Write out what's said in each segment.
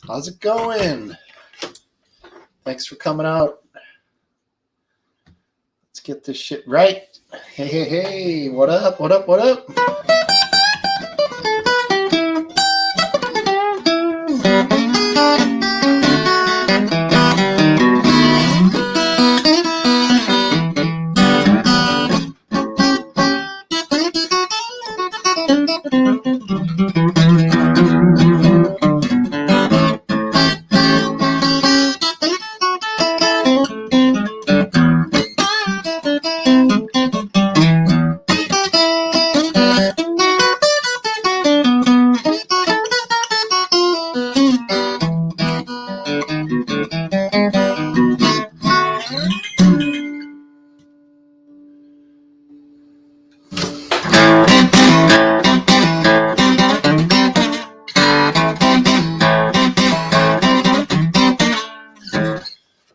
How's it going? Thanks for coming out. Let's get this shit right. Hey. What up?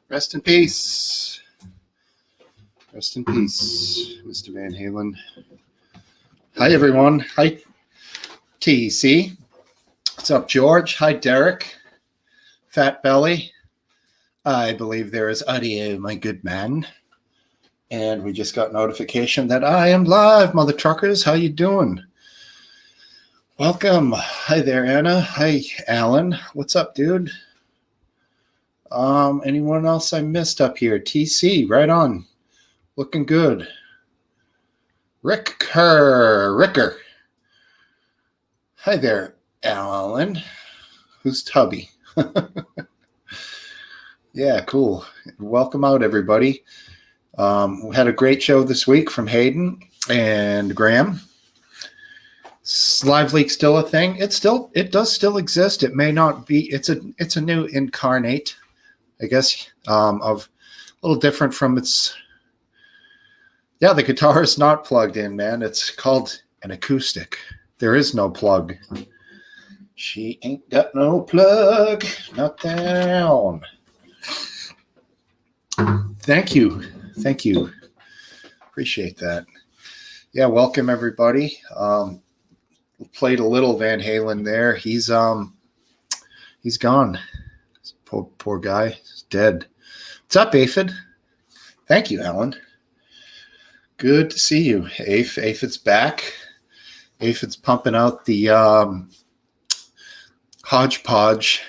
Rest in peace. Rest in peace, Mr. Van Halen. Hi, everyone. Hi, TC. What's up, George? Hi, Derek. Fat Belly. I believe there is audio, my good man. And we just got notification that I am live, mother truckers. How you doing? Welcome. Hi there, Anna. Hi, Alan. What's up, dude? Anyone else I missed up here? TC, right on. Looking good. Ricker. Hi there, Alan. Who's Tubby? Yeah, cool. Welcome out, everybody. We had a great show this week from Hayden and Graham. Live Leak still a thing? It does still exist. It may not be. It's a new incarnate, I guess, of a little different from its. Yeah, the guitar is not plugged in, man. It's called an acoustic. There is no plug. She ain't got no plug. Not down. Thank you. Appreciate that. Yeah, welcome everybody. Played a little Van Halen there. He's gone. Poor guy. He's dead. What's up, Aphid? Thank you, Alan. Good to see you. Aphid's back. Aphid's pumping out the hodgepodge.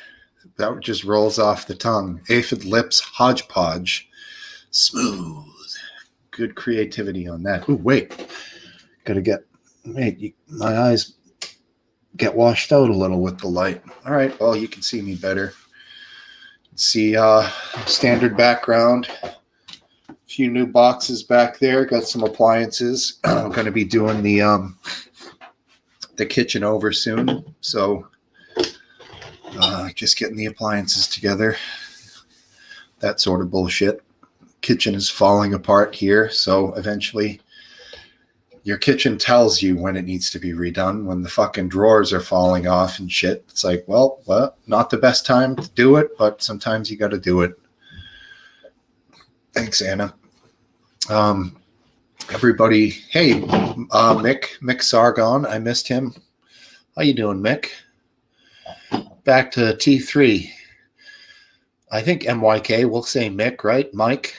That just rolls off the tongue. Aphid lips hodgepodge. Smooth. Good creativity on that. Ooh, wait. My eyes get washed out a little with the light. All right. Well, you can see me better. See standard background. A few new boxes back there. Got some appliances. I'm going to be doing the kitchen over soon. So just getting the appliances together. That sort of bullshit. Kitchen is falling apart here. So eventually your kitchen tells you when it needs to be redone, when the fucking drawers are falling off and shit. It's like, well, not the best time to do it, but sometimes you got to do it. Thanks, Anna. Everybody, hey, Mick Sargon, I missed him. How you doing, Mick? Back to T3. I think MYK, we'll say Mick, right? Mike,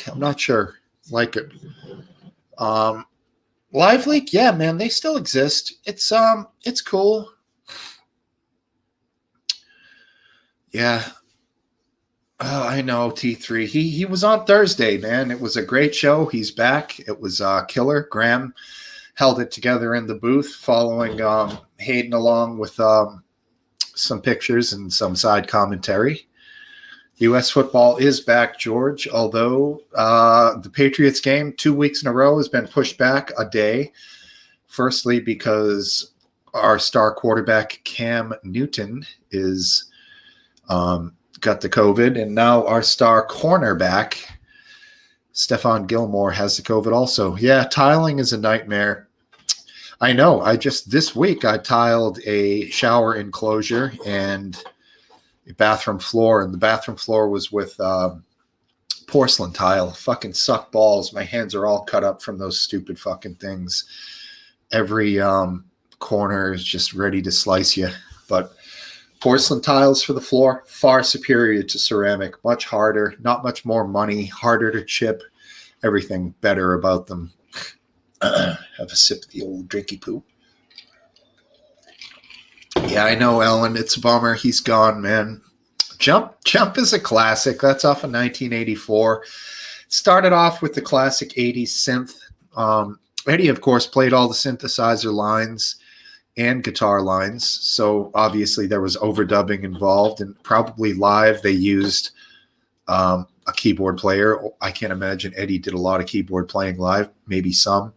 I'm not sure. Like it. Live Leak, yeah, man, they still exist. It's cool. Yeah. Oh, I know, T3. He was on Thursday, man. It was a great show. He's back. It was killer. Graham held it together in the booth, following Hayden along with some pictures and some side commentary. U.S. football is back, George, although the Patriots game 2 weeks in a row has been pushed back a day. Firstly, because our star quarterback, Cam Newton, is got the COVID, and now our star cornerback, Stephon Gilmore, has the COVID also. Yeah, tiling is a nightmare. I know. This week I tiled a shower enclosure and a bathroom floor, and the bathroom floor was with porcelain tile. Fucking suck balls. My hands are all cut up from those stupid fucking things. Every corner is just ready to slice you. But Porcelain tiles for the floor, far superior to ceramic, much harder, not much more money, harder to chip, everything better about them. Have a sip of the old drinky poo. Yeah, I know, Ellen. It's a bummer. He's gone, man. Jump is a classic. That's off of 1984. Started off with the classic 80s synth. Eddie, of course, played all the synthesizer lines and guitar lines. So obviously there was overdubbing involved, and probably live they used a keyboard player. I can't imagine Eddie did a lot of keyboard playing live, maybe some.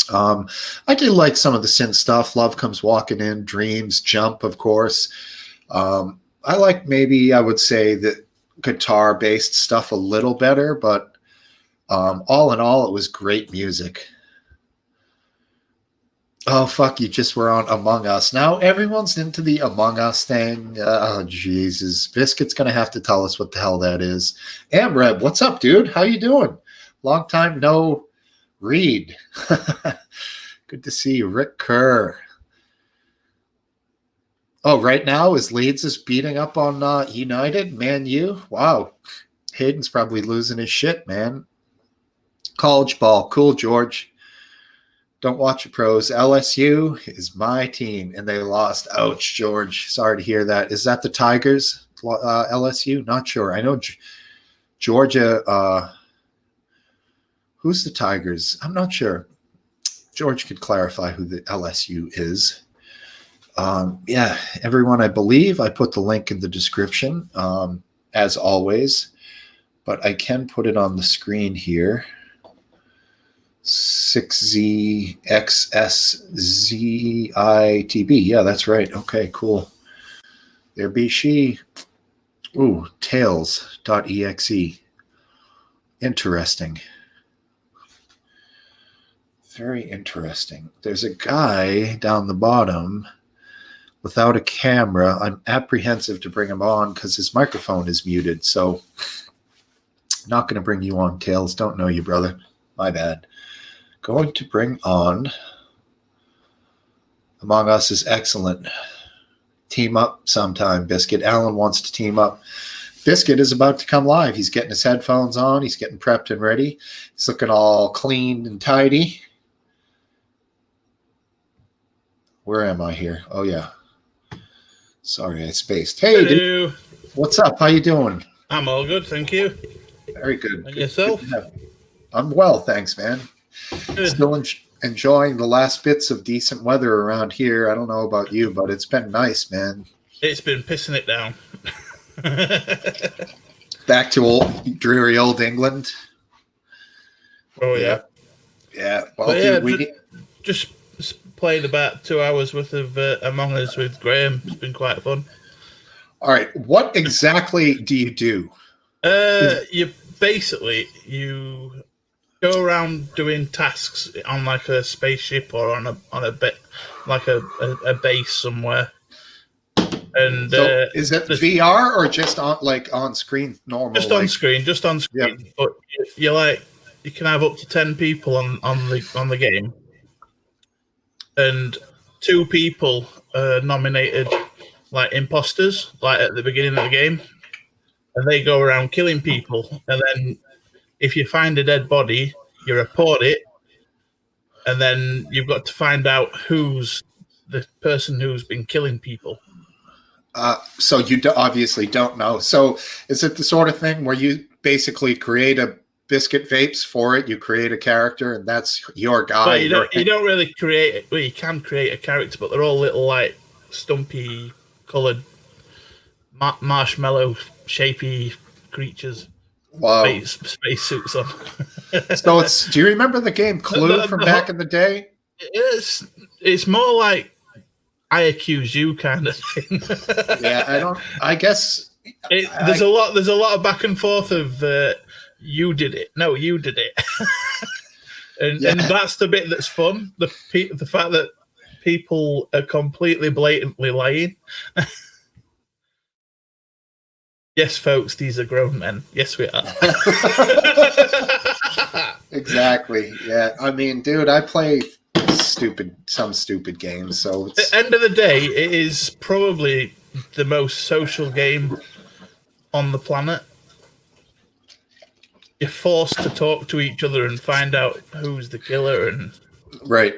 I do like some of the synth stuff. Love Comes Walking In, Dreams, Jump, of course. I like, maybe I would say, the guitar-based stuff a little better, but all in all, it was great music. Oh, fuck, you just were on Among Us. Now everyone's into the Among Us thing. Oh, Jesus. Biscuit's going to have to tell us what the hell that is. Amreb, what's up, dude? How you doing? Long time no read. Good to see you. Rick Kerr. Oh, right now is Leeds is beating up on United? Man, you? Wow. Hayden's probably losing his shit, man. College ball. Cool, George. Don't watch the pros. LSU is my team, and they lost. Ouch, George. Sorry to hear that. Is that the Tigers, LSU? Not sure. I know Georgia. Who's the Tigers? I'm not sure. George could clarify who the LSU is. Yeah, everyone, I believe I put the link in the description, as always, but I can put it on the screen here. 6ZXSZITB. Yeah, that's right. Okay, cool. There be she. Ooh, tails.exe. Interesting. Very interesting. There's a guy down the bottom without a camera. I'm apprehensive to bring him on because his microphone is muted. So not going to bring you on, Tails. Don't know you, brother. My bad. Going to bring on Among Us is excellent. Team up sometime, Biscuit. Alan wants to team up. Biscuit is about to come live. He's getting his headphones on. He's getting prepped and ready. He's looking all clean and tidy. Where am I here? Oh, yeah. Sorry, I spaced. Hey, hello. Dude. What's up? How you doing? I'm all good, thank you. Very good. And yourself? I'm well, thanks, man. Good. Still enjoying the last bits of decent weather around here. I don't know about you, but it's been nice, man. It's been pissing it down. Back to dreary old England. Oh, yeah. Yeah. Well, yeah, dude, just played about 2 hours worth of Among Us with Graham. It's been quite fun. All right. What exactly do you do? You go around doing tasks on like a spaceship or on a bit like a base somewhere. And so is it VR or just on screen normal? Just on screen. Yeah. But you can have up to 10 people on the game, and 2 people are nominated like imposters, like at the beginning of the game, and they go around killing people, and then if you find a dead body, you report it, and then you've got to find out who's the person who's been killing people. So you obviously don't know. So is it the sort of thing where you basically create a Biscuit vapes for it? You create a character, and that's your guy. Well, you don't really create it. Well, you can create a character, but they're all little like stumpy coloured marshmallow shapy creatures. Wow. Space suits on. So do you remember the game Clue from back in the day? It's more like I accuse you kind of thing. Yeah, I guess there's a lot of back and forth of you did it. No, you did it. and that's the bit that's fun. The fact that people are completely blatantly lying. Yes, folks, these are grown men. Yes, we are. Exactly. Yeah. I mean, dude, I play some stupid games. So at the end of the day, it is probably the most social game on the planet. You're forced to talk to each other and find out who's the killer, and Right.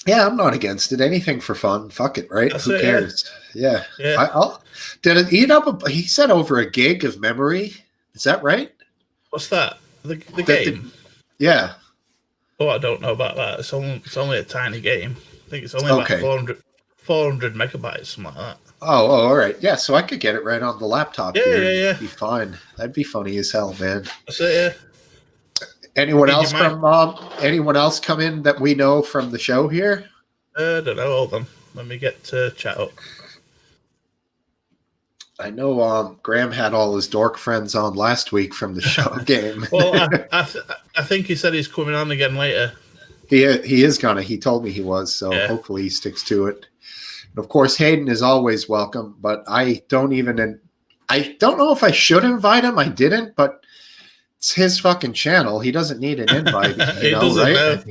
Yeah, I'm not against it. Anything for fun. Fuck it, right? Who cares? Yeah. I'll. Did it eat up? He said over a gig of memory. Is that right? What's that? The game? Yeah. Oh, I don't know about that. It's only a tiny game. I think it's only about 400 megabytes, something like that. Oh, all right. Yeah, so I could get it right on the laptop here. Yeah. It'd be fine. That'd be funny as hell, man. That's it, yeah. Anyone else come in that we know from the show here? I don't know. Hold on. Let me get to chat up. I know Graham had all his dork friends on last week from the show game. Well, I think he said he's coming on again later. He is gonna. He told me he was, so hopefully he sticks to it. And of course, Hayden is always welcome, but I don't know if I should invite him. I didn't, but it's his fucking channel. He doesn't need an invite, right?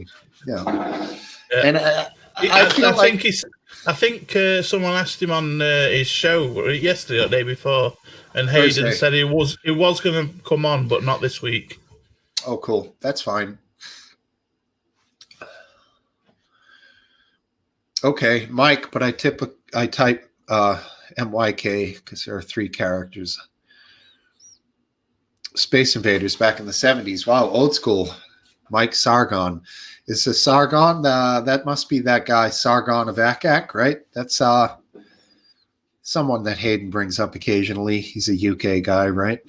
Yeah. And I think someone asked him on his show yesterday or the day before, and Hayden said he was going to come on, but not this week. Oh, cool. That's fine. Okay, Mike, but I type MYK because there are 3 characters. Space Invaders back in the 70s. Wow, old school. Mike Sargon. Is the Sargon, that must be that guy, Sargon of Akak, right? That's someone that Hayden brings up occasionally. He's a UK guy, right?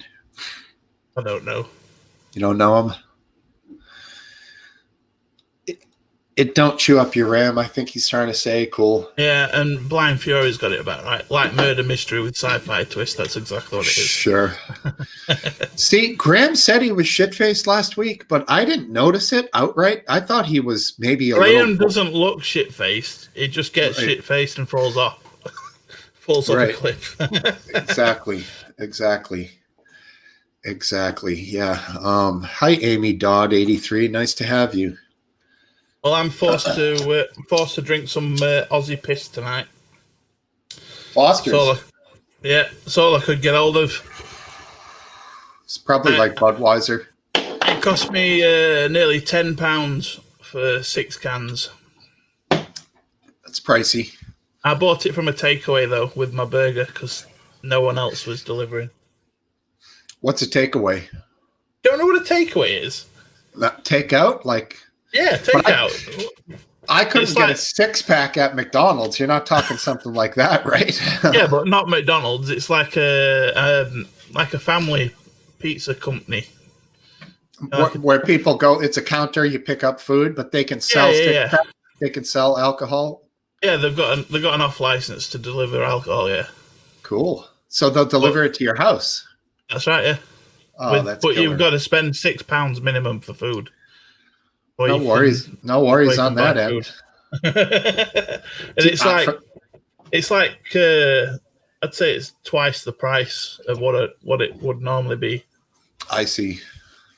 I don't know. You don't know him? It don't chew up your RAM, I think he's trying to say. Cool. Yeah, and Blind Fury's got it about right. Like murder mystery with sci-fi twist. That's exactly what it is. Sure. See, Graham said he was shit-faced last week, but I didn't notice it outright. I thought he was maybe Graham doesn't look shit-faced. He just gets shit-faced and falls off. Falls off a cliff. Exactly. Yeah. Hi, Amy Dodd 83. Nice to have you. Well, I'm forced to drink some Aussie piss tonight. Foster's. That's all I could get hold of. It's probably like Budweiser. It cost me nearly £10 for 6 cans. That's pricey. I bought it from a takeaway though with my burger because no one else was delivering. What's a takeaway? Don't know what a takeaway is. Takeout, like. Yeah, takeout. I couldn't get a 6-pack at McDonald's. You're not talking something like that, right? Yeah, but not McDonald's. It's like a family pizza company. Where people go, it's a counter. You pick up food, but they can sell packs. They can sell alcohol. Yeah, they've got an off license to deliver alcohol. Yeah, cool. So they'll deliver it to your house. That's right. Yeah. But you've got to spend £6 minimum for food. No worries on that end. And it's like I'd say it's twice the price of what it would normally be. I see.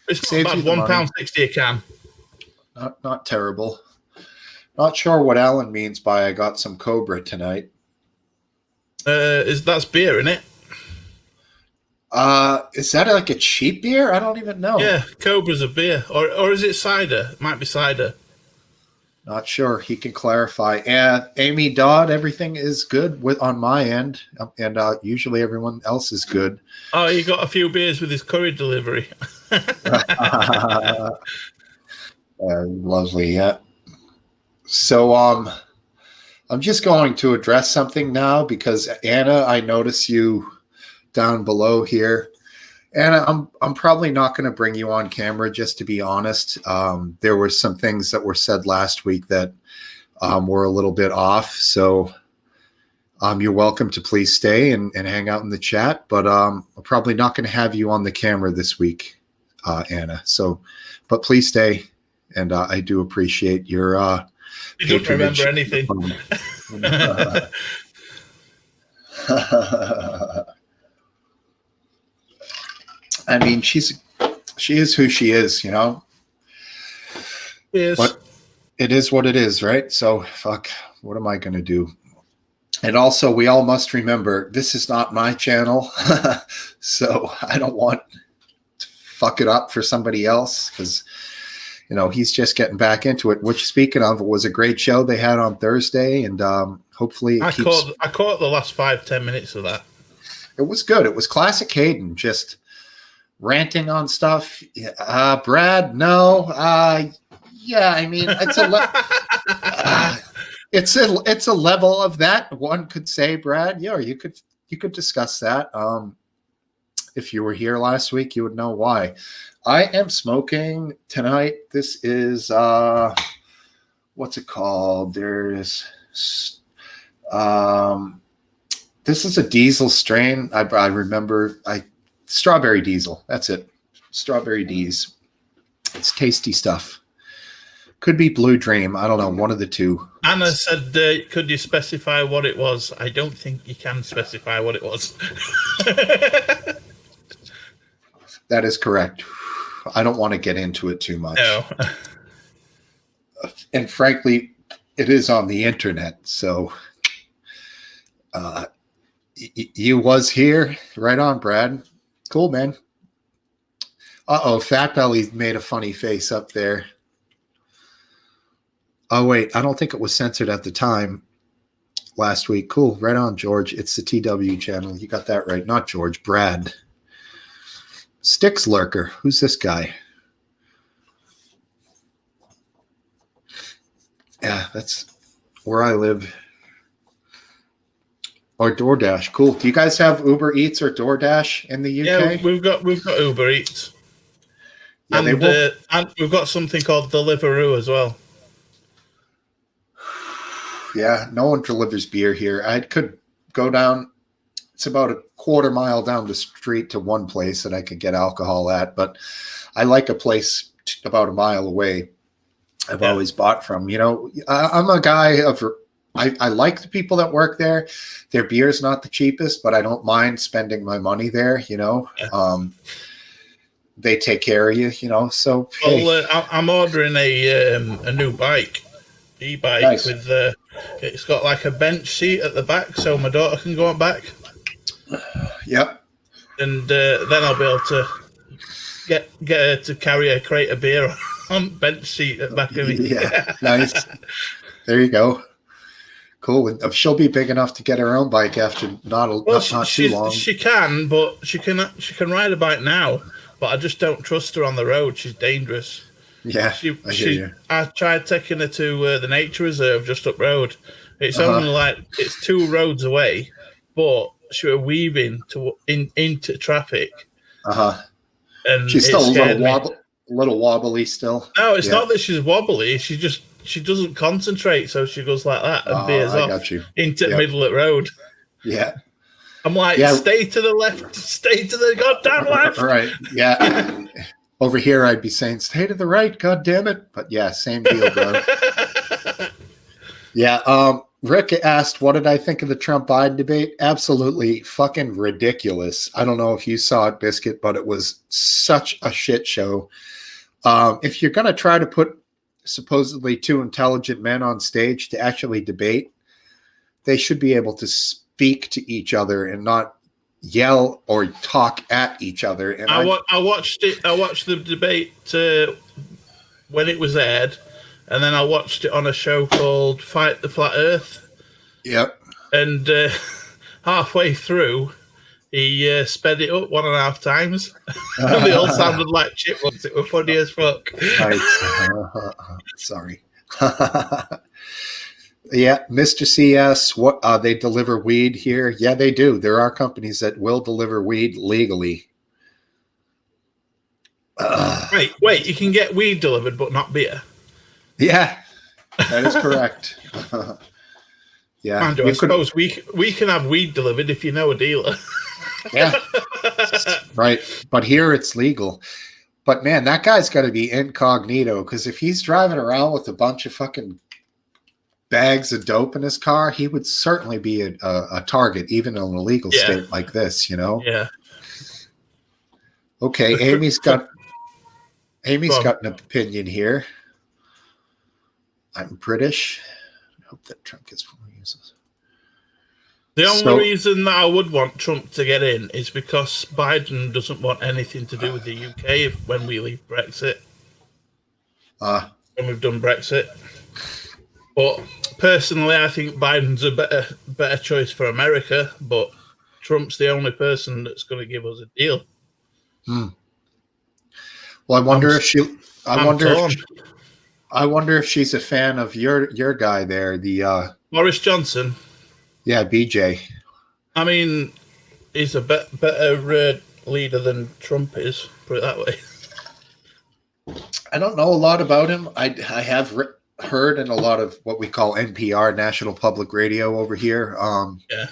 It's not bad. £1.60 a can. Not terrible. Not sure what Alan means by I got some Cobra tonight. That's beer, isn't it? Is that like a cheap beer? I don't even know. Yeah, Cobra's a beer. Or is it cider? It might be cider. Not sure. He can clarify. And Amy Dodd, everything is good on my end. And usually everyone else is good. Oh, he got a few beers with his curry delivery. Lovely, yeah. So I'm just going to address something now because Anna, I notice you down below here. And I'm probably not going to bring you on camera, just to be honest. There were some things that were said last week that were a little bit off. So you're welcome to please stay and hang out in the chat. But I'm probably not going to have you on the camera this week, Anna. So, but please stay. And I do appreciate your you don't remember anything. I mean, she is who she is, you know. Yes. But it is what it is, right? So, fuck. What am I going to do? And also, we all must remember this is not my channel, so I don't want to fuck it up for somebody else because he's just getting back into it. Which, speaking of, it was a great show they had on Thursday, and hopefully I caught the last 5-10 minutes of that. It was good. It was classic Hayden, just ranting on stuff. Brad, no. Yeah, I mean, it's a level of that. One could say, Brad, yeah, you could discuss that. If you were here last week, you would know why. I am smoking tonight. This is what's it called? There's this is a diesel strain. I remember strawberry diesel. That's it. Strawberry D's. It's tasty stuff. Could be Blue Dream. I don't know. One of the two. Anna said, could you specify what it was? I don't think you can specify what it was. That is correct. I don't want to get into it too much. No. And frankly, it is on the internet. So you was here. Right on, Brad. Cool, man. Uh-oh, Fat Belly made a funny face up there. Oh, wait. I don't think it was censored at the time last week. Cool. Right on, George. It's the TW channel. You got that right. Not George. Brad. Sticks Lurker. Who's this guy? Yeah, that's where I live. Or DoorDash. Cool. Do you guys have Uber Eats or DoorDash in the UK? Yeah, we've got Uber Eats. Yeah, and we've got something called Deliveroo as well. Yeah, no one delivers beer here. I could go down. It's about a quarter mile down the street to one place that I could get alcohol at, but I like a place about a mile away. I've always bought from. I'm a guy of. I like the people that work there. Their beer is not the cheapest, but I don't mind spending my money there. They take care of you. So I'm ordering a new bike, e-bike nice. With it's got like a bench seat at the back, so my daughter can go on back. Yep. And then I'll be able to get her to carry a crate of beer on bench seat at the back of me. Yeah, nice. There you go. Cool. She'll be big enough to get her own bike after not too long. She can, but she can ride a bike now. But I just don't trust her on the road. She's dangerous. Yeah, I tried taking her to the nature reserve just up road. It's only it's 2 roads away, but she was weaving into traffic. And she's still a little wobbly still. No, it's not that she's wobbly. She doesn't concentrate, so she goes like that and veers off into the middle of the road. Yeah. I'm like, stay to the left, stay to the goddamn left. Right. Yeah. Over here, I'd be saying, stay to the right, God damn it. But yeah, same deal, bro. Yeah. Rick asked, what did I think of the Trump-Biden debate? Absolutely fucking ridiculous. I don't know if you saw it, Biscuit, but it was such a shit show. If you're going to try to put supposedly 2 intelligent men on stage to actually debate, they should be able to speak to each other and not yell or talk at each other. And I watched it. I watched the debate when it was aired, and then I watched it on a show called Fight the Flat Earth. Yep. And halfway through, he sped it up 1.5 times. And they all sounded like chipmunks. It was funny as fuck. Sorry. Yeah, Mr. CS, what they deliver weed here? Yeah, they do. There are companies that will deliver weed legally. Wait, you can get weed delivered, but not beer. Yeah, that is correct. Yeah, Mind you, I suppose we can have weed delivered if you know a dealer. Yeah, right. But here it's legal. But man, that guy's got to be incognito, because if he's driving around with a bunch of fucking bags of dope in his car, he would certainly be a target, even in an illegal state like this, Yeah. Okay, Amy's got an opinion here. I'm British. I hope that trunk is full of uses. The only reason that I would want Trump to get in is because Biden doesn't want anything to do with the UK when we leave Brexit. When we've done Brexit. But personally, I think Biden's a better choice for America, but Trump's the only person that's going to give us a deal. Well, I wonder if she's a fan of your guy there, the Boris Johnson. Yeah, BJ. I mean, he's a better leader than Trump is, put it that way. I don't know a lot about him. I have heard in a lot of what we call NPR, National Public Radio over here. Yeah.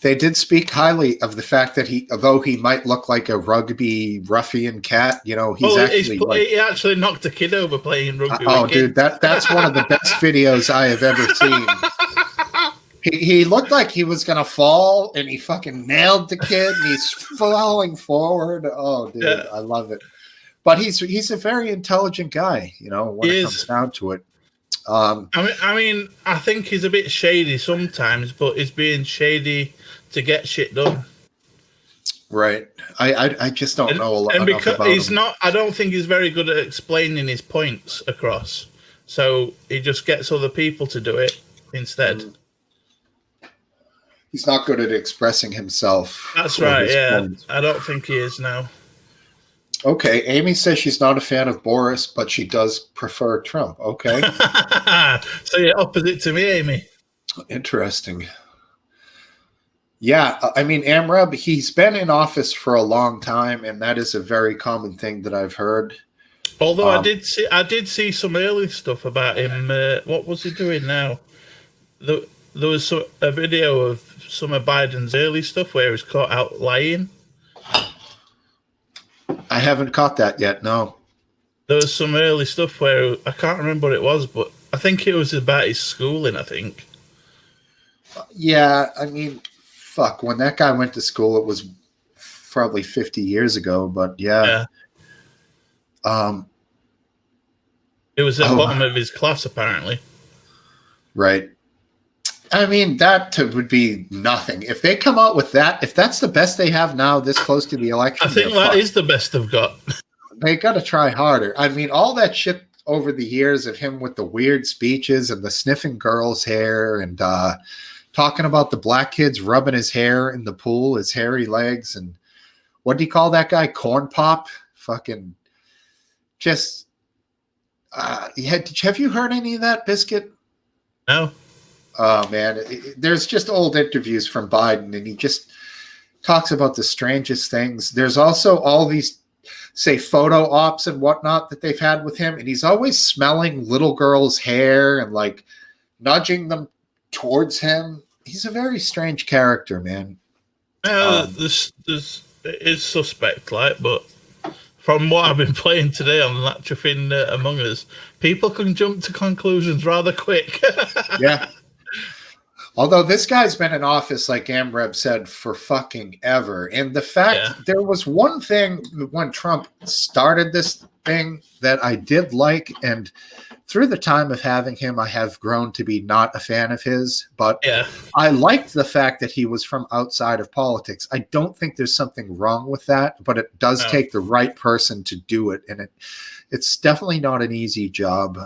They did speak highly of the fact that although he might look like a rugby ruffian cat, he actually knocked a kid over playing rugby. Oh, dude, that's one of the best videos I have ever seen. He looked like he was gonna fall, and he fucking nailed the kid, and he's falling forward. Oh, dude, yeah. I love it. But he's a very intelligent guy, when it comes down to it. I mean, I think he's a bit shady sometimes, but he's being shady to get shit done. Right. I just don't know a lot. And because he's not, I don't think he's very good at explaining his points across. So he just gets other people to do it instead. He's not good at expressing himself. That's right. Yeah, points. I don't think he is now. Okay, Amy says she's not a fan of Boris, but she does prefer Trump. Okay. So you're opposite to me, Amy. Interesting. Yeah, I mean, Amrab, he's been in office for a long time, and that is a very common thing that I've heard. Although I did see some early stuff about him. What was he doing now? There was a video of some of Biden's early stuff where he was caught out lying. I haven't caught that yet, no. There was some early stuff where I can't remember what it was, but I think it was about his schooling, I think. Yeah, I mean, fuck, when that guy went to school, it was probably 50 years ago, but yeah. It was at the bottom of his class, apparently. Right. I mean, that would be nothing. If they come out with that, if that's the best they have now, this close to the election, I think that is the best they've got. They got to try harder. I mean, all that shit over the years of him with the weird speeches and the sniffing girls' hair and talking about the black kids rubbing his hair in the pool, his hairy legs, and what do you call that guy? Corn Pop? Fucking just. Have you heard any of that, Biscuit? No. Oh, man. There's just old interviews from Biden, and he just talks about the strangest things. There's also all these, say, photo ops and whatnot that they've had with him, and he's always smelling little girls' hair and, like, nudging them towards him. He's a very strange character, man. This is suspect, like, but from what I've been playing today on Latchafin Among Us, people can jump to conclusions rather quick. Yeah. Although this guy's been in office, like Amreb said, for fucking ever. And the fact there was one thing when Trump started this thing that I did like, and through the time of having him, I have grown to be not a fan of his. But I liked the fact that he was from outside of politics. I don't think there's something wrong with that, but it does take the right person to do it. And it's definitely not an easy job.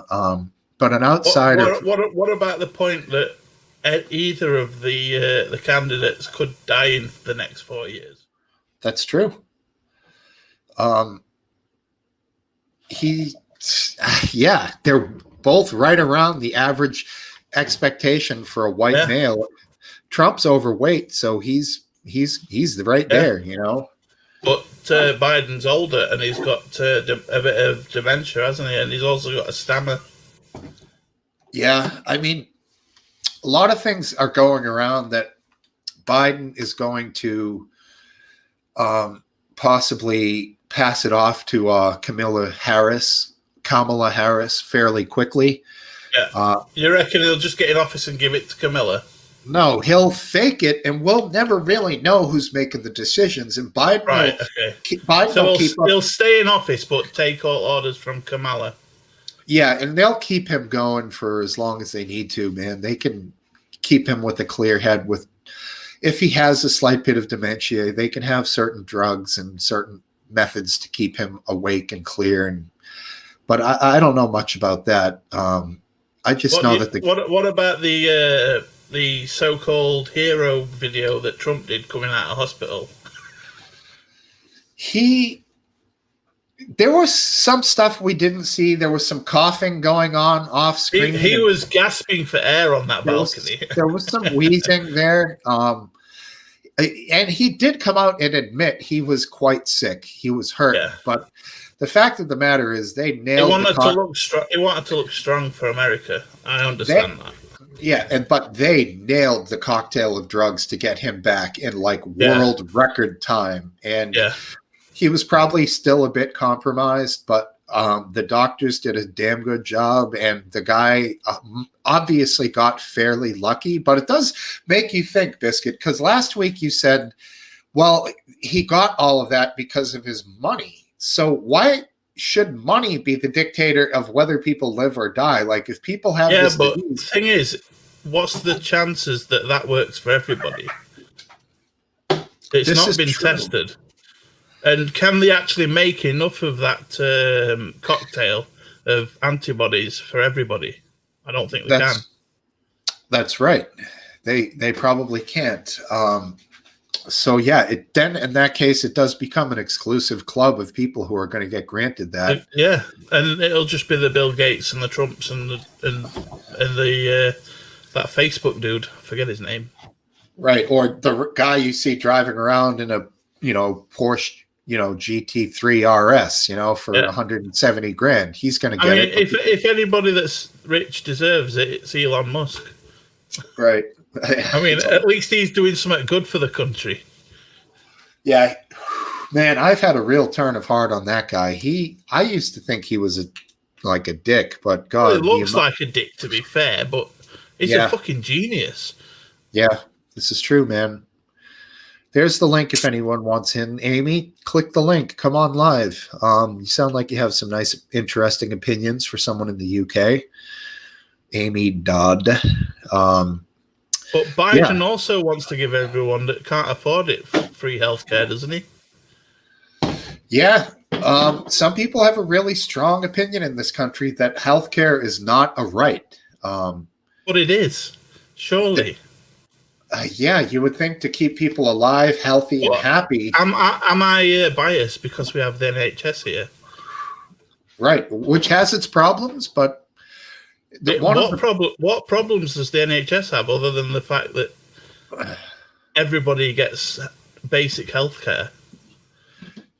But an outsider. What about the point that either of the candidates could die in the next 4 years? That's true. They're both right around the average expectation for a white male. Trump's overweight, so he's right there, you know. But Biden's older, and he's got a bit of dementia, hasn't he? And he's also got a stammer. Yeah, I mean, a lot of things are going around that Biden is going to possibly pass it off to Kamala Harris fairly quickly. Yeah. You reckon he'll just get in office and give it to Kamala? No, he'll fake it, and we'll never really know who's making the decisions. And Biden, he'll stay in office, but take all orders from Kamala. Yeah, and they'll keep him going for as long as they need to, man. They can keep him with a clear head with if he has a slight bit of dementia, they can have certain drugs and certain methods to keep him awake and clear. But I don't know much about that. I just know that what about the so-called hero video that Trump did coming out of hospital? There was some stuff we didn't see. There was some coughing going on off screen. He was gasping for air on that balcony. There was some wheezing there. And he did come out and admit he was quite sick. He was hurt. Yeah. But the fact of the matter is they nailed He wanted to look strong for America. I understand that. Yeah, but they nailed the cocktail of drugs to get him back in like world record time. And he was probably still a bit compromised, but the doctors did a damn good job, and the guy obviously got fairly lucky. But it does make you think, Biscuit, because last week you said, well, he got all of that because of his money. So why should money be the dictator of whether people live or die? Like, if people have this but disease, the thing is, what's the chances that works for everybody? It's not been tested. And can they actually make enough of that cocktail of antibodies for everybody? I don't think they can. That's right. They probably can't. So yeah, then in that case, it does become an exclusive club of people who are going to get granted that. Yeah, and it'll just be the Bill Gates and the Trumps and the that Facebook dude. I forget his name. Right, or the guy you see driving around in a Porsche GT3 RS for 170 grand. He's going to get it. If anybody that's rich deserves it, it's Elon Musk. Right. I mean, at least he's doing something good for the country. Yeah, man, I've had a real turn of heart on that guy. I used to think he was a dick, but God, he looks like a dick, to be fair, but he's a fucking genius. Yeah, this is true, man. There's the link if anyone wants in. Amy, click the link. Come on live. You sound like you have some nice, interesting opinions for someone in the UK. Amy Dodd. But Biden also wants to give everyone that can't afford it free healthcare, doesn't he? Yeah. Some people have a really strong opinion in this country that healthcare is not a right. But it is, surely. Yeah, you would think to keep people alive, healthy, and happy. Am I biased because we have the NHS here? Right, which has its problems, but what problems does the NHS have other than the fact that everybody gets basic health care?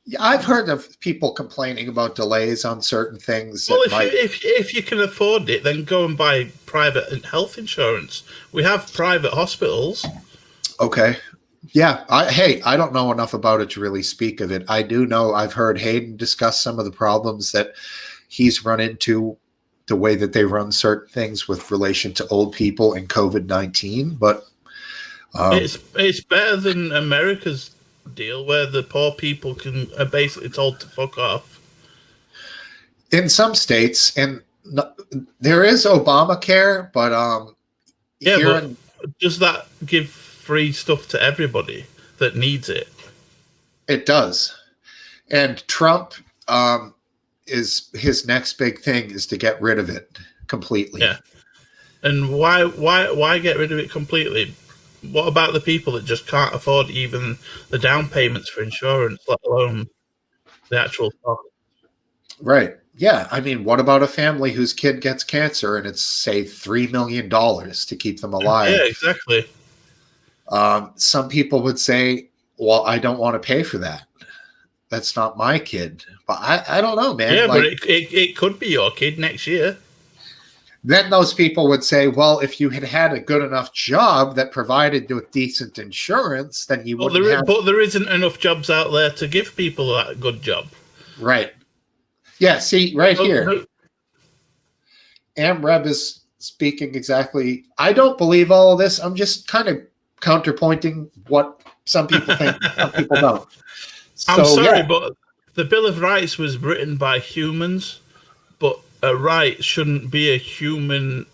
Yeah, I've heard of people complaining about delays on certain things. Well, if you can afford it, then go and buy private health insurance. We have private hospitals. Okay. Yeah. I don't know enough about it to really speak of it. I do know I've heard Hayden discuss some of the problems that he's run into, the way that they run certain things with relation to old people and COVID-19. But it's better than America's deal, where the poor people are basically told to fuck off. In some states, and there is Obamacare, but does that give free stuff to everybody that needs it? It does. And Trump is his next big thing is to get rid of it completely. Yeah. And why get rid of it completely? What about the people that just can't afford even the down payments for insurance, let alone the actual cost? Right. Yeah. I mean, what about a family whose kid gets cancer and it's, say, $3 million to keep them alive? Yeah, exactly. Some people would say, well, I don't want to pay for that. That's not my kid. But I don't know, man. Yeah, but it could be your kid next year. Then those people would say, well, if you had a good enough job that provided with decent insurance, then you wouldn't have... But there isn't enough jobs out there to give people that good job. Right. Yeah, see, right here. AmReb is speaking exactly... I don't believe all of this. I'm just kind of counterpointing what some people think, some people don't. I'm sorry, but the Bill of Rights was written by humans, but a right shouldn't be a human.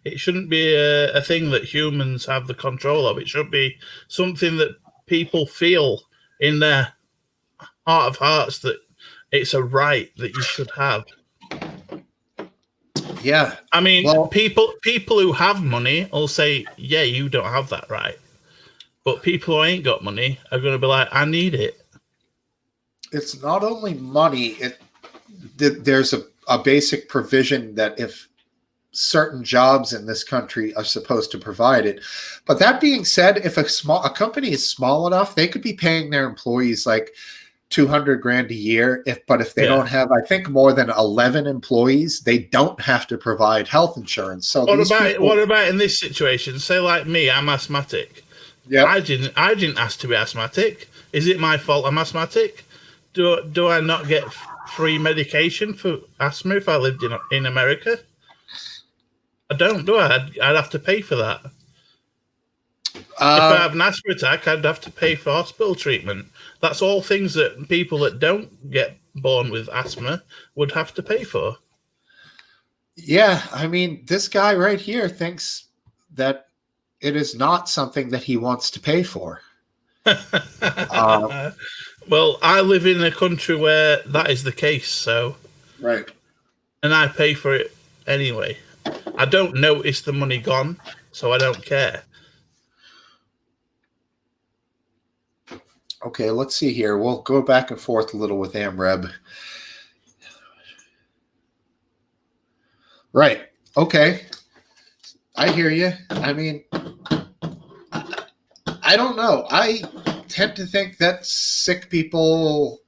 It shouldn't be a thing that humans have the control of. It should be something that people feel in their heart of hearts that it's a right that you should have. Yeah. I mean, Well, people who have money will say, yeah, you don't have that right. But people who ain't got money are going to be like, I need it. it's not only money. There's a basic provision that if certain jobs in this country are supposed to provide it. But that being said, if a company is small enough, they could be paying their employees like $200,000 a year. If they don't have, I think, more than 11 employees, they don't have to provide health insurance. So what about in this situation? Say like me, I'm asthmatic. Yeah, I didn't ask to be asthmatic. Is it my fault I'm asthmatic? Do I not get free medication for asthma if I lived in America? I don't, do I? I'd have to pay for that. If I have an asthma attack, I'd have to pay for hospital treatment. That's all things that people that don't get born with asthma would have to pay for. Yeah, I mean, this guy right here thinks that it is not something that he wants to pay for. Well, I live in a country where that is the case, so Right. and I pay for it anyway. I don't notice the money gone, so I don't care. Okay, let's see here. We'll go back and forth a little with AmReb. Right. Okay. I hear you. I mean, I don't know. I tend to think that sick people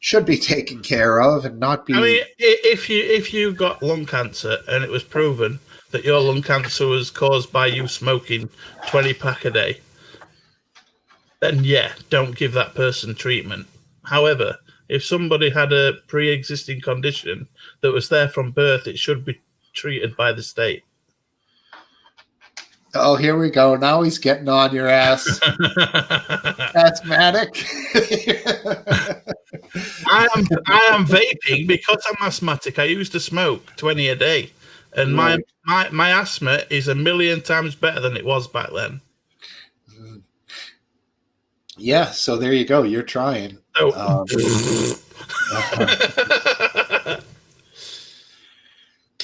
should be taken care of and not be. I mean, if you got lung cancer and it was proven that your lung cancer was caused by you smoking 20 pack a day, then yeah, don't give that person treatment. However, if somebody had a pre-existing condition that was there from birth, it should be treated by the state. Oh, here we go. Now he's getting on your ass. Asthmatic. I am vaping because I'm asthmatic. I used to smoke 20 a day, and Right. my asthma is a million times better than it was back then. Yeah, so there you go. You're trying. Oh.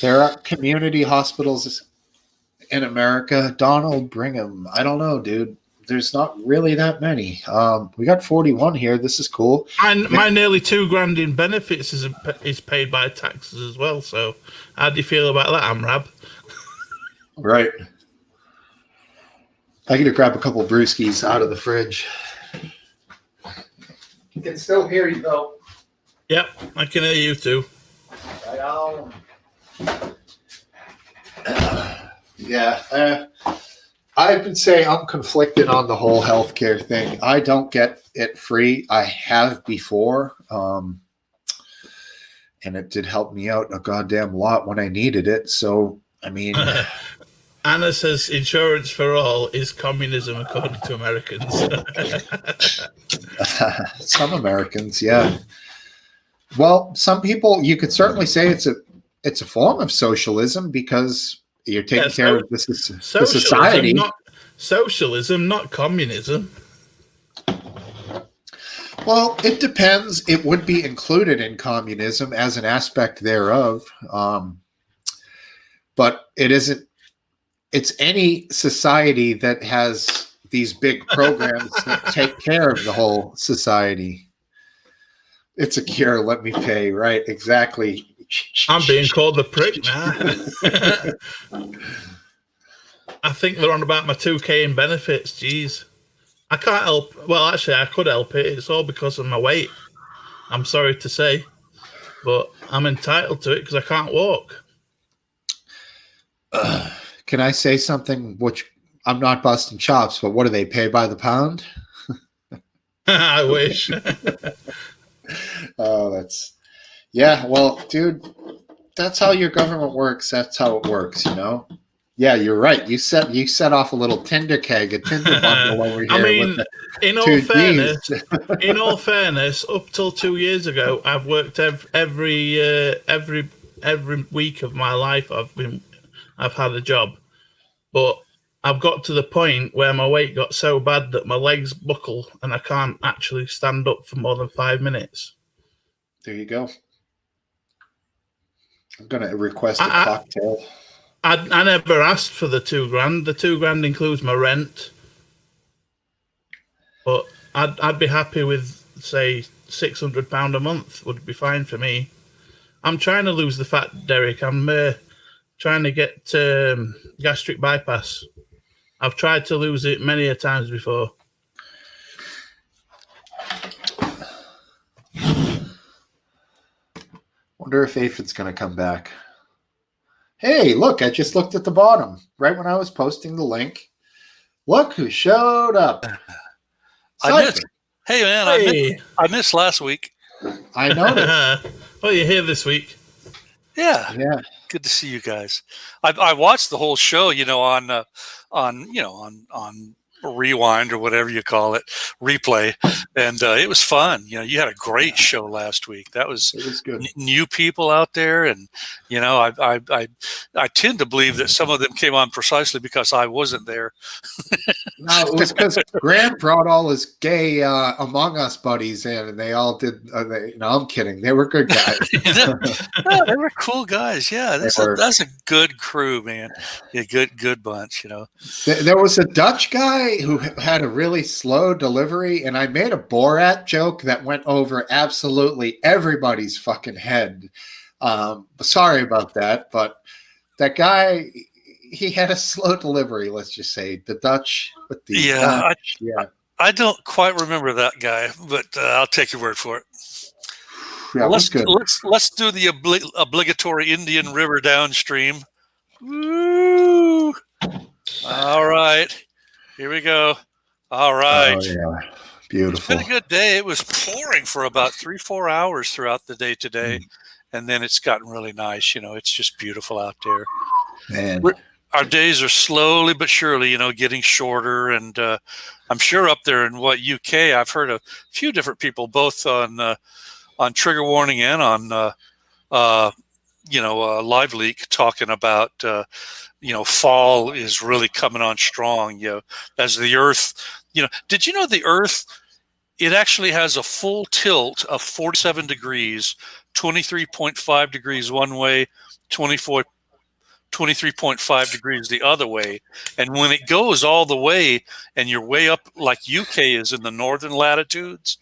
There are community hospitals in America. Donald Brigham. I don't know, dude. There's not really that many. We got 41 here. This is cool. My nearly $2,000 in benefits is paid by taxes as well. So, how do you feel about that, Amrab? Right. I get to grab a couple brewskis out of the fridge. You can still hear you though. Yep, I can hear you too. Right on. Yeah. I would say I'm conflicted on the whole healthcare thing. I don't get it free. I have before. And it did help me out a goddamn lot when I needed it. So, I mean. Anna says insurance for all is communism according to Americans. Some Americans, yeah. Well, some people, you could certainly say it's a form of socialism because you're taking care of the society. Socialism, not communism. Well, it depends. It would be included in communism as an aspect thereof. But it isn't. It's any society that has these big programs that take care of the whole society. It's a cure. Let me pay. Right. Exactly. I'm being called the prick now. I think they're on about my 2K in benefits. Jeez. I can't help. Well, actually, I could help it. It's all because of my weight. I'm sorry to say. But I'm entitled to it because I can't walk. Can I say something which I'm not busting chops, but what do they pay by the pound? I wish. Oh, yeah. Well, dude, that's how your government works. That's how it works, you know? Yeah, you're right. You set off a little Tinder keg, a Tinder bundle over here. I mean, in all fairness, up till 2 years ago, I've worked every week of my life. I've had a job. But I've got to the point where my weight got so bad that my legs buckle and I can't actually stand up for more than 5 minutes. There you go. I'm going to request a cocktail. I never asked for the $2,000. The $2,000 includes my rent. But I'd be happy with, say, £600 a month would be fine for me. I'm trying to lose the fat, Derek. I'm trying to get gastric bypass. I've tried to lose it many a times before. Wonder if Aphid's going to come back. Hey, look, I just looked at the bottom right when I was posting the link. Look who showed up. Hey, man, hey. I missed last week. I noticed. Well, you're here this week. Yeah. Good to see you guys. I watched the whole show, on Rewind or whatever you call it, replay, and it was fun. You had a great show last week. It was good. New people out there, and I tend to believe that some of them came on precisely because I wasn't there. No, it was because Grant brought all his gay Among Us buddies in, and they all did. I'm kidding. They were good guys. No, they were cool guys. Yeah, that's a good crew, man. Yeah, good bunch. There was a Dutch guy who had a really slow delivery, and I made a Borat joke that went over absolutely everybody's fucking head. Sorry about that, but that guy, he had a slow delivery, let's just say. The Dutch with the Dutch. I don't quite remember that guy, but I'll take your word for it. Yeah, let's do the obligatory Indian River downstream. Woo! All right. Here we go. All right. Oh, yeah. Beautiful. It's been a good day. It was pouring for about 3-4 hours throughout the day today. And then it's gotten really nice. It's just beautiful out there. Man. Our days are slowly but surely, getting shorter. And I'm sure up there in UK, I've heard a few different people, both on Trigger Warning and on, Live Leak, talking about, fall is really coming on strong, as the Earth, did you know the Earth, it actually has a full tilt of 47 degrees, 23.5 degrees one way, 23.5 degrees the other way. And when it goes all the way and you're way up like UK is in the northern latitudes,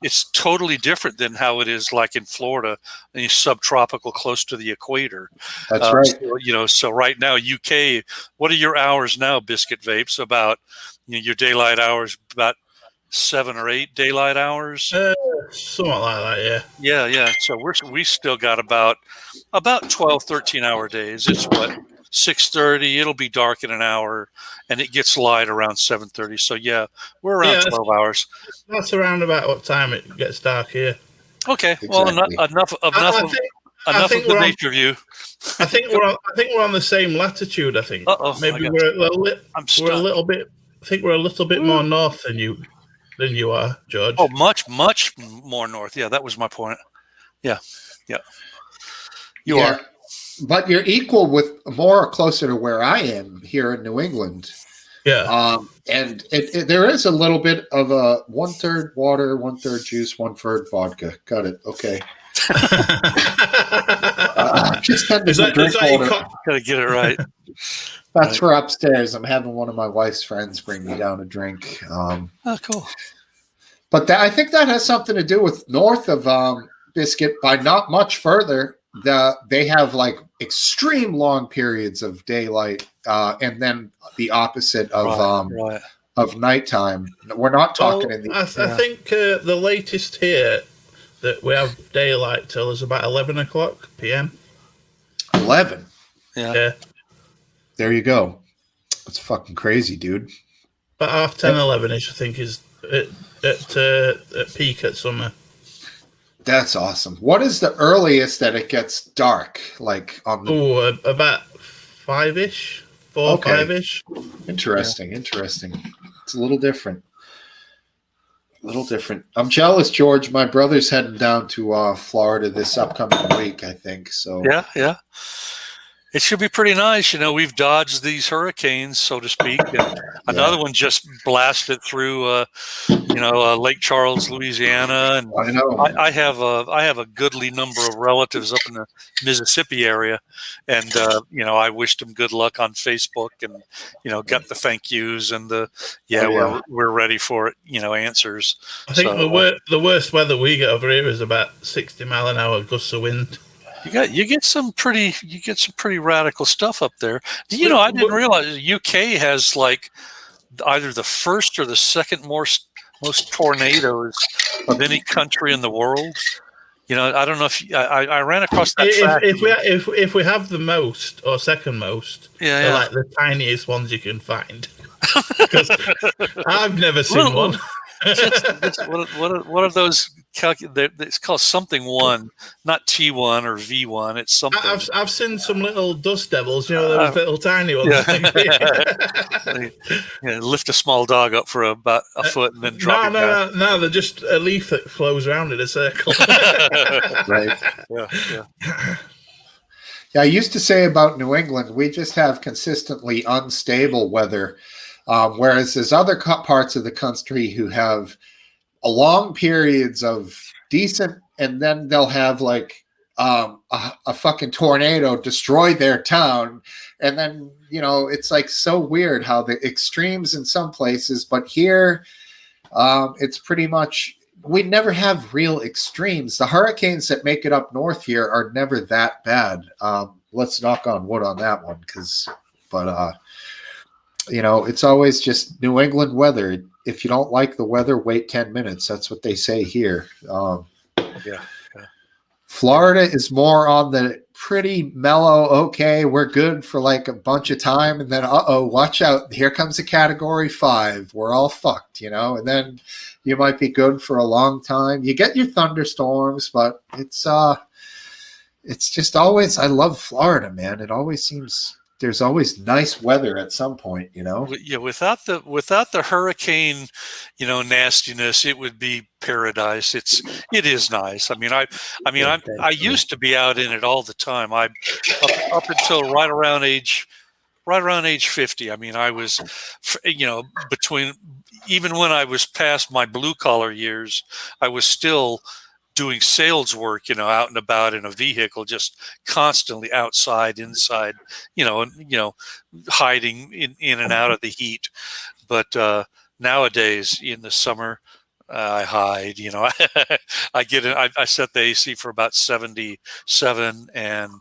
it's totally different than how it is like in Florida and subtropical close to the equator. That's right. So right now, UK, what are your hours now, Biscuit Vapes? About your daylight hours, about 7 or 8 daylight hours? Something like that, yeah. Yeah. So we still got about 12, 13-hour days. It's 6:30. It'll be dark in an hour, and it gets light around 7:30. So we're around 12 hours. That's around about what time it gets dark here. Okay. Exactly. Well, enough of the nature view. I think we're on the same latitude. I think. Maybe we're a little bit. I think we're a little bit more north than you are, George. Oh, much more north. Yeah, that was my point. Yeah. You are. But you're equal with more closer to where I am here in New England. Yeah. And there is a little bit of a 1/3 water, 1/3 juice, 1/3 vodka. Got it. Okay. Just had to drink water. Gotta get it right. That's for upstairs. I'm having one of my wife's friends bring me down a drink. Cool. But I think that has something to do with north of Biscuit by not much further. They have like extreme long periods of daylight, and then the opposite of nighttime. We're not talking in the. I think the latest here that we have daylight till is about 11 o'clock p.m. 11. Yeah. There you go. It's fucking crazy, dude. But 10, 11ish, I think, is at peak at summer. That's awesome. What is the earliest that it gets dark? Like on the about 5ish, 4 5ish. Interesting. It's a little different. I'm jealous, George. My brother's heading down to Florida this upcoming week, I think. So yeah. It should be pretty nice. We've dodged these hurricanes, so to speak, and another one just blasted through, Lake Charles, Louisiana, and I know. I have a goodly number of relatives up in the Mississippi area, and I wished them good luck on Facebook, and got the thank yous and the we're ready for it, answers. I think the worst weather we get over here is about 60-mile-an-hour gusts of wind. You get some pretty radical stuff up there. I didn't realize the UK has like either the first or the second most tornadoes of any country in the world. I don't know if I ran across that fact. If we have the most or second most, they're like the tiniest ones you can find. Because I've never seen one. What are those? It's called something one, not T1 or V1. It's something. I've seen some little dust devils. Those little tiny ones. Lift a small dog up for about a foot and then drop it down. No. They're just a leaf that flows around in a circle. Right. Yeah. Yeah, I used to say about New England, we just have consistently unstable weather. Whereas there's other parts of the country who have long periods of decent, and then they'll have like a fucking tornado destroy their town. And then, it's like so weird how the extremes in some places, but here it's pretty much, we never have real extremes. The hurricanes that make it up north here are never that bad. Let's knock on wood on that one, it's always just New England weather. If you don't like the weather, wait 10 minutes. That's what they say here. Florida is more on the pretty mellow, okay, we're good for like a bunch of time. And then, watch out. Here comes a Category 5. We're all fucked, And then you might be good for a long time. You get your thunderstorms, but it's just always, I love Florida, man. It always seems there's always nice weather at some point, Yeah, without the hurricane, nastiness, it would be paradise. It is nice. I used to be out in it all the time. I up until right around age 50. I was, even when I was past my blue collar years, I was still doing sales work, out and about in a vehicle, just constantly outside, inside, hiding in and out of the heat. But nowadays in the summer, I hide, I get it. I set the AC for about 77 and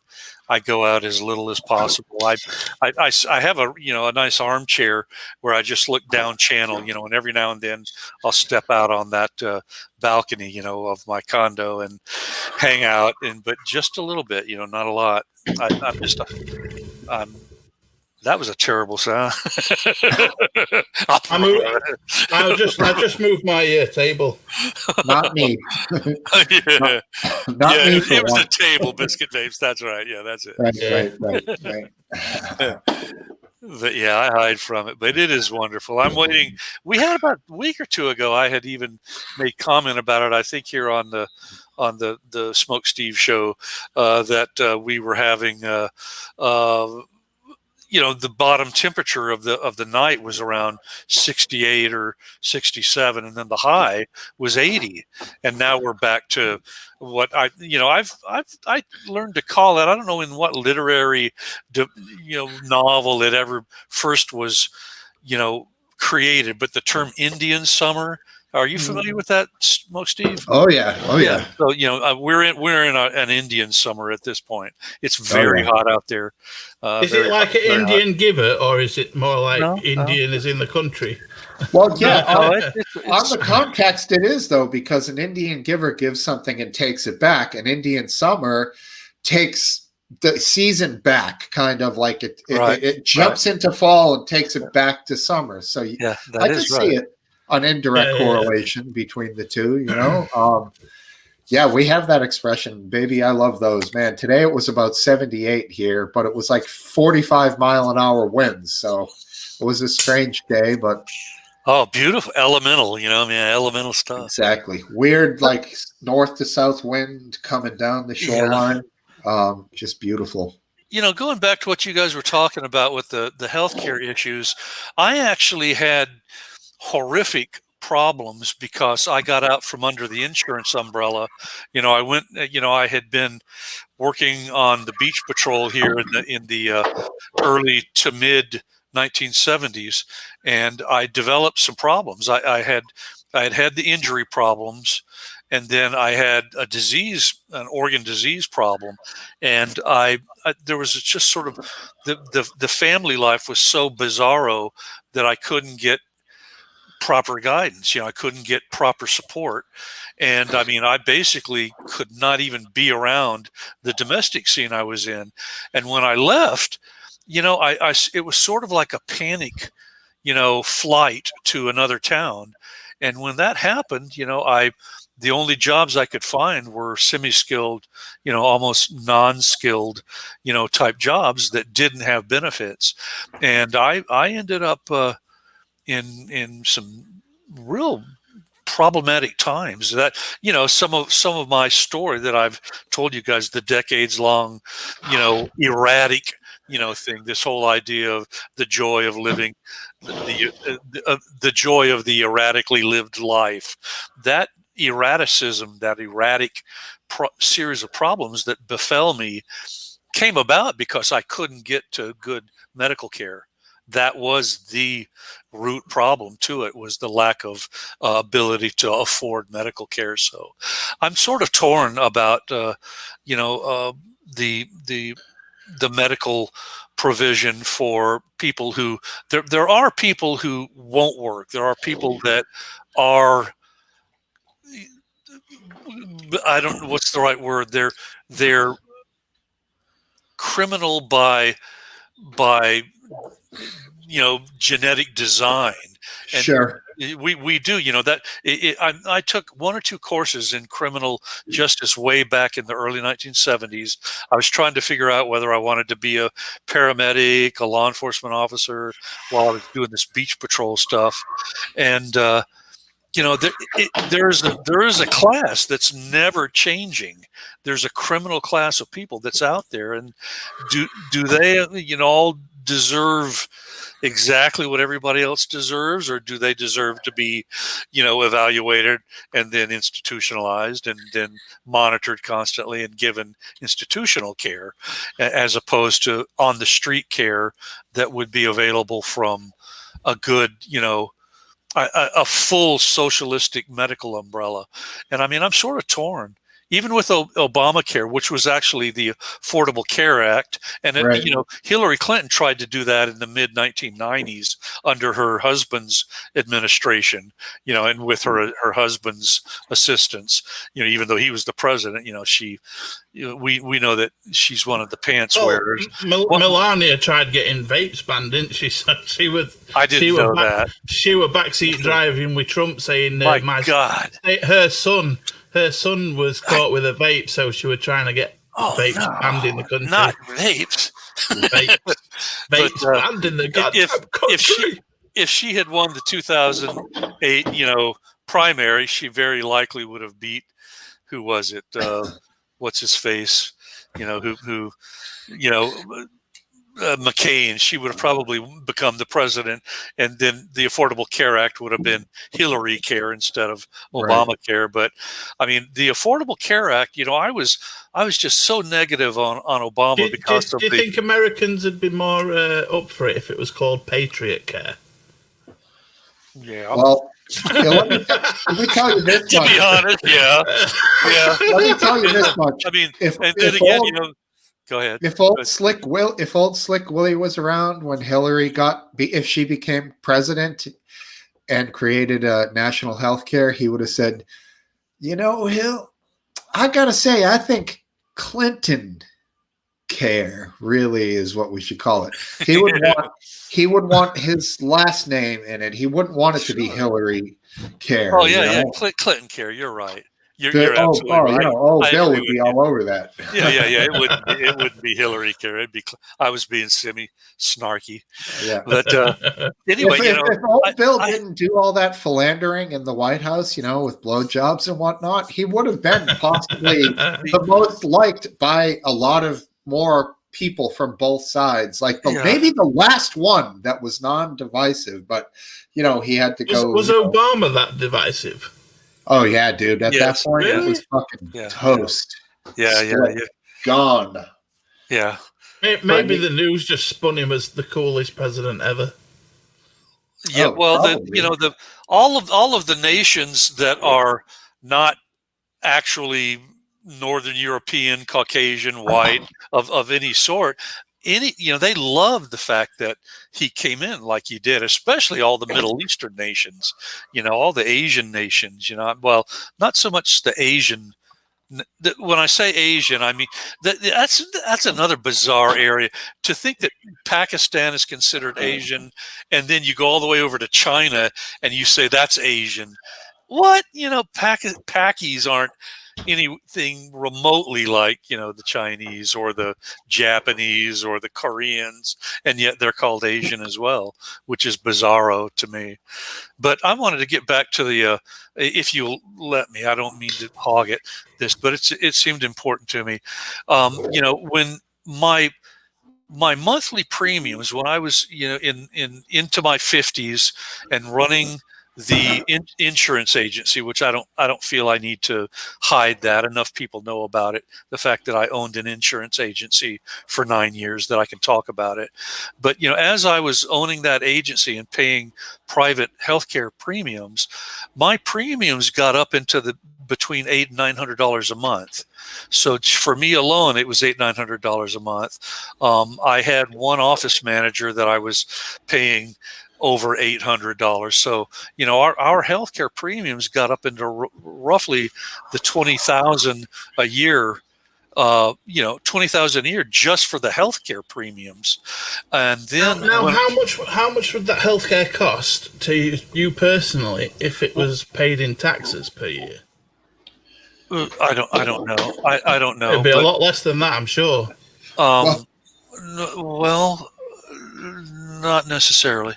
I go out as little as possible. I have a nice armchair where I just look down channel, and every now and then I'll step out on that balcony, of my condo and hang out, but just a little bit, not a lot. That was a terrible sound. I just moved my table. Not me. Not me. It was a table, Biscuit Babes. That's right. Yeah, that's it. Right. But yeah, I hide from it, but it is wonderful. I'm waiting. We had about a week or two ago, I had even made comment about it, I think here on the Smokesteve show, that we were having the bottom temperature of the night was around 68 or 67, and then the high was 80, and now we're back to what I learned to call it. I don't know in what literary novel it ever first was created, but the term Indian summer. Are you familiar with that, Smokesteve? Oh yeah. So we're in an Indian summer at this point. It's very hot out there. Is it like an Indian giver, or is it more like Indian is in the country? Well, yeah. On the context, it is though, because an Indian giver gives something and takes it back. An Indian summer takes the season back, kind of like it jumps into fall and takes it back to summer. So I can see it. An indirect correlation between the two, we have that expression, baby. I love those, man. Today it was about 78 here, but it was like 45-mile-an-hour winds. So it was a strange day, but beautiful, elemental, elemental stuff. Exactly. Weird, like north to south wind coming down the shoreline. Just beautiful. going back to what you guys were talking about with the healthcare issues, I actually had horrific problems because I got out from under the insurance umbrella. I went, I had been working on the beach patrol here in the early to mid 1970s, and I developed some problems. I had the injury problems, and then I had an organ disease problem, and there was just sort of the family life was so bizarro that I couldn't get proper guidance. I couldn't get proper support. And I mean, I basically could not even be around the domestic scene I was in. And when I left, it was sort of like a panic, flight to another town. And when that happened, the only jobs I could find were semi-skilled, almost non-skilled, type jobs that didn't have benefits. And I ended up, in some real problematic times. That some of my story that I've told you guys, the decades long erratic thing, this whole idea of the joy of living, the joy of the erratically lived life, that erraticism, that erratic series of problems that befell me came about because I couldn't get to good medical care. That was the root problem to it, was the lack of ability to afford medical care. So I'm sort of torn about, the medical provision for people who, there are people who won't work. There are people that are, I don't know what's the right word. They're criminal by genetic design. And Sure. we do, that I took one or two courses in criminal justice way back in the early 1970s. I was trying to figure out whether I wanted to be a paramedic, a law enforcement officer, while I was doing this beach patrol stuff. And there is a class that's never changing. There's a criminal class of people that's out there, and do they all deserve exactly what everybody else deserves, or do they deserve to be evaluated and then institutionalized and then monitored constantly and given institutional care, as opposed to on the street care that would be available from a good a full socialistic medical umbrella? And I mean, I'm sort of torn. Even with Obamacare, which was actually the Affordable Care Act, and Right. Hillary Clinton tried to do that in the mid 1990s under her husband's administration, and with her husband's assistance, even though he was the president, we know that she's one of the pants wearers. Melania tried getting vapes banned, didn't she? So I didn't know that. She was backseat driving with Trump, saying, "My God." Her son was caught with a vape, so she was trying to get vapes banned in the country. Not vapes. Vapes banned in the goddamn country. If she had won the 2008, primary, she very likely would have beat, who was it? What's his face? Who McCain. She would have probably become the president, and then the Affordable Care Act would have been Hillary Care instead of Obamacare. Right. But I mean, the Affordable Care Act, I was just so negative on Obama because of do you think Americans would be more up for it if it was called Patriot Care? Yeah. Well, let me tell you this much. To be honest, yeah. Let me tell you this much. I mean, go ahead. If old Slick Willie was around when Hillary if she became president and created a national health care, he would have said, Hill, I gotta say, I think Clinton care really is what we should call it. He would want his last name in it. He wouldn't want it to be Hillary care. Oh yeah. Clinton care. You're right. You're absolutely right. Bill would be all over that. Yeah. It wouldn't be Hillary care. It'd be. I was being snarky. Yeah. But anyway, if old Bill didn't do all that philandering in the White House, with blowjobs and whatnot, he would have been possibly the most liked by a lot of more people from both sides. Like Yeah. maybe the last one that was non-divisive, but he had to go. Was Obama that divisive? Oh yeah, dude. At that Yes. point, Really? it was fucking Yeah. toast. Yeah. Split. Gone. Yeah. Maybe the news just spun him as the coolest president ever. Yeah. Oh, Well, probably. all of the nations that are not actually Northern European, Caucasian, white of any sort, they love the fact that he came in like he did, especially all the Middle Eastern nations, all the Asian nations, well, not so much the Asian. When I say Asian, I mean that's another bizarre area. To think that Pakistan is considered Asian, and then you go all the way over to China and you say that's Asian. What? Pakis aren't anything remotely like the Chinese or the Japanese or the Koreans, and yet they're called Asian as well, which is bizarro to me. But I wanted to get back to the if you'll let me, I don't mean to hog this, but it seemed important to me. When my monthly premiums, when I was into my 50s and running the insurance agency, which I don't feel I need to hide that. Enough people know about it. The fact that I owned an insurance agency for 9 years, that I can talk about it. But as I was owning that agency and paying private healthcare premiums, my premiums got up into the between $800 and $900 a month. So for me alone, it was $900 a month. I had one office manager that I was paying over $800. So our healthcare premiums got up into roughly the 20,000 a year. 20,000 a year just for the healthcare premiums. And then now how much would that healthcare cost to you personally if it was paid in taxes per year? I don't know. I don't know. It'd be a lot less than that, I'm sure. Well, not necessarily.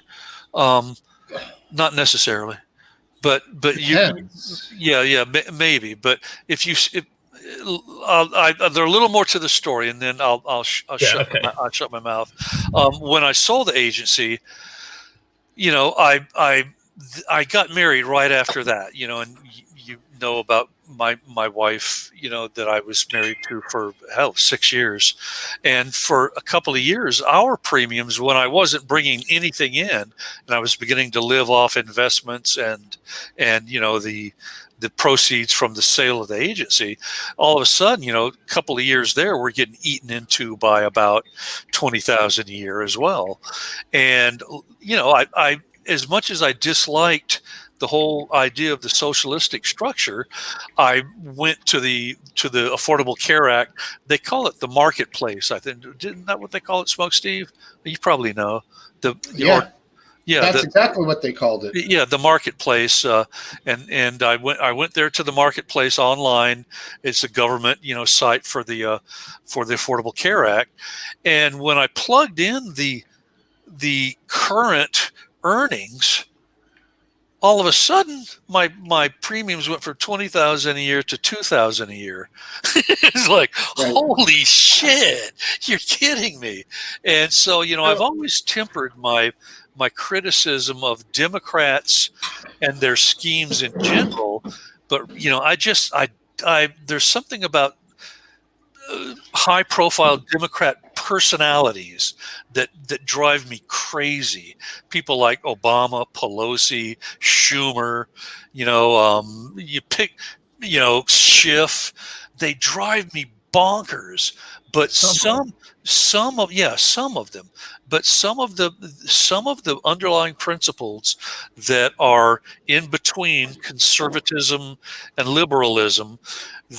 Not necessarily. But maybe. But there are a little more to the story, and then I'll shut my mouth. When I sold the agency, I got married right after that, and you know about my wife, that I was married to for 6 years. And for a couple of years, our premiums, when I wasn't bringing anything in and I was beginning to live off investments and the proceeds from the sale of the agency, all of a sudden, a couple of years there, we're getting eaten into by about 20,000 a year as well. And, I as much as I disliked the whole idea of the socialistic structure, I went to the Affordable Care Act. They call it the marketplace. I think, isn't that what they call it, Smokesteve? You probably know. That's exactly what they called it. Yeah, the marketplace, and I went there to the marketplace online. It's a government site for the Affordable Care Act, and when I plugged in the current earnings, all of a sudden my premiums went from 20,000 a year to 2,000 a year. It's like, holy shit, you're kidding me. And so I've always tempered my criticism of Democrats and their schemes in general, but I there's something about high profile Democrat personalities that drive me crazy. People like Obama, Pelosi, Schumer, you pick, Schiff, they drive me bonkers. But some of them, but some of the underlying principles that are in between conservatism and liberalism,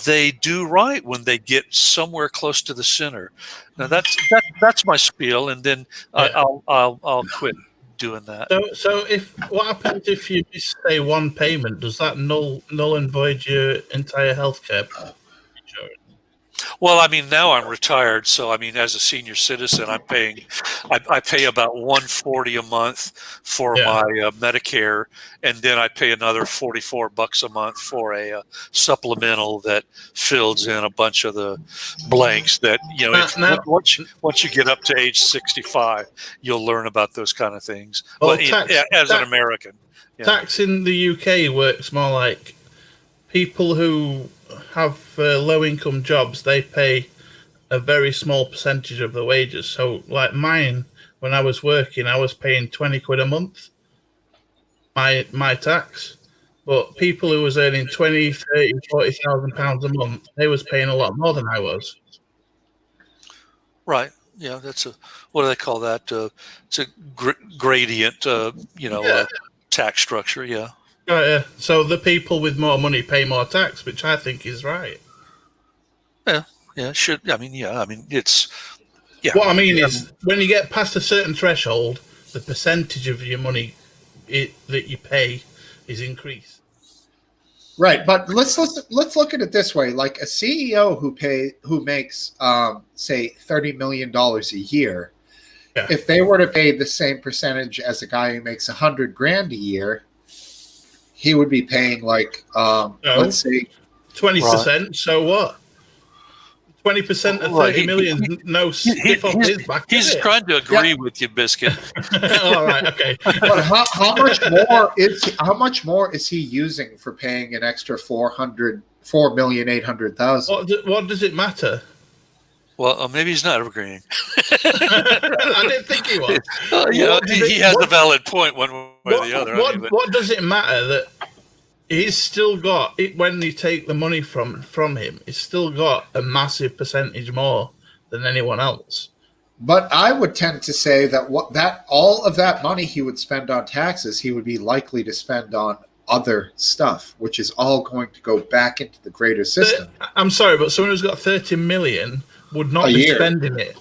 they do right when they get somewhere close to the center. Now that's my spiel, and then I'll quit doing that. So what happens if you miss, say, one payment? Does that null and void your entire healthcare insurance? Well, I mean, now I'm retired, so I mean, as a senior citizen, I pay about 140 a month for Yeah. my Medicare, and then I pay another $44 a month for a supplemental that fills in a bunch of the blanks. That if Now, once you get up to age 65, you'll learn about those kind of things. well, Well, as an American, yeah. tax in the UK works more like people who have low income jobs. They pay a very small percentage of the wages. So, like mine, when I was working, I was paying 20 quid a month, my tax. But people who was earning 20, 30, 40,000 pounds a month, they was paying a lot more than I was. Right. Yeah, that's what do they call that? It's a gradient, Yeah. tax structure. Yeah. So the people with more money pay more tax, which I think is right. Yeah. Yeah. Should. I mean, yeah. I mean, it's. Yeah. What I mean is, when you get past a certain threshold, the percentage of your money that you pay is increased. Right, but let's look at it this way: like a CEO who makes say $30 million a year, Yeah. if they were to pay the same percentage as a guy who makes 100 grand a year, he would be paying like let's say 20%. So what? 20% of 30 million. No stiff off his back. He's trying to agree with you, Biscuit. All right. Okay. But how much more is he using for paying an extra 4,800,000? What does it matter? Well, maybe he's not agreeing. I didn't think he was. He has a valid point one way or the other. What does it matter that he's still got it when you take the money from him? He's still got a massive percentage more than anyone else. But I would tend to say that all of that money he would spend on taxes, he would be likely to spend on other stuff, which is all going to go back into the greater system. I'm sorry, but someone who's got 30 million would not be spending it.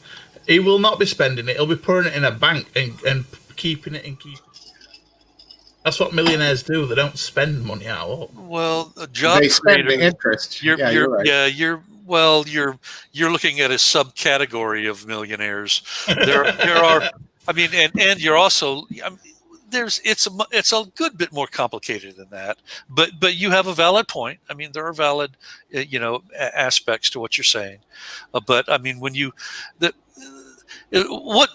He will not be spending it. He'll be putting it in a bank and keeping it and keeping it. That's what millionaires do. They don't spend money out. Well, a job they spend creator, the interest. You're right. Yeah, you're looking at a subcategory of millionaires. There are. I mean, and you're also. It's a good bit more complicated than that. But you have a valid point. I mean, there are valid aspects to what you're saying. But I mean, when you what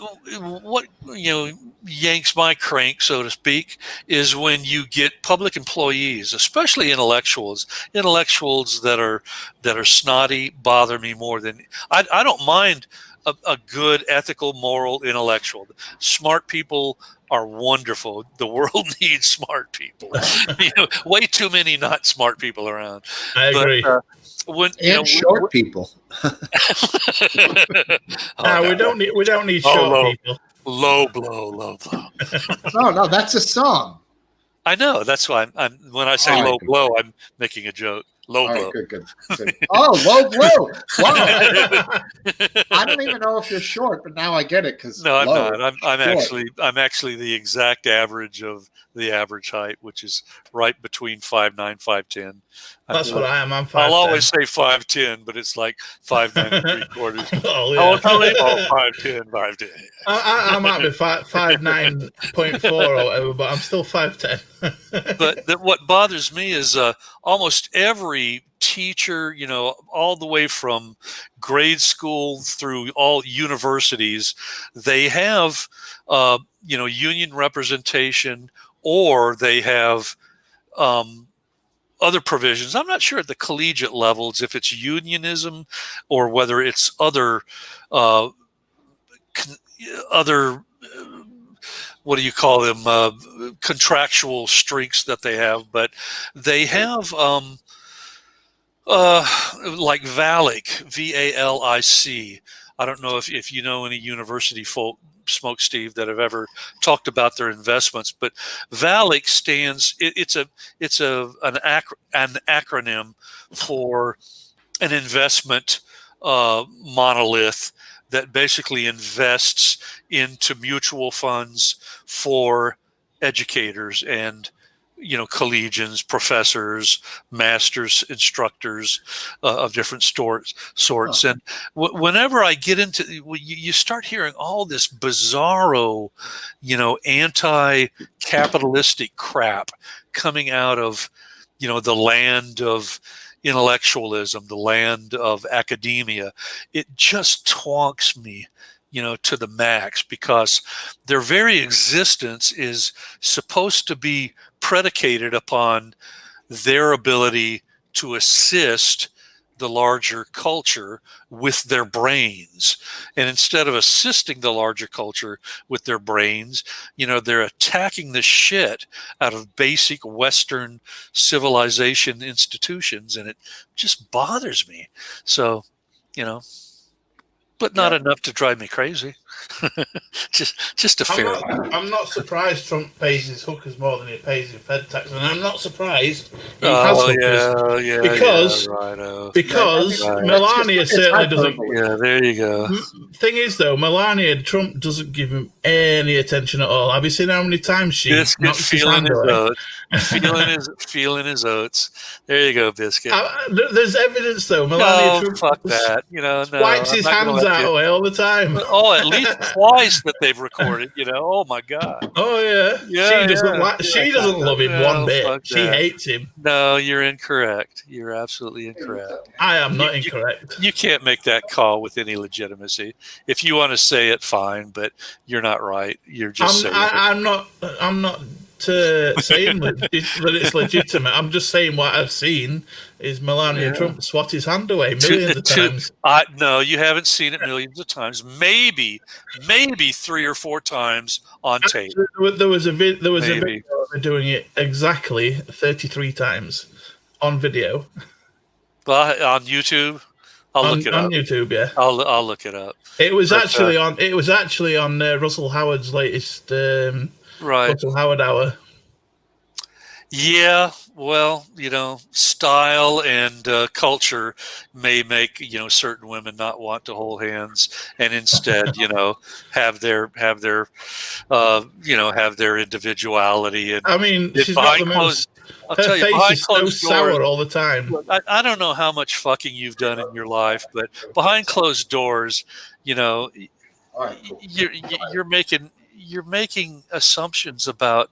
yanks my crank, so to speak, is when you get public employees, especially intellectuals that are snotty, bother me more than I don't mind a good, ethical, moral intellectual. Smart people are wonderful. The world needs smart people. Way too many not smart people around. I agree. Short people. We don't need short people. Low blow. No, that's a song. I know. That's why I'm when I say low blow, I'm making a joke. Low blow. Right, good. Oh, low blow. Wow. I don't even know if you're short, but now I get it because no, I'm not. I'm actually the exact average of the average height, which is right between 5'9", 5'10". That's what I am. I'm 5'10". I'll always say 5'10", but it's like 5'9 3/4. Oh, yeah. 5'10", 5'10. I might be 5'9.4 or whatever, but I'm still 5'10". But what bothers me is almost every teacher, all the way from grade school through all universities, they have, union representation, or they have other provisions. I'm not sure at the collegiate levels if it's unionism or whether it's other what do you call them, contractual streaks that they have, but they have like VALIC, VALIC. I don't know if you know any university folk, Smokesteve, that have ever talked about their investments, but VALIC stands. It's an acronym for an investment monolith that basically invests into mutual funds for educators and collegians, professors, masters, instructors of different sorts. And whenever I get into, you start hearing all this bizarro, anti-capitalistic crap coming out of, the land of intellectualism, the land of academia. It just twonks me, to the max, because their very existence is supposed to be predicated upon their ability to assist the larger culture with their brains. And instead of assisting the larger culture with their brains, they're attacking the shit out of basic Western civilization institutions. And it just bothers me. So, but not enough to drive me crazy. just a fair. I'm not surprised Trump pays his hookers more than he pays his Fed tax, and I'm not surprised he has hookers because Melania certainly doesn't. Yeah, there you go. Thing is, though, Melania Trump doesn't give him any attention at all. Have you seen how many times she knocks his hand away? Feeling his oats. There you go, Biscuit. There's evidence, though. Melania Trump fuck that. No, wipes his hands that away all the time. Oh, at least twice that they've recorded. Oh my God. Oh yeah. She doesn't love him one bit. She hates him. No, you're incorrect. You're absolutely incorrect. I am not incorrect. You can't make that call with any legitimacy. If you want to say it, fine, but you're not right. You're just saying. I'm not saying that it's legitimate. I'm just saying what I've seen is Melania Trump swat his hand away millions of times. No, you haven't seen it millions of times. Maybe 3 or 4 times on tape. There was a video of doing it exactly 33 times on video. Well, on YouTube. I'll look it up. On YouTube, yeah. I'll look it up. It was actually on Russell Howard's latest Russell Howard Hour. Yeah, well, style and culture may make certain women not want to hold hands, and instead, have their individuality. And I mean, she's got the most. Her face is so sour all the time. Look, I don't know how much fucking you've done in your life, but behind closed doors, you're making assumptions about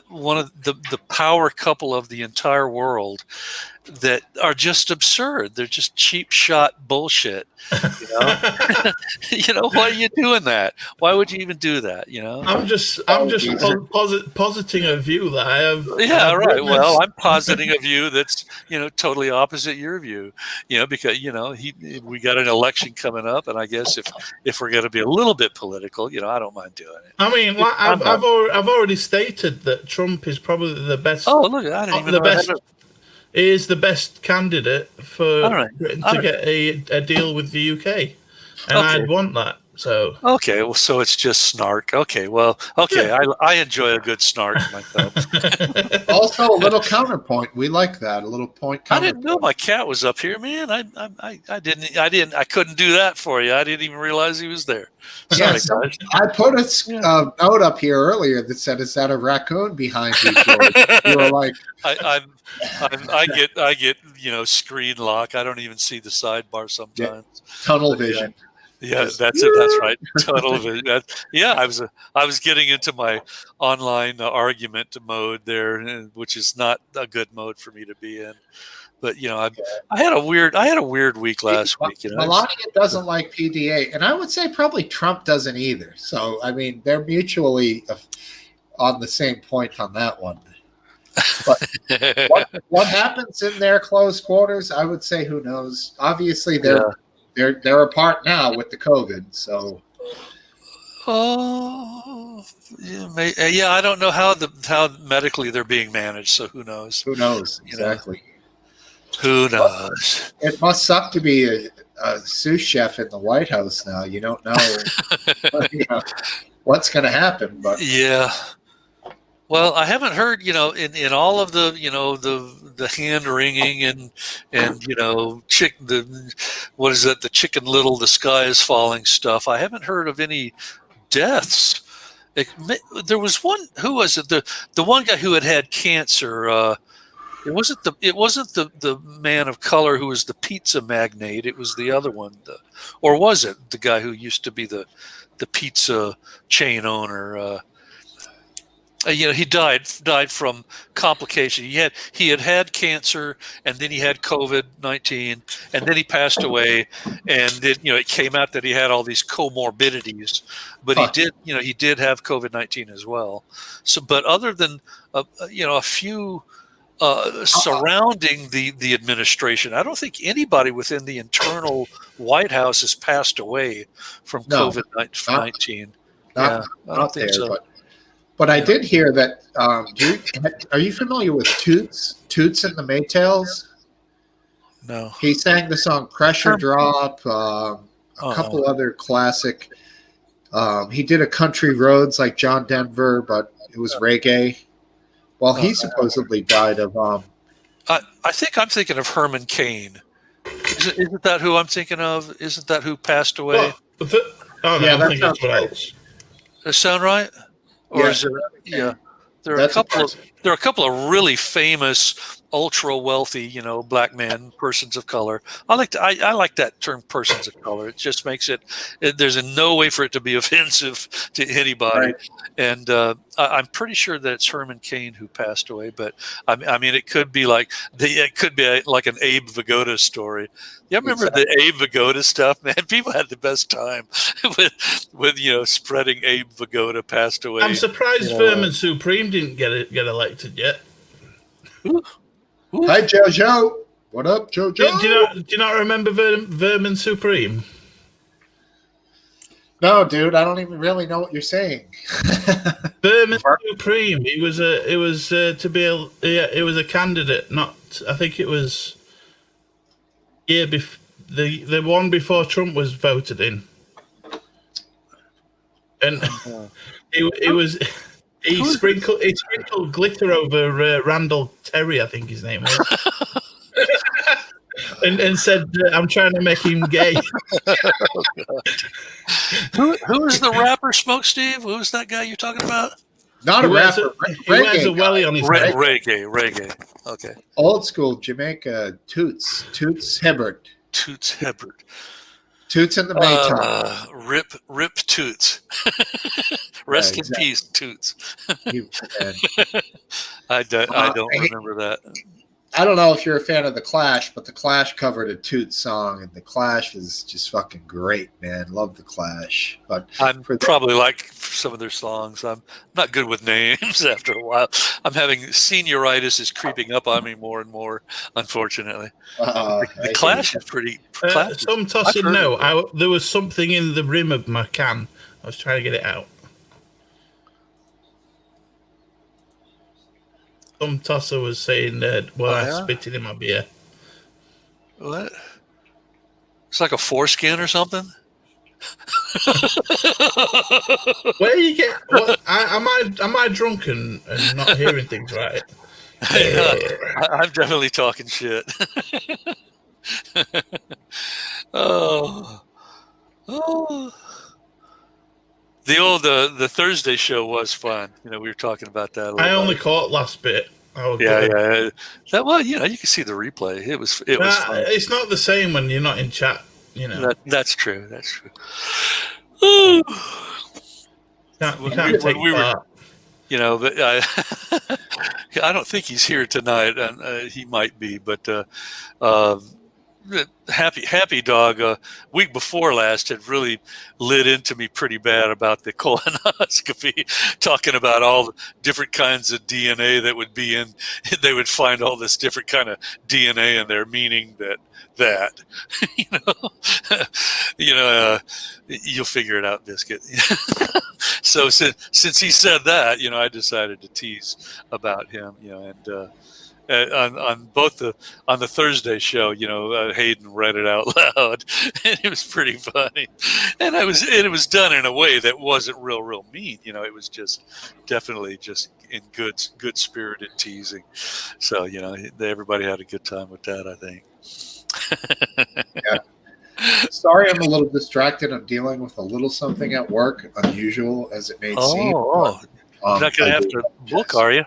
one of the power couple of the entire world that are just absurd. They're just cheap shot bullshit. Why are you doing that? Why would you even do that? I'm just positing a view that I have. Yeah, right. Well, I'm positing a view that's totally opposite your view. Because we got an election coming up, and I guess if we're going to be a little bit political, I don't mind doing it. I mean, I've already stated that Trump is probably the best. Oh, look, I didn't even know that. Is the best candidate for Britain to get a deal with the UK, and I'd want that. So okay, well, so it's just snark. Okay, well, okay, yeah. I enjoy a good snark myself. Also, a little counterpoint. We like that. A little point. I didn't know my cat was up here, man. I couldn't do that for you. I didn't even realize he was there. Sorry, guys. I put a note up here earlier that said, "Is that a raccoon behind you, George?" You were like, I get screen lock. I don't even see the sidebar sometimes. Tunnel vision. Yeah, that's it. That's right. Tunnel vision. Yeah, I was getting into my online argument mode there, which is not a good mode for me to be in. But I had a weird week last week. Melania doesn't like PDA, and I would say probably Trump doesn't either. So I mean, they're mutually on the same point on that one. But what happens in their close quarters? I would say, who knows? Obviously, they're apart now with the COVID. So, yeah, I don't know how medically they're being managed. So who knows? Who knows exactly? Who knows? It must suck to be a sous chef in the White House now. You don't know, what's going to happen. But yeah. Well, I haven't heard, in all of the, the hand wringing and the Chicken Little, the sky is falling stuff. I haven't heard of any deaths There was one. Who was it? The one guy who had cancer. It wasn't the man of color who was the pizza magnate. It was the other one. Or was it the guy who used to be the pizza chain owner? He died from complication. He had cancer, and then he had COVID-19, and then he passed away, and then it came out that he had all these comorbidities, but he did have COVID-19 as well. So, but other than a few surrounding the administration, I don't think anybody within the internal White House has passed away from COVID-19. Not I don't think there, so. But I did hear that. Are you familiar with Toots? Toots and the Maytals? No. He sang the song "Pressure Drop." A couple other classic. He did a country roads like John Denver, but it was reggae. Well, he supposedly died of. I think I'm thinking of Herman Cain. Isn't that who I'm thinking of? Isn't that who passed away? I'm thinking that's what else. Does that sound right? Or is it? Yeah, there are a couple of really famous, ultra wealthy, black men, persons of color. I like that term, persons of color. It just makes it. There's no way for it to be offensive to anybody, Right. And I'm pretty sure that it's Herman Cain who passed away. But I mean, it could be like like an Abe Vigoda story. Yeah, remember the Abe Vigoda stuff, man? People had the best time with spreading Abe Vigoda passed away. I'm surprised Vermin Supreme didn't get elected yet. Ooh. Hi, JoJo. What up, JoJo? Do you not remember Vermin Supreme? No, dude, I don't even really know what you're saying. Vermin Supreme. It was a candidate. I think it was the one before Trump was voted in, and he sprinkled glitter over Randall Terry, I think his name was, and said, "I'm trying to make him gay." Who is the rapper, Smokesteve? Who's that guy you're talking about? Not a rapper. He wears a welly on his head. Reggae. Okay. Old school Jamaica Toots Hibbert. Toots Hibbert. Toots and the Maytals. Rip Toots. Rest in peace, Toots. I don't remember that. I don't know if you're a fan of The Clash, but The Clash covered a Toots song, and The Clash is just fucking great, man. Love The Clash. But probably like some of their songs. I'm not good with names after a while. I'm having senioritis is creeping up on me more and more, unfortunately. The Clash is pretty classic. Some tossing no. There was something in the rim of my can. I was trying to get it out. Some tosser was saying that, I spitted in my beer. What? It's like a foreskin or something? Where you get? Am I drunk and not hearing things right? I'm definitely talking shit. Oh. The Thursday show was fun. We were talking about that. I only caught last bit. Yeah. You can see the replay. It was fun. It's not the same when you're not in chat. That's true. You can't take part. But I don't think he's here tonight, and he might be. But Happy Dog, week before last, had really lit into me pretty bad about the colonoscopy, talking about all the different kinds of DNA that would be in. They would find all this different kind of DNA in there, meaning that you'll figure it out, Biscuit. So since he said that, I decided to tease about him, and. On the Thursday show, Hayden read it out loud, and it was pretty funny, and it was done in a way that wasn't real mean. It was just definitely just in good spirited teasing. So everybody had a good time with that, I think. Yeah. Sorry, I'm a little distracted. I'm dealing with a little something at work, unusual as it may seem. Oh, you're not going I to have do to book, apologize. are you?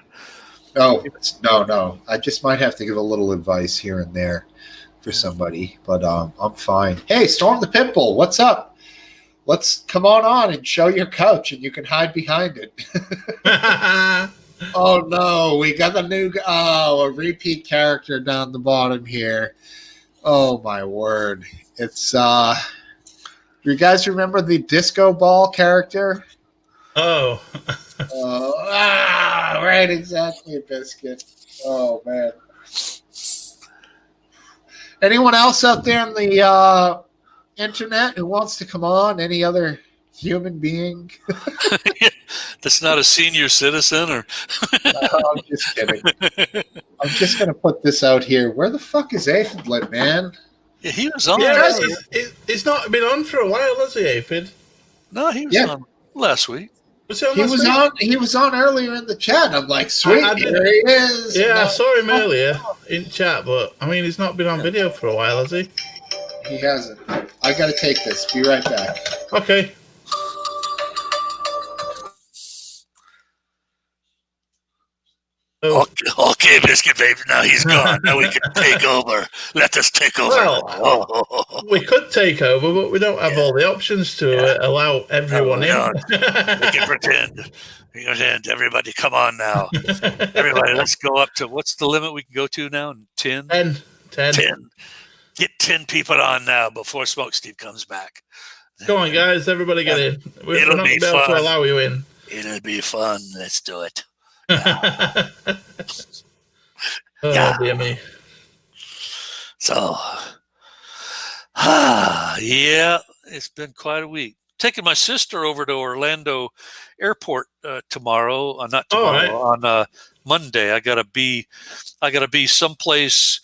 No. I just might have to give a little advice here and there for somebody, but I'm fine. Hey, Storm the Pitbull, what's up? Let's come on and show your couch, and you can hide behind it. Oh no, we got a repeat character down the bottom here. Oh my word. It's you guys remember the disco ball character? Oh. Right, exactly, Biscuit. Oh man. Anyone else out there on the internet who wants to come on? Any other human being? That's not a senior citizen, or No, I'm just kidding. I'm just gonna put this out here. Where the fuck is Aphid, man? Yeah, he was on. Yeah, earlier. it's not been on for a while, has he, Aphid? No, he was on last week. Was he on last week? He was on earlier in the chat. I'm like, sweet, here he is. Yeah, No, I saw him earlier in chat, but I mean, he's not been on video for a while, has he? he hasn't. I gotta take this. Be right back. Okay. Oh. Okay, Biscuit Baby. Now he's gone. Now we can take over. Let us take over. Well, we could take over, but we don't have all the options to allow everyone in. We can pretend. We can pretend. Everybody, come on now. Everybody, let's go up to, what's the limit we can go to now? 10? 10. 10. Get 10 people on now before Smokesteve comes back. Come on, guys. Everybody get in. We're not going to be able to allow you in. It'll be fun. Let's do it. Oh, dear me. So, yeah, it's been quite a week. Taking my sister over to Orlando Airport tomorrow. Not tomorrow. On Monday. I gotta be someplace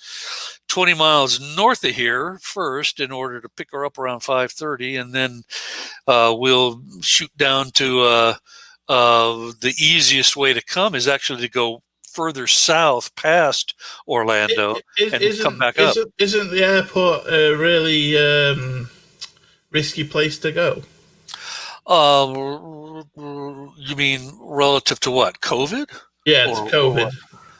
20 miles north of here first in order to pick her up around 5:30, and then we'll shoot down to. The easiest way to come is actually to go further south past Orlando and then come back up. Isn't the airport a really risky place to go? You mean relative to what? COVID? Yeah, it's COVID.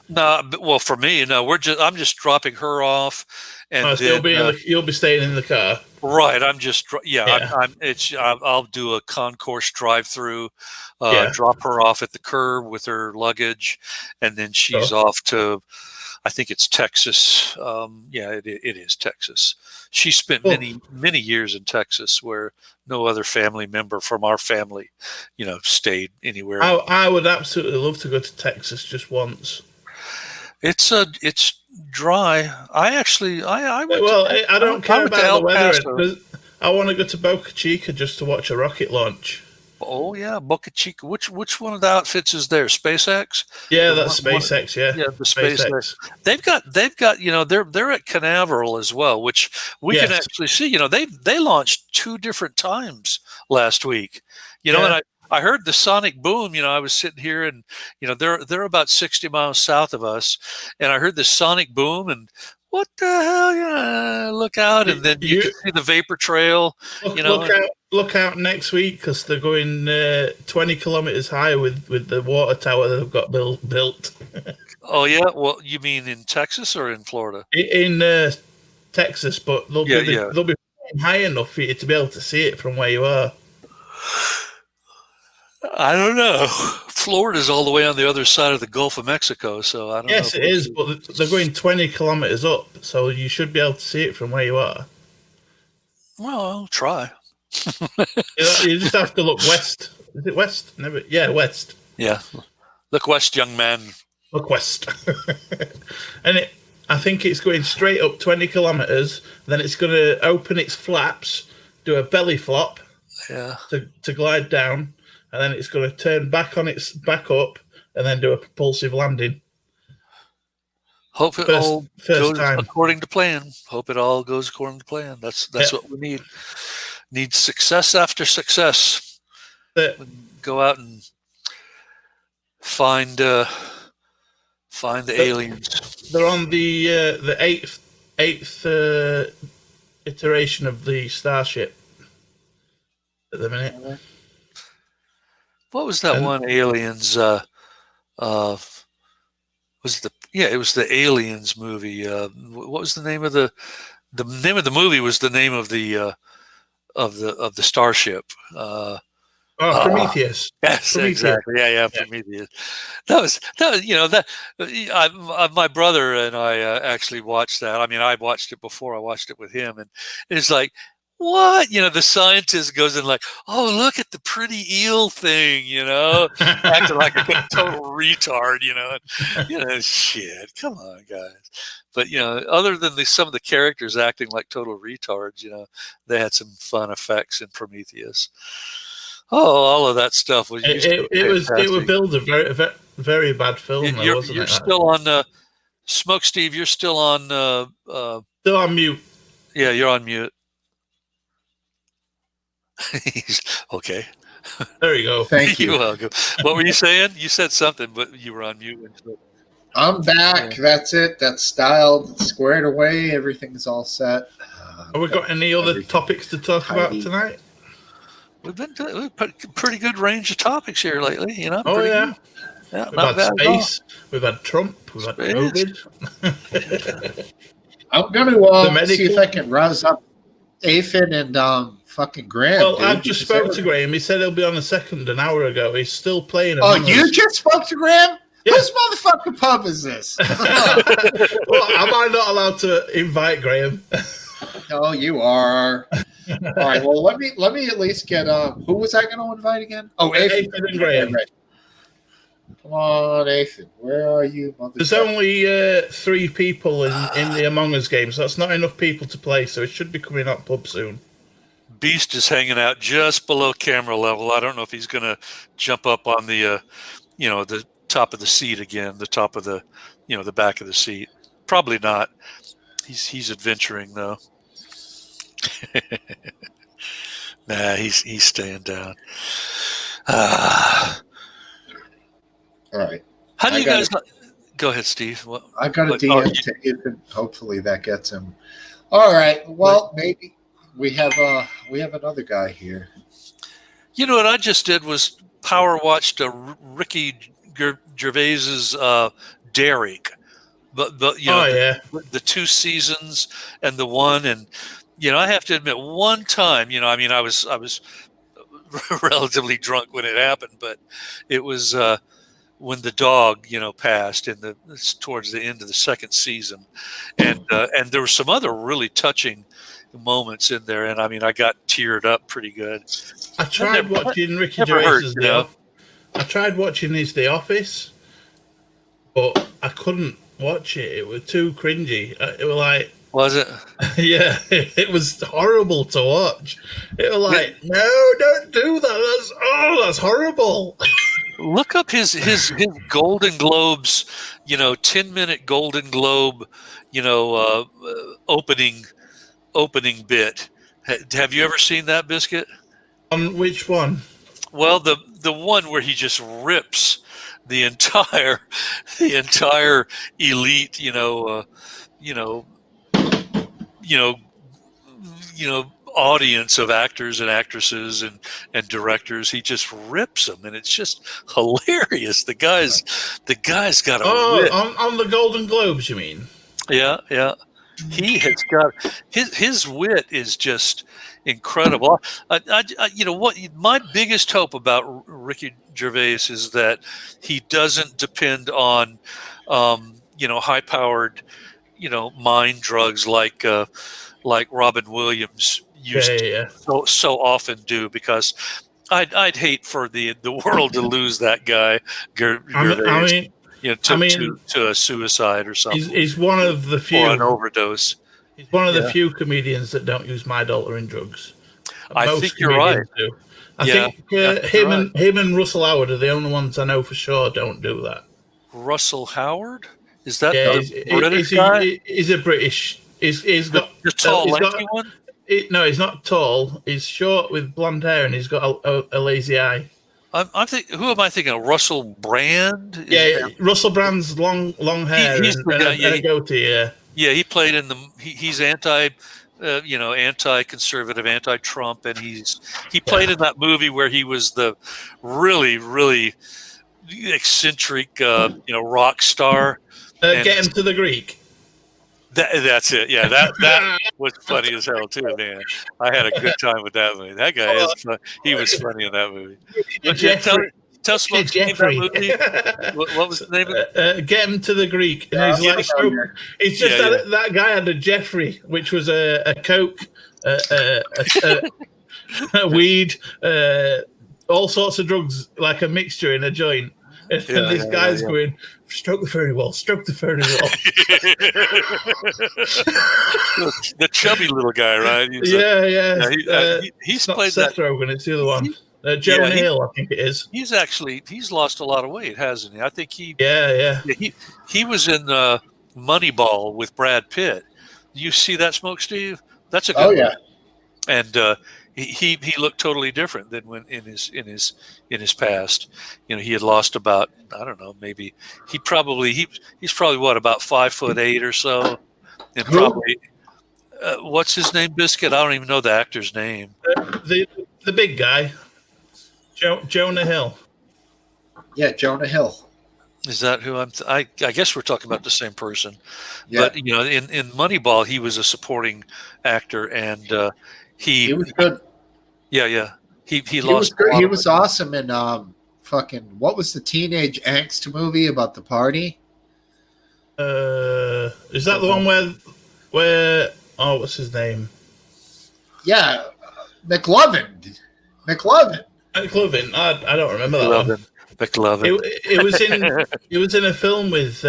No, well, for me, no. I'm just dropping her off, and then, you'll be staying in the car. Right. I'll do a concourse drive-through, drop her off at the curb with her luggage, and then she's off to, I think it's Texas. It is Texas. She spent many years in Texas where no other family member from our family, stayed anywhere. I would absolutely love to go to Texas just once. It's dry. I don't care about the weather. I want to go to Boca Chica just to watch a rocket launch. Oh yeah, Boca Chica. Which one of the outfits is there? SpaceX? Yeah, that's SpaceX. Yeah, the SpaceX. They've got. They're at Canaveral as well, which we can actually see. They launched 2 different times last week. And I heard the sonic boom. I was sitting here, and they're about 60 miles south of us, and I heard the sonic boom, and what the hell? Yeah, look out, and then you can see the vapor trail. Look out next week because they're going 20 kilometers higher with the water tower that they've got built. Oh yeah, well, you mean in Texas or in Florida? In Texas, but they'll be high enough for you to be able to see it from where you are. I don't know. Florida's all the way on the other side of the Gulf of Mexico, so I don't know. Yes, it is, but they're going 20 kilometers up, so you should be able to see it from where you are. Well, I'll try. You just have to look west. Is it west? Never. Yeah, west. Yeah. Look west, young man. Look west. And I think it's going straight up 20 kilometers, then it's going to open its flaps, do a belly flop to glide down, and then it's going to turn back on its back up and then do a propulsive landing. Hope it all goes according to plan. Hope it all goes according to plan. That's what we need. Need success after success. Go out and find the aliens. They're on the eighth iteration of the Starship at the minute. What was that one Aliens? It was the Aliens movie. What was the name of the name of the movie? Was the name of the starship? Prometheus. Yes, Prometheus. exactly. Yeah, Prometheus. That was my brother and I actually watched that. I mean, I watched it before. I watched it with him, and it's like, what? The scientist goes in like, oh, look at the pretty eel thing, acting like a total retard, shit. Come on, guys. But other than some of the characters acting like total retards, they had some fun effects in Prometheus. Oh, all of that stuff was. It would build a very, very bad film. You're still on Smokesteve. You're still on. Still on mute. Yeah, you're on mute. Okay. There you go. Thank you. You're welcome. What were you saying? You said something, but you were on mute. I'm back. Yeah. That's it. That's styled, squared away. Everything's all set. Have we got any other topics to talk about tonight? We've put a pretty good range of topics here lately. Oh yeah. Yeah, we've had space. We've had Trump. We've had COVID. I'm gonna see if I can rouse up Aphid and fucking Graham. Well, I just spoke to Graham. He said he'll be on the second an hour ago. He's still playing. Oh, you just spoke to Graham? Yeah. Whose motherfucking pub is this? Well, am I not allowed to invite Graham? No, you are. All right. Well, let me at least get who was I going to invite again? Oh, Aphid and Graham. Right. Come on, Aphid. Where are you, motherfucker? There's only 3 people in the Among Us game, so that's not enough people to play. So it should be coming up pub soon. Beast is hanging out just below camera level. I don't know if he's going to jump up on the, the top of the seat again, the top of the, the back of the seat. Probably not. He's adventuring though. Nah, he's staying down. All right. How do you guys? Go ahead, Steve. I got a DM to Ethan. Hopefully that gets him. All right. Well, maybe we have another guy here. You know what I just did was power watched Ricky Gervais's Derek, but the 2 seasons and the one, and I have to admit, one time, I was relatively drunk when it happened, but it was when the dog, passed towards the end of the 2nd season, and there were some other really touching moments in there, and I got teared up pretty good. I tried watching Ricky Gervais's I tried watching his The Office, but I couldn't watch it. It was too cringy. It was like. Was it? Yeah, it was horrible to watch. It was like, no, don't do that. That's horrible. Look up his Golden Globes, 10-minute Golden Globe, opening bit. Have you ever seen that, Biscuit? On which one? Well, the one where he just rips the entire elite, audience of actors and actresses and directors. He just rips them, and it's just hilarious. The guy's got a wit. On the Golden Globes, you mean? Yeah. He has got his wit is just incredible. What my biggest hope about Ricky Gervais is that he doesn't depend on high-powered mind drugs like Robin Williams used to so often do, because I'd hate for the world to lose that guy Gervais. To a suicide or something. He's one of the few. Or an overdose. He's one of the few comedians that don't use mild-altering drugs. I think you're right. I think him and Russell Howard are the only ones I know for sure don't do that. Russell Howard? Is that the British guy? He's a British. He's got the tall, lanky one? No, he's not tall. He's short with blonde hair, and he's got a lazy eye. Who am I thinking of? Russell Brand? Russell Brand's long hair and a goatee. Yeah, he played in he's anti anti-conservative, anti-Trump, and he played in that movie where he was the really, really eccentric, rock star. Get him to the Greek. That's it. Yeah, that was funny as hell too, man. I had a good time with that movie. That guy is fun. He was funny in that movie. Tell Smokesteve that movie. What was the name of it? Get him to the Greek. And he's like, it's just that guy had a Jeffrey, which was a Coke, a weed, all sorts of drugs, like a mixture in a joint. And this guy's going, stroke the furry wall, stroke the furry wall. The chubby little guy, right? He's played Seth Rogen, it's the other one. Jonah Hill, I think it is. He's lost a lot of weight, hasn't he? I think he was in Moneyball with Brad Pitt. You see that, Smokesteve? That's a good one. And he looked totally different than when in his past. He had lost about, I don't know, maybe he's probably what, about 5'8" or so, and probably what's his name, Biscuit? I don't even know the actor's name. The big guy, Jonah Hill. Yeah, Jonah Hill. Is that who I guess we're talking about the same person. Yeah. But in Moneyball, he was a supporting actor, and he was good. Yeah. He lost. He was awesome in what was the teenage angst movie about the party? Is that the one where what's his name? Yeah, McLovin. I don't remember that one. McLovin. It was in a film with.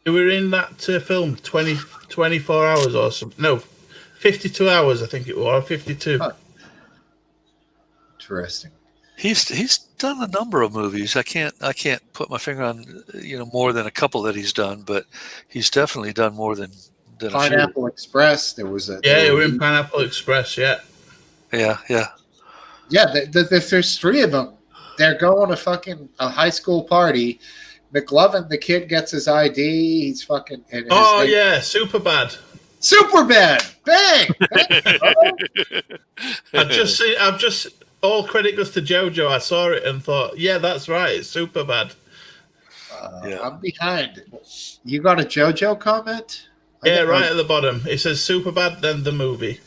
We were in that film 24 hours or something. No, 52 hours. I think it was 52. Huh. Interesting. He's done a number of movies. I can't put my finger on more than a couple that he's done, but he's definitely done more than Pineapple Express. There was a we're in Pineapple Express. Yeah. There's three of them. They're going to a high school party. McLovin, the kid, gets his ID. He's fucking. Super bad. Bang! I've just all credit goes to JoJo. I saw it and thought, yeah, that's right. It's super bad. I'm behind. You got a JoJo comment? Right at the bottom. It says super bad, then the movie.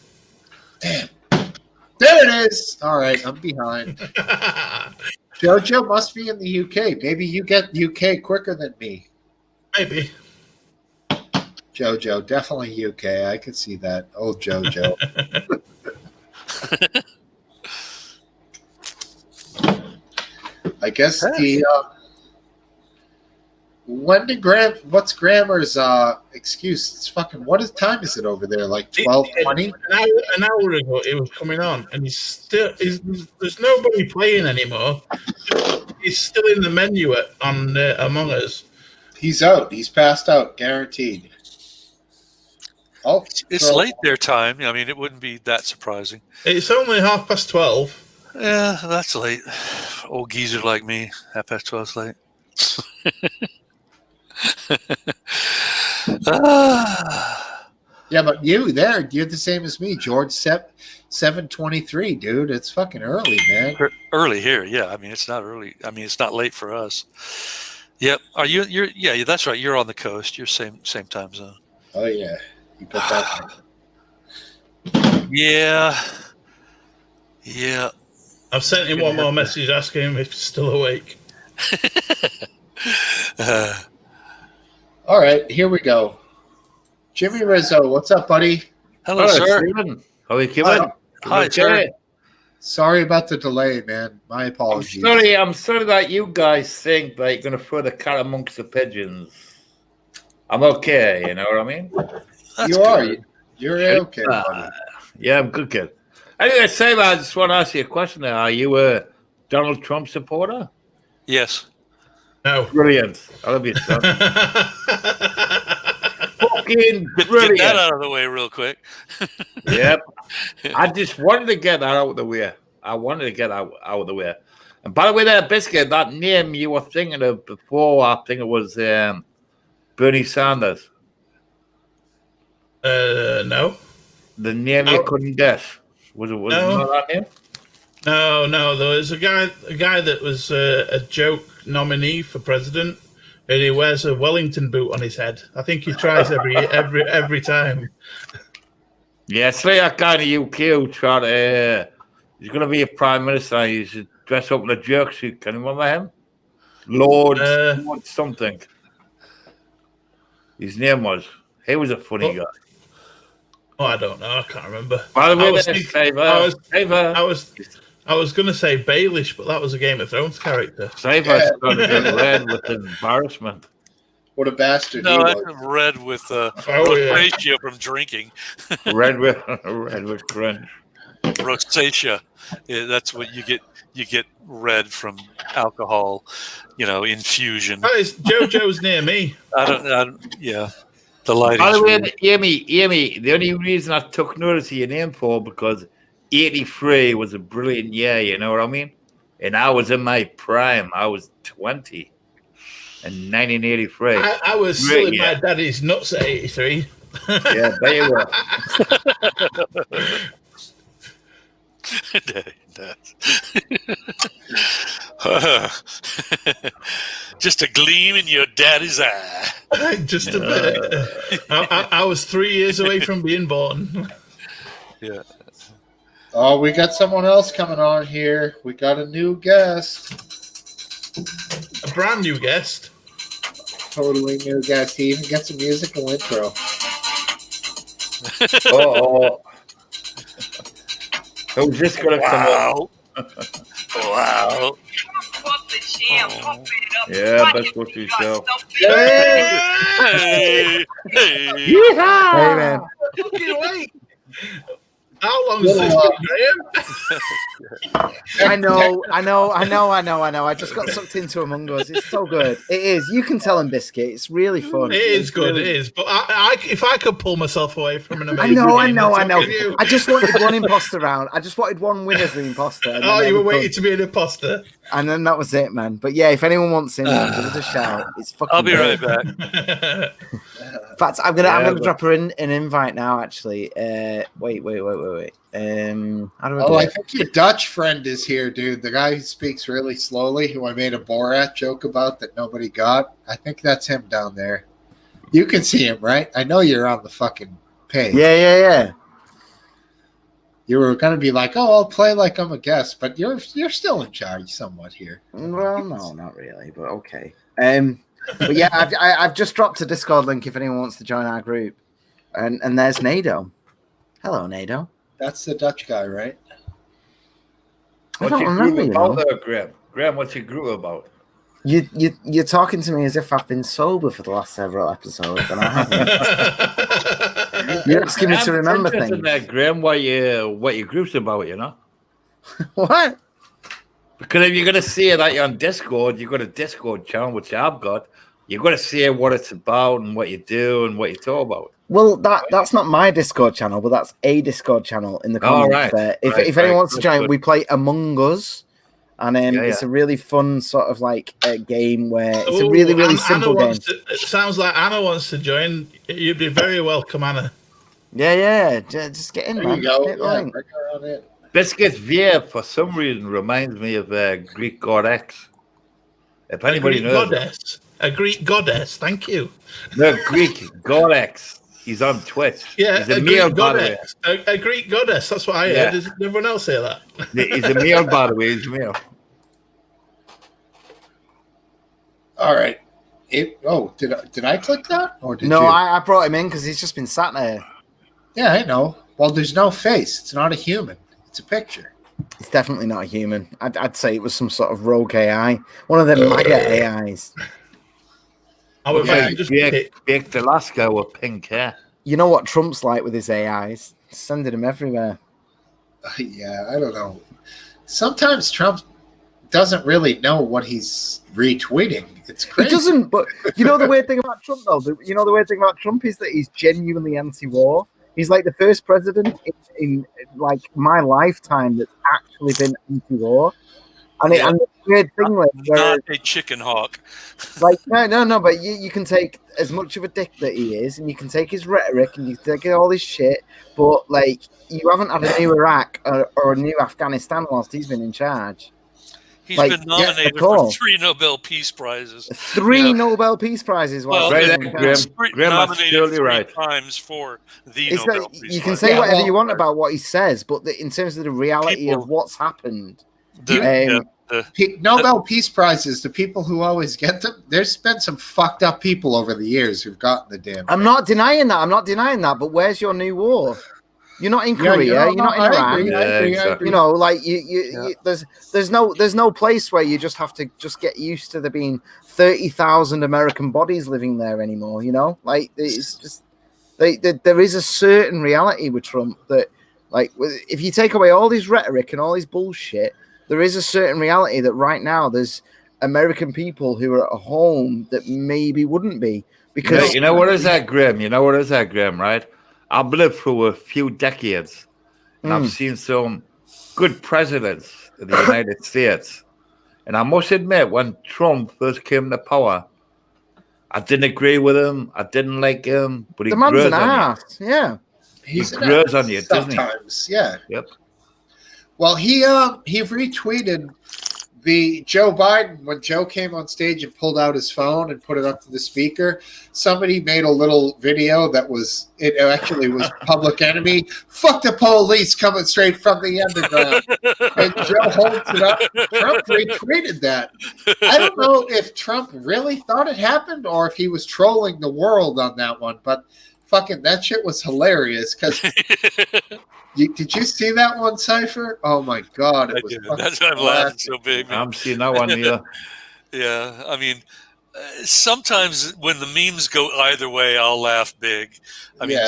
Damn. There it is. All right, I'm behind. JoJo must be in the UK. Maybe you get UK quicker than me. Maybe. JoJo, definitely UK. I could see that. Old JoJo. I guess what's Grammar's excuse? It's fucking, what time is it over there? Like 12:20? An hour ago it was coming on, and there's nobody playing anymore. He's still in the menu on Among Us. He's out. He's passed out, guaranteed. Oh, it's late their time. I mean, it wouldn't be that surprising. It's only 12:30. Yeah, that's late. Old geezer like me, 12:30 is late. Yeah, but you're the same as me, George. 7:23, dude. It's fucking early, man. Early here, yeah. I mean, it's not early. I mean, it's not late for us. Yep. Are you? Yeah, that's right. You're on the coast. You're same time zone. Oh yeah. You put that. Yeah. I've sent him one more message asking him if he's still awake. All right, here we go. Jimmy Rizzo, what's up, buddy? Hello, sir. Steven. How are you keeping? Hi, sir. Sorry about the delay, man. My apologies. I'm sorry that you guys think that you're going to throw the cat amongst the pigeons. I'm okay, you know what I mean? That's you are. You're okay, buddy. Yeah, I'm good, kid. Anyway, Sam, I just want to ask you a question there. Are you a Donald Trump supporter? Yes. No. Brilliant. I love you, son. Fucking brilliant. Get that out of the way real quick. Yep. I just wanted to get that out of the way. Out of the way. And by the way, there, Biscuit, that name you were thinking of before, I think it was Bernie Sanders. No. The name you couldn't guess. Was it not that name? No. There was a guy that was a joke nominee for president, and he wears a Wellington boot on his head. I think he tries every time. Yeah, it's like that guy in the UK who tried to. He's going to be a prime minister. He should dress up in a jerk suit. Can you remember him? Lord something. His name was. He was a funny guy. Oh, I don't know. I can't remember. By the way, I was going to say Baelish, but that was a Game of Thrones character. Saber's going to get red with embarrassment. What a bastard! No, that's red with rosacea from drinking. red with cringe. Rosacea. Yeah, that's what you get. You get red from alcohol, infusion. Oh, it's JoJo's near me. I don't. Yeah, the lighting. By the way, Amy, the only reason I took notice of your name for because 83 was a brilliant year. You know what I mean? And I was in my prime. I was 20 in 1983. I was still in my daddy's nuts at 83. Yeah, there you were. Just a gleam in your daddy's eye. Just a bit. I was 3 years away from being born. Yeah. Oh, we got someone else coming on here. We got a new guest. A brand new guest. Totally new guest. He even gets a musical intro. Oh. Who's this going to come up? Wow. Yeah, that's what you show. Hey. Yeehaw! Hey, man. Wait. How long is this been, Graham? I know. I just got sucked into Among Us. It's so good. It is. You can tell him, Biscuit. It's really fun. It is good. Really... It is. But if I could pull myself away from an amazing I know. I just wanted one imposter round. I just wanted one winner as the imposter. Oh, you were waiting to be an imposter. And then that was it, man. But yeah, if anyone wants him, give us a shout. It's fucking I'll be great. right back. In fact, I'm gonna drop her an invite now. Actually, wait. How do I do I think your Dutch friend is here, dude. The guy who speaks really slowly, who I made a Borat joke about that nobody got. I think that's him down there. You can see him, right? I know you're on the fucking page. Yeah. You were gonna be like, "Oh, I'll play like I'm a guest," but you're still in charge somewhat here. Well, no, not really, but okay. But yeah, I've just dropped a Discord link if anyone wants to join our group, and there's Nado. Hello, Nado. That's the Dutch guy, right? What's your group about there, Graham? Graham, what's your group about? You're talking to me as if I've been sober for the last several episodes, and I haven't. You're asking me to remember things. There, Graham, what your group's about, you know? What? Because if you're going to say that you're on Discord, you've got a Discord channel, which I've got. You've got to say what it's about and what you do and what you talk about. Well, that's not my Discord channel, but that's a Discord channel in the comments. If anyone wants to join, we play Among Us, and it's a really fun sort of like a game where it's a really simple game. It sounds like Anna wants to join. You'd be very welcome, Anna. Yeah. Just get in, there man. You go. Bring her on in. Biscuits Via, for some reason, reminds me of Greek goddess. If anybody knows. A Greek goddess, thank you. No, Greek goddess. He's on Twitch. Yeah, he's a male, by the way. A Greek goddess, that's what I heard. Does everyone else say that? He's a male, by the way. He's a male. All right. Did I click that? Or did no, you? I brought him in because he's just been sat there. Yeah, I know. Well, there's no face. It's not a human. It's a picture. It's definitely not a human. I'd say it was some sort of rogue AI. One of them MAGA AIs. Baked Alaska with pink hair. You know what Trump's like with his AIs? Sending them everywhere. Yeah, I don't know. Sometimes Trump doesn't really know what he's retweeting. It's crazy. He doesn't, but you know the weird thing about Trump, though? You know the weird thing about Trump is that he's genuinely anti-war. He's like the first president in like my lifetime that's actually been anti-war. And the weird thing was, not a chicken hawk. Like no, but you can take as much of a dick that he is, and you can take his rhetoric, and you can take all this shit, but like you haven't had a new Iraq or a new Afghanistan whilst he's been in charge. He's been nominated for 3 Nobel Peace Prizes. 3 Nobel Peace Prizes. Well, Graham, nominated 3 times for the Nobel Peace Prize. You can say whatever you want about what he says, but in terms of the reality of what's happened, Nobel Peace Prizes, the people who always get them, there's been some fucked up people over the years who've gotten the damn. I'm not denying that. But where's your new war? You're not in Korea. You're not in Iran. Exactly. You know, like you there's no place where you just have to just get used to there being 30,000 American bodies living there anymore. You know, like it's just there is a certain reality with Trump that, like, if you take away all his rhetoric and all his bullshit, there is a certain reality that right now there's American people who are at home that maybe wouldn't be because you know what is that, Graham? Right? I've lived through a few decades, and I've seen some good presidents of the United States. And I must admit, when Trump first came to power, I didn't agree with him. I didn't like him, but he man's an ass. Yeah, he grows on you, sometimes. Doesn't he? Yeah. Yep. Well, he retweeted the Joe Biden when Joe came on stage and pulled out his phone and put it up to the speaker. Somebody made a little video that was Public Enemy. Fuck the police coming straight from the underground. And Joe holds it up. Trump retweeted that. I don't know if Trump really thought it happened or if he was trolling the world on that one, but fucking that shit was hilarious because did you see that one, Cypher? Oh my god, it was. That's why I'm laughing so big. Man. I'm seeing that one here. Yeah, I mean, sometimes when the memes go either way, I'll laugh big. I mean,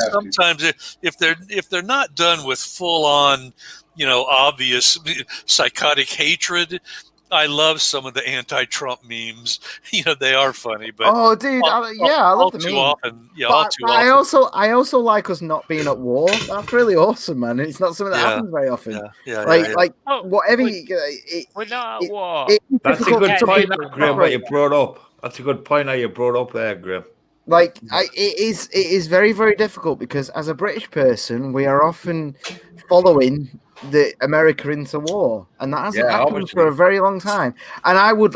sometimes if they're not done with full on, obvious psychotic hatred. I love some of the anti-Trump memes. They are funny, but I love the memes. All too often. I also like us not being at war. That's really awesome, man. It's not something that happens very often. Whatever. We're not at war. That's a good point, Graham. What you brought up. That's a good point. How you brought up there, Graham. It is very, very difficult because as a British person, we are often following the America into war, and that hasn't happened for a very long time. And I would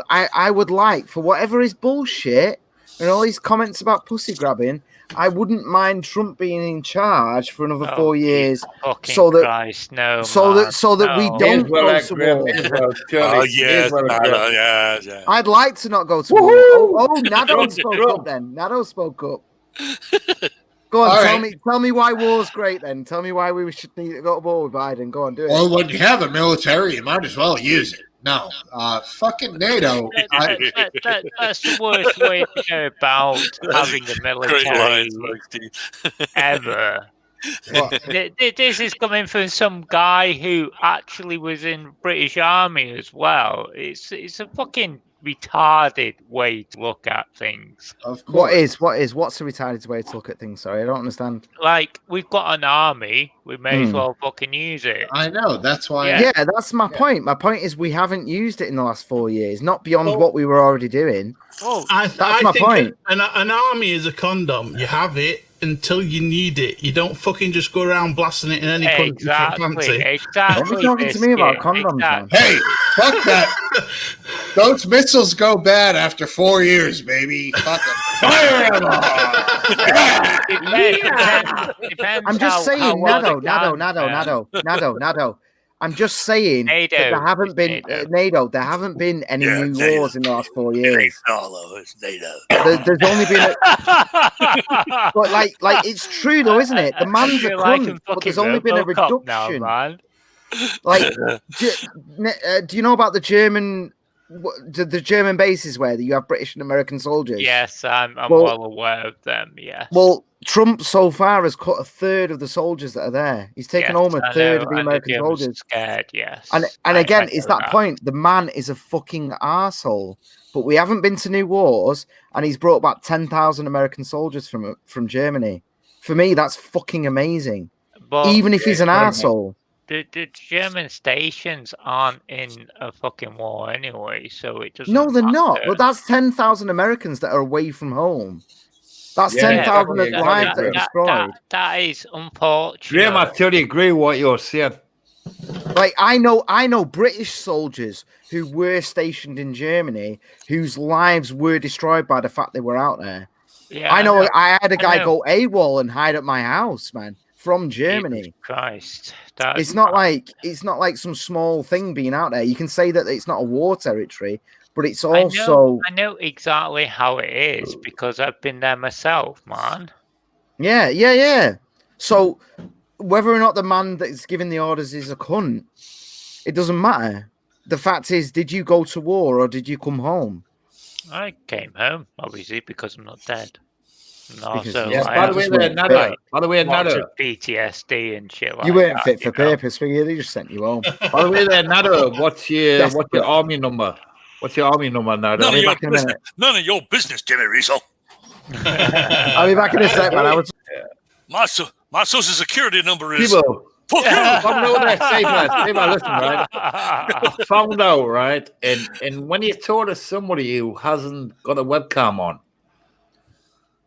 like, for whatever is bullshit and all these comments about pussy grabbing, I wouldn't mind Trump being in charge for another 4 years, so that we don't go to war. I'd like to not go to war. Nado spoke up then. Nado spoke up. Go on, tell me why war's great then. Tell me why we should need to go to war with Biden. Go on, do it. Well, when you have a military, you might as well use it. No, fucking NATO. That's the worst way to go about having the military ever. This is coming from some guy who actually was in British Army as well. It's a fucking retarded way to look at things. Of course. What's a retarded way to look at things? Sorry, I don't understand. Like, we've got an army, we may as well fucking use it. I know, that's why. Yeah, that's my point. My point is we haven't used it in the last 4 years, not beyond what we were already doing. That's my point. An army is a condom. You have it until you need it. You don't fucking just go around blasting it in any country. Exactly. Don't be talking to me about condoms, man. Hey, fuck that. Those missiles go bad after 4 years, baby. Fucking fire them all. I'm just saying, Nado. I'm just saying that there haven't been NATO. There haven't been any new wars in the last 4 years. It's NATO. There's only been, but like it's true though, isn't it? The man's a cunt, but there's only been a reduction. Now, man. Like, do you know about the German bases where you have British and American soldiers? Yes, I'm well aware of them. Yes. Well, Trump so far has cut a third of the soldiers that are there. He's taken home a third of the American soldiers. Scared, yes. And again, it's that point. The man is a fucking arsehole. But we haven't been to new wars, and he's brought back 10,000 American soldiers from Germany. For me, that's fucking amazing. But even if he's an arsehole. the German stations aren't in a fucking war anyway, so it doesn't. No, they're matter. not. But that's 10,000 Americans that are away from home. That's 10,000 lives that are destroyed. That is unfortunate. Graham, I totally agree with what you're saying. Like I know British soldiers who were stationed in Germany whose lives were destroyed by the fact they were out there. Yeah, I had a guy go AWOL and hide at my house, man, from Germany. Jesus Christ, it's not like some small thing being out there. You can say that it's not a war territory, but it's also. I know exactly how it is because I've been there myself, man. Yeah. So whether or not the man that's giving the orders is a cunt, it doesn't matter. The fact is, did you go to war or did you come home? I came home, obviously, because I'm not dead. And also, by the way, another PTSD and shit. You weren't fit for purpose, were you? They just sent you home. By the way, Nado, what's your army number? What's your army number, Nado? None of your business, Jimmy Rizzo. I'll be back in a sec, man. My social security number is. I found out, right? And when you talk to somebody who hasn't got a webcam on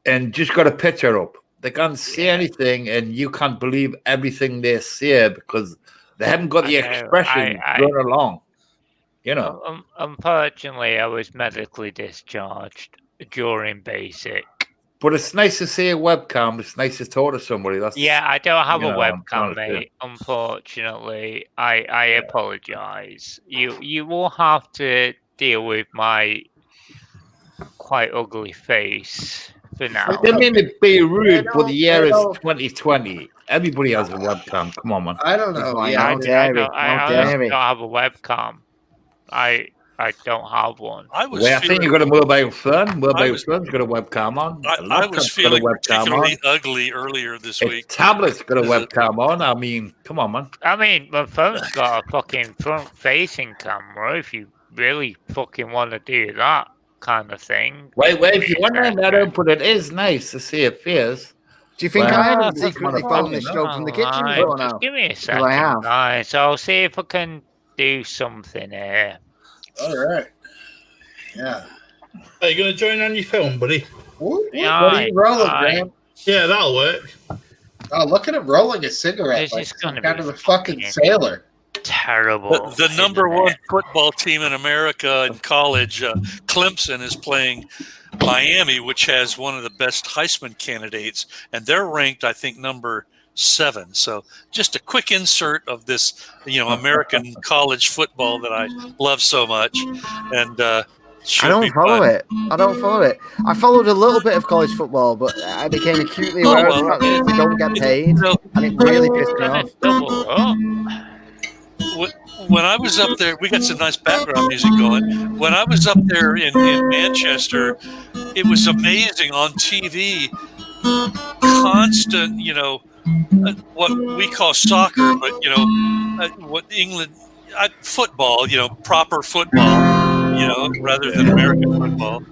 and just got a picture up, they can't see anything, and you can't believe everything they say because they haven't got the expression going along. You know. Unfortunately, I was medically discharged during basic. But it's nice to see a webcam. It's nice to talk to somebody. I don't have a webcam, mate. Unfortunately, I apologise. You will have to deal with my quite ugly face for now. I didn't mean to be rude, but the year is 2020. Everybody has a webcam. Come on, man. I don't know. I don't have a webcam. I don't have one. I think you got a mobile phone. Mobile phone's got a webcam on. I was feeling particularly ugly earlier this week. Tablet's got a webcam on. I mean, come on, man. I mean, my phone's got a fucking front-facing camera. If you really fucking want to do that kind of thing. Wait, if you want to, but it is nice to see a face. Do you think I haven't secretly filmed this show from the kitchen before now? Just give me a second, guys. I'll see if I can do something here. All right. Yeah. Are you going to join on your film, buddy? What are you rolling, Graham? Yeah, that'll work. Oh, look at him rolling a cigarette. This is going to be kind of a fucking sailor. Terrible. The number one football team in America in college, Clemson, is playing Miami, which has one of the best Heisman candidates, and they're ranked, I think, number 7. So just a quick insert of this, American college football that I love so much. And I don't follow it. I followed a little bit of college football, but I became acutely aware of the fact that they don't get paid, and it really pissed me off. When I was up there, we got some nice background music going. When I was up there in Manchester, it was amazing on TV. Constant, what we call soccer, but what England football, proper football, rather than American football,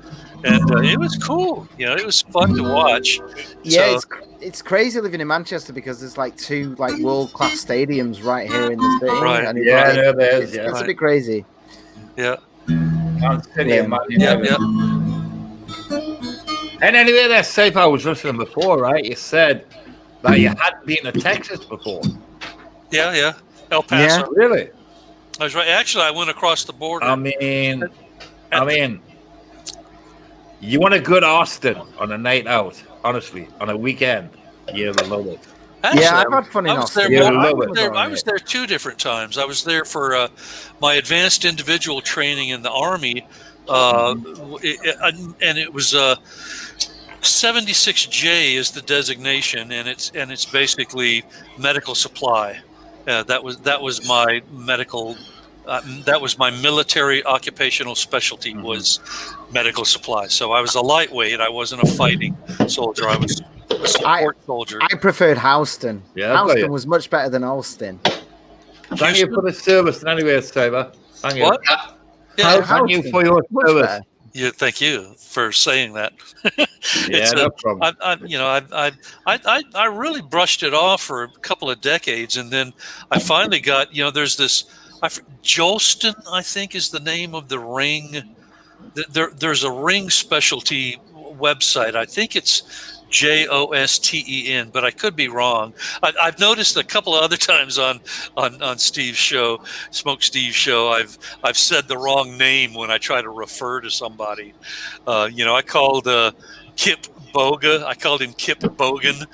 and it was cool. It was fun to watch. Yeah, it's crazy living in Manchester because there's like 2 world-class stadiums right here in the city. Right. And it's a bit crazy. Yeah. Yeah. And anyway, that's safe. I was listening before, right? You said that you hadn't been to Texas before. Yeah. El Paso. Yeah, really? I was right. Actually, I went across the border. I mean, you want to go to Austin on a night out, honestly, on a weekend. You'll love it. Actually, I've had fun in Austin. I was there 2 different times. I was there for my advanced individual training in the Army, and it was 76J is the designation, and it's basically medical supply. That was my medical. That was my military occupational specialty, was medical supply. So I was a lightweight. I wasn't a fighting soldier. I was a support soldier. I preferred Houston. Yeah, Houston was much better than Austin. Thank you for the service, anyway, Saber. Thank you. What? Thank you for your service. Yeah, thank you for saying that. Yeah, no problem. I really brushed it off for a couple of decades, and then I finally got, there's this, Jolston, I think, is the name of the ring. There's a ring specialty website. I think it's Josten, but I could be wrong. I've noticed a couple of other times on Steve's show, Smokesteve's show, I've said the wrong name when I try to refer to somebody. I called Kip Boga. I called him Kip Bogan.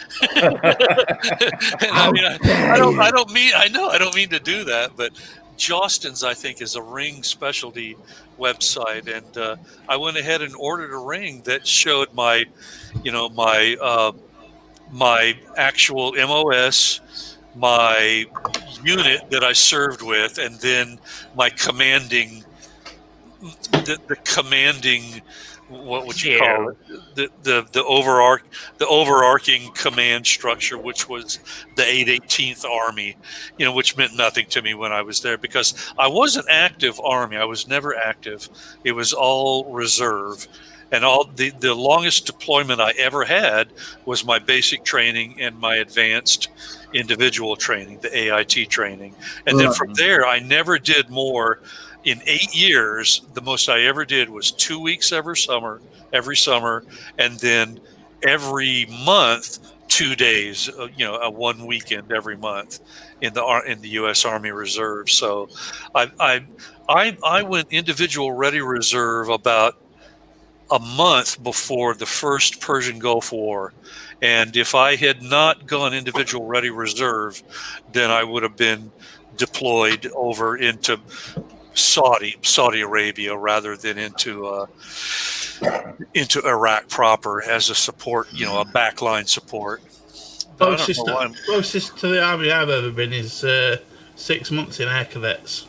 I don't mean to do that, but Jostin's, I think, is a ring specialty website, and I went ahead and ordered a ring that showed my actual MOS, my unit that I served with, and then my commanding, the commanding, what would you call it? The overarching command structure, which was the 818th Army, which meant nothing to me when I was there because I wasn't active Army. I was never active. It was all reserve. And all the longest deployment I ever had was my basic training and my advanced individual training, the AIT training. And then from there, I never did more. In 8 years, the most I ever did was 2 weeks every summer, and then every month, 2 days, a one weekend every month in the U.S. Army Reserve. So I went individual ready reserve about a month before the first Persian Gulf War. And if I had not gone individual ready reserve, then I would have been deployed over into Saudi Arabia rather than into Iraq proper as a support, a backline support. Closest to the army I've ever been is 6 months in Air Cadets.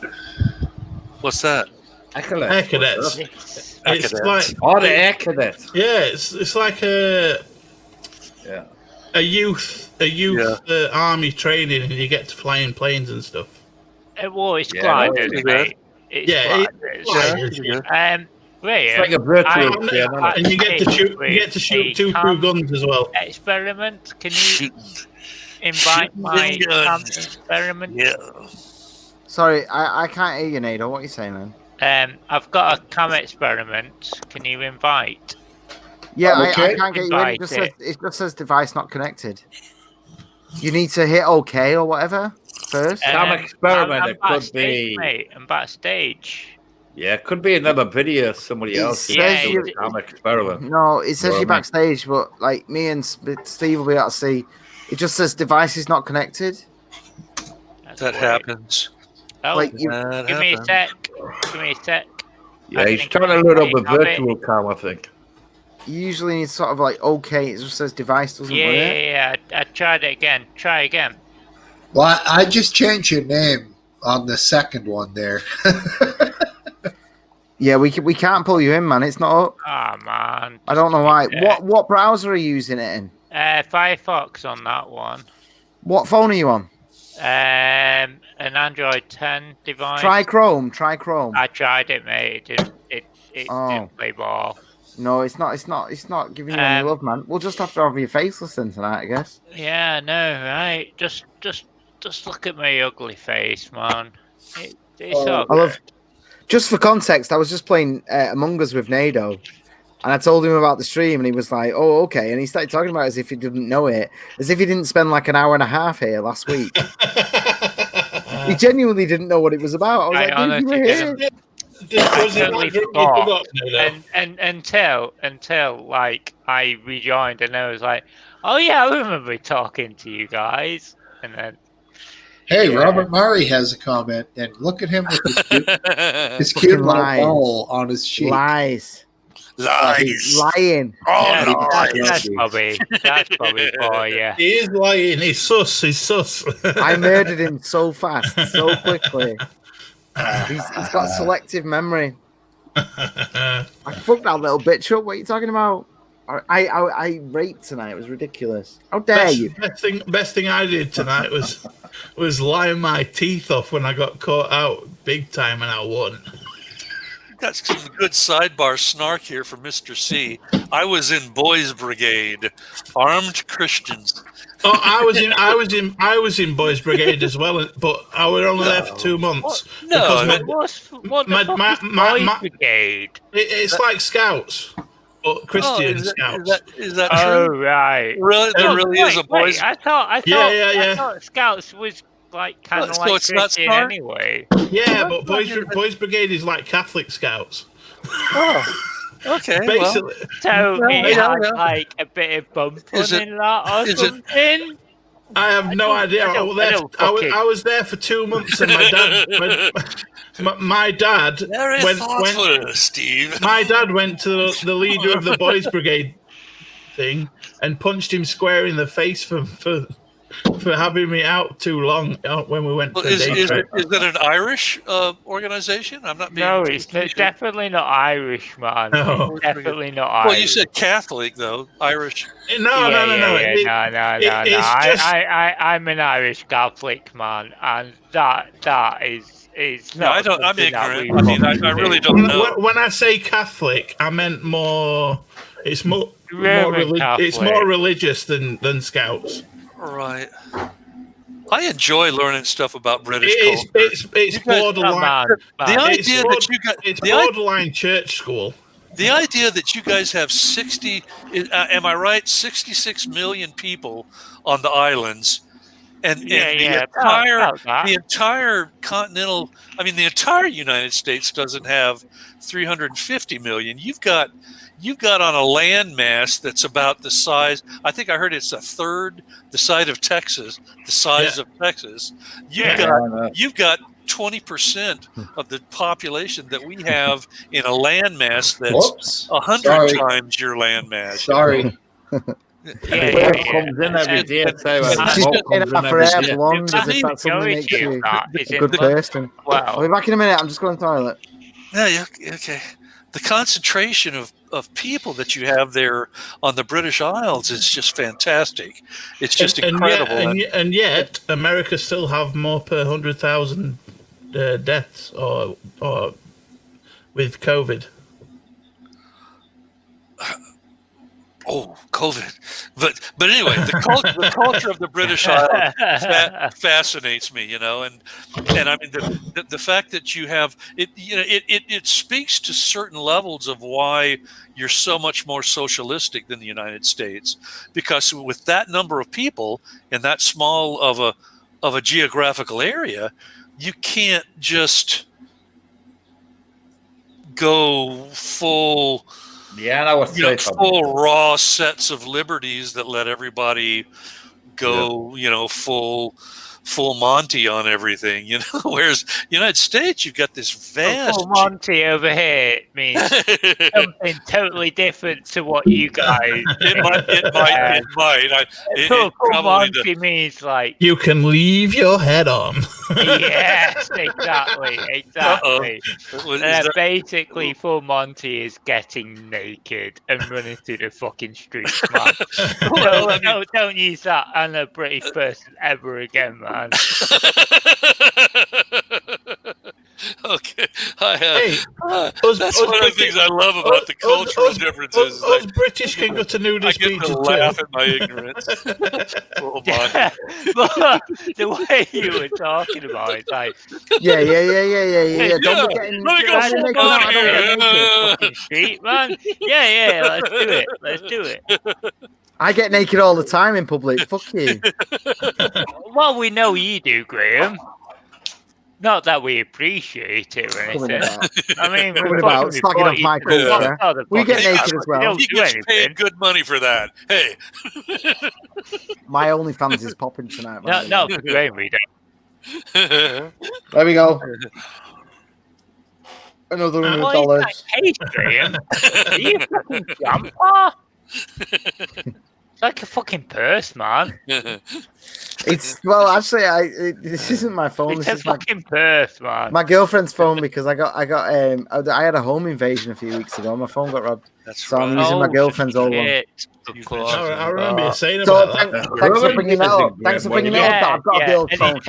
What's that? Air Cadets. It's like the Air Cadets. Yeah, it's like a youth army training, and you get to fly in planes and stuff. Well, it's gliders, mate. It's like a virtual and you get to shoot two guns as well. Experiment. Can you invite my experiment? Yeah. Sorry, I can't hear you, Nado. What are you saying, man? I've got a cam experiment. Can you invite? Yeah, I can't get you in. It just says device not connected. You need to hit OK or whatever first. Cam experiment. It could be. Mate, I'm backstage. Yeah, it could be another video somebody else. Cam experiment. No, it says you're backstage, but like me and Steve will be able to see. It just says device is not connected. That happens. Oh, like give me a sec. Yeah, he's trying to load up a virtual cam, I think. You usually need sort of like OK. It just says device doesn't work. Yeah. I tried it again. Try again. Well, I just changed your name on the second one there. Yeah, we can't pull you in, man. It's not up. Oh man. I don't know why. What browser are you using it in? Firefox on that one. What phone are you on? An Android 10 device. Try Chrome. I tried it, mate. It didn't play ball. No, it's not giving you any love, man. We'll just have to have your faceless in tonight, I guess. Yeah, no, right. Just look at my ugly face, man. It's all good. Just for context, I was just playing Among Us with Nado, and I told him about the stream, and he was like, "Oh, okay." And he started talking about it as if he didn't know it, as if he didn't spend like an hour and a half here last week. He genuinely didn't know what it was about. I was like, "Dude, you were here." Until like I rejoined, and I was like, "Oh yeah, I remember talking to you guys." And then, Robert Murray has a comment, and look at him with his cute little ball on his cheek. Lies. Lying. Oh, that's Bobby for you. He is lying. He's sus. I murdered him so fast, so quickly. He's got selective memory. I fucked that little bitch up. What are you talking about? I raped tonight. It was ridiculous. How dare you? Best thing I did tonight was lying my teeth off when I got caught out big time and I won. got some good sidebar snark here from Mr. C. I was in Boys Brigade, armed Christians. Oh, I was in Boys Brigade as well, but I was only there for 2 months. What the fuck is Boys Brigade? It's like Scouts, but Christian Scouts. Is that true? Oh, right. Really? There really is a Boys. I thought Scouts was like kind of like Christian anyway. Yeah, but Boys Brigade is like Catholic Scouts. Oh, okay. Basically, so it had like a bit of bumping in that or something. I have no idea. I was there for 2 months, and my dad went. Steve. My dad went to the leader of the Boys Brigade thing and punched him square in the face for having me out too long when we went to is day trip. Is that an Irish organization? I'm not being... No, it's definitely not Irish, man. No. It's definitely not Irish. Well, you said Catholic, though. Irish. No. I'm an Irish Catholic, man, and that is not... No, I'm ignorant. I mean, I really don't know. When I say Catholic, I meant more... It's more religious than Scouts. Right. I enjoy learning stuff about British culture. It's borderline. It's borderline church school. The idea that you guys have am I right? 66 million people on the islands, and the entire continental. I mean, the entire United States doesn't have 350 million. You've got on a land mass that's about the size. I think I heard it's a third the size of Texas. You've got 20% of the population that we have in a land mass that's 100 times your land mass. Sorry. Comes in every day. A good person. Wow. I'll be back in a minute. I'm just going to the toilet. Yeah, okay. The concentration of people that you have there on the British Isles is just fantastic. It's just incredible. And yet, America still have more per 100,000 deaths or with COVID. Oh, COVID. But anyway, the culture of the British Isles fascinates me, and I mean the fact that you have it, it speaks to certain levels of why you're so much more socialistic than the United States, because with that number of people in that small of a geographical area, you can't just go full. Yeah, that was full raw sets of liberties that let everybody go, full Monty on everything, Whereas United States, you've got this vast full Monty over here means something totally different to what you guys. It might. Full Monty means like you can leave your head on. Yes, exactly. Basically, full Monty is getting naked and running through the fucking streets, man. Don't use that on a British person ever again, man. Okay. That's one of the things I love about the cultural differences. Us British can go to nudist beaches too. Laugh at my ignorance. But the way you were talking about it, like yeah. Don't be getting fucking street, man. Yeah. Let's do it. I get naked all the time in public. Fuck you. Well, we know you do, Graham. Not that we appreciate it or anything. I mean, we're about slagging off my culture. We get naked as well. He gets paid good money for that. Hey. My OnlyFans is popping tonight. No, Graham, we don't. There we go. Another $100. Hey, Graham. Are you fucking grandpa? It's like a fucking purse, man. This isn't my phone. It's this is fucking purse, man. My girlfriend's phone because I had a home invasion a few weeks ago. My phone got robbed. I'm using my girlfriend's old one. I remember you saying about that. Thanks for bringing that up. I've got a girl's phone.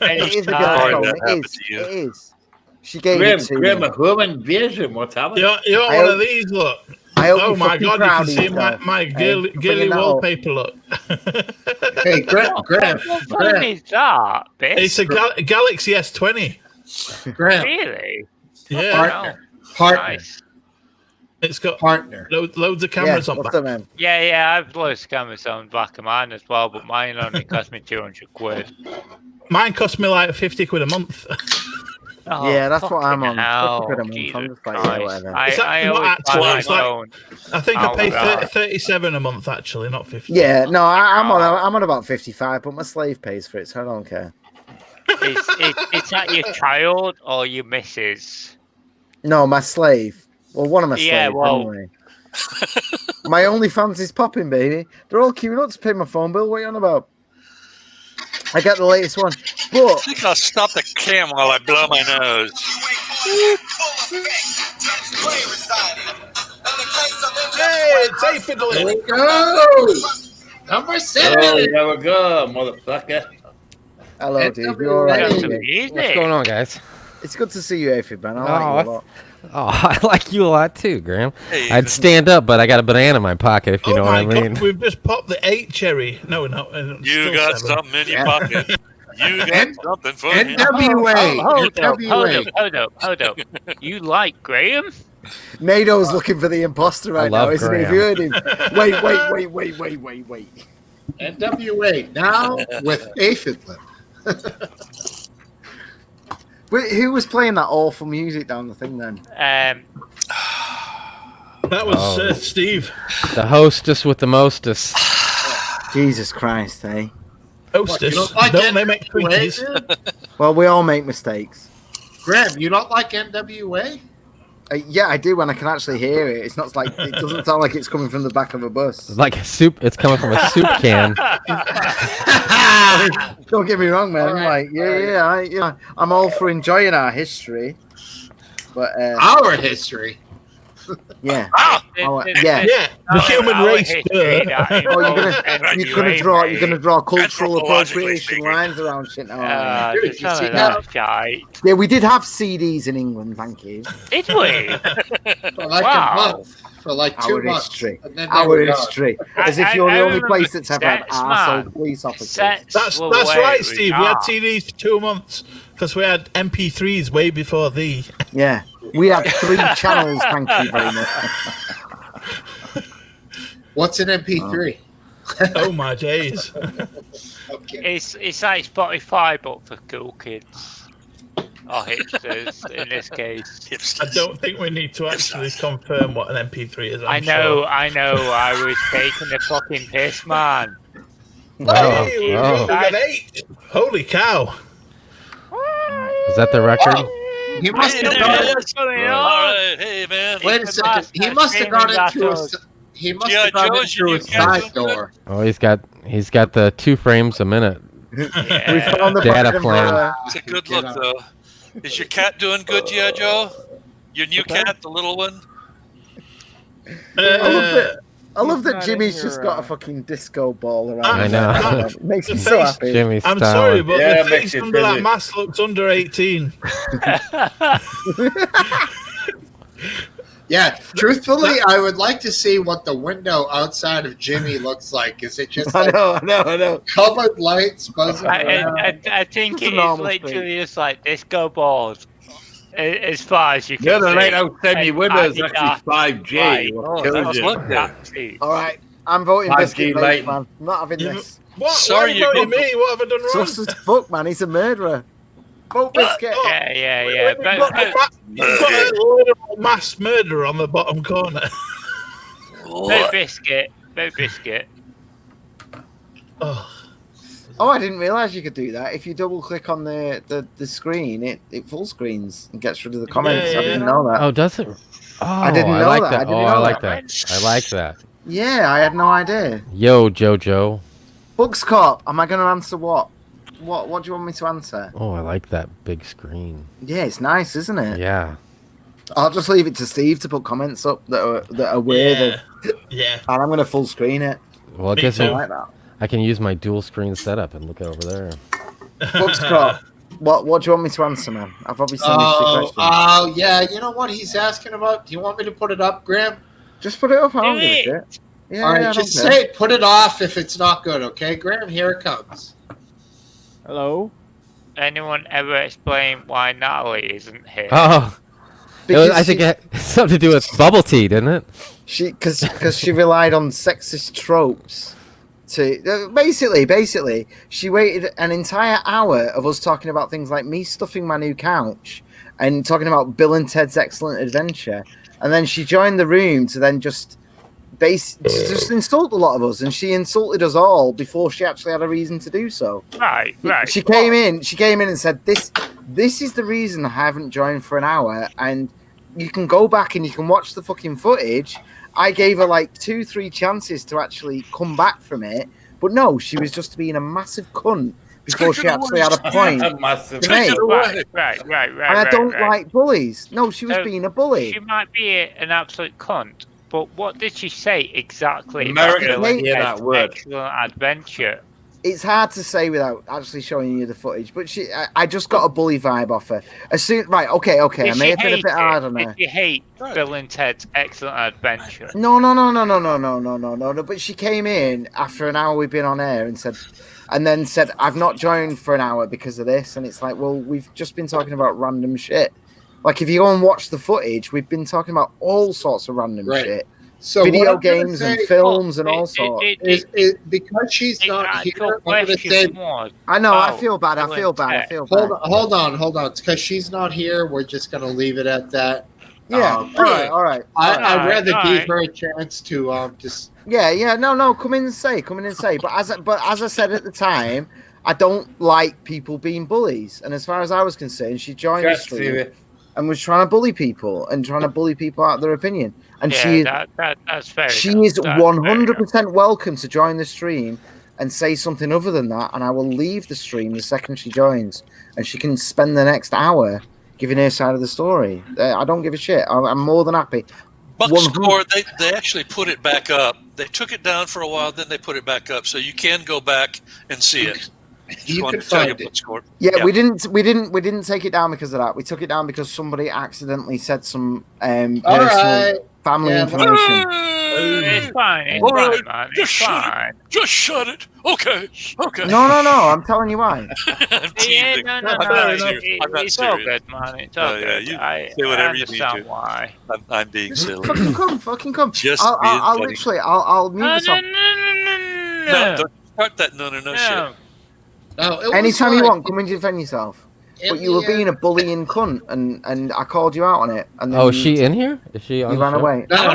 It is a girl's phone. It is. She gave it to Grim, me. a home invasion. What's happening? You want one of these? Look. Oh my God! You can see my girly wallpaper. Look. Hey, Graham. What phone is that? It's a Galaxy S20. Graham. Really? Yeah. Partner. Nice. It's got partner. Loads of cameras on back. Yeah, I've loads of cameras on the back of mine as well, but mine only cost me 200 quid. Mine cost me like 50 quid a month. Oh, yeah, that's what I'm on. Hell, 50 quid a month. I'm just like, yeah, whatever. I think I pay 37 a month actually, not 50. Yeah, no, I'm on about 55, but my slave pays for it, so I don't care. Is that your child or your missus? No, my slave. Well, one of my slaves, anyway. My OnlyFans is popping, baby. They're all queuing up to pay my phone bill. What are you on about? I got the latest one. But I think I'll stop the cam while I blow my nose. Hey, it's Fiddler. There we go. Number 7. Oh, there we go, motherfucker. Hello, dude. You all right? What's going on, guys? It's good to see you, Aphid, man. I like you a lot. Oh, I like you a lot too, Graham. Hey, I'd stand up, but I got a banana in my pocket, if you know what I mean. God, we've just popped the 8 cherry. No, you got 7. Something in your pocket. You got something for me. NWA. Hold up. You like Graham? Nado's looking for the imposter right now, isn't he? Have you heard him? Wait. NWA, now with Aphidler. Wait, who was playing that awful music down the thing then? That was Steve. The hostess with the mostess. Jesus Christ, eh? Hostess. Don't they make Twinkies? Well, we all make mistakes. Graham, you don't like NWA? Yeah, I do when I can actually hear it. It's not like it doesn't sound like it's coming from the back of a bus. Like a soup. It's coming from a soup can. Don't get me wrong, man. Right. I'm all for enjoying our history, but our history. Yeah. The human race. You're gonna draw cultural appropriation lines around shit now. Yeah, we did have CDs in England, thank you. Did we? For like a month. For like 2 months. Our history. As if you're the only place that's ever had arsehole police officers. That's right, Steve. We had CDs for 2 months because we had MP3s way before thee. Yeah. We had 3 channels, thank you very much. What's an MP3? Oh my days. Okay. It's like Spotify but for cool kids. Or hipsters in this case. I don't think we need to actually confirm what an MP3 is. I know. I was taking the fucking piss, man. We got 8. Holy cow. Is that the record? He must have gone. Right. Hey, man. Wait a second. He must have gone into a side door. Oh, he's got the 2 frames a minute. Yeah. We found the data plan. It's a good look, though. Is your cat doing good, G.I. Joe? Your new cat, the little one? I love that Jimmy's just got a fucking disco ball around. I know. It makes me so happy. Jimmy's I'm sorry, but the face under that mask looks under 18. Yeah, truthfully, I would like to see what the window outside of Jimmy looks like. Is it just like I know. colored lights buzzing around? I think it is literally just like disco balls. As far as you can see. The other night outside me window is actually 5G. All right, I'm voting Biscuit Late, man. I'm not having this. What? Sorry, you voted me. What have I done wrong? Sus as fuck, man. He's a murderer. Vote Biscuit. Yeah. Literal mass murder on the bottom corner. Vote Biscuit. Oh, I didn't realise you could do that. If you double click on the screen, it full screens and gets rid of the comments. I didn't know that. Oh, does it? Oh, I didn't know that. I like that. I like that. Yeah, I had no idea. Yo, Jojo. Bugs Cop, am I going to answer what? What do you want me to answer? Oh, I like that big screen. Yeah, it's nice, isn't it? Yeah. I'll just leave it to Steve to put comments up that are weird. Yeah. And I'm going to full screen it. Well, I guess I like that. I can use my dual screen setup and look over there. Bugs Cop, What do you want me to answer, man? I've obviously missed your question. Oh, yeah. You know what he's asking about? Do you want me to put it up, Graham? Just put it up. I don't give a shit. Yeah, all right, just say put it off if it's not good, okay? Graham, here it comes. Hello? Anyone ever explain why Natalie isn't here? Oh. I think it had something to do with bubble tea, didn't it? Because she relied on sexist tropes. Basically, she waited an entire hour of us talking about things like me stuffing my new couch and talking about Bill and Ted's Excellent Adventure, and then she joined the room to then just insult a lot of us, and she insulted us all before she actually had a reason to do so. Right. She came in and said, "This is the reason I haven't joined for an hour, and you can go back and you can watch the fucking footage." I gave her like 2-3 chances to actually come back from it, but no, she was just being a massive cunt before she actually had a point. Right. And I don't like bullies. No, she was being a bully. She might be an absolute cunt, but what did she say exactly? Americans hear that word. Excellent Adventure. It's hard to say without actually showing you the footage, but I just got a bully vibe off her. Okay. I may have been a bit hard on her. Did you hate Bill and Ted's Excellent Adventure? No. But she came in after an hour we've been on air and said, I've not joined for an hour because of this. And it's like, well, we've just been talking about random shit. Like, if you go and watch the footage, we've been talking about all sorts of random shit. So video games and films and all sorts. Because she's not here, I'm going to say... I know, I feel bad. Hold on. Because she's not here, we're just going to leave it at that. Yeah, all right. I'd rather give her a chance to just... Yeah, no, come in and say. But as I said at the time, I don't like people being bullies. And as far as I was concerned, she joined the stream and was trying to bully people out of their opinion. And that's fair. She is 100% welcome to join the stream and say something other than that, and I will leave the stream the second she joins, and she can spend the next hour giving her side of the story. I don't give a shit. I'm more than happy. Buckscore, they actually put it back up. They took it down for a while, then they put it back up, so you can go back and see it. You can find it. Yeah, we didn't take it down because of that. We took it down because somebody accidentally said some personal family information. It's fine, man. Just shut it. Okay. No. I'm telling you why. I'm teasing. No. It's all good, man. It's all good. You I say whatever you need to. understand why. I'm being silly. Fucking come. Just I'll mute myself. No, don't start that no shit. No, anytime you want, come and defend yourself. But you were being a bullying cunt, and I called you out on it. And then is she in here? Is she on? You ran away. No.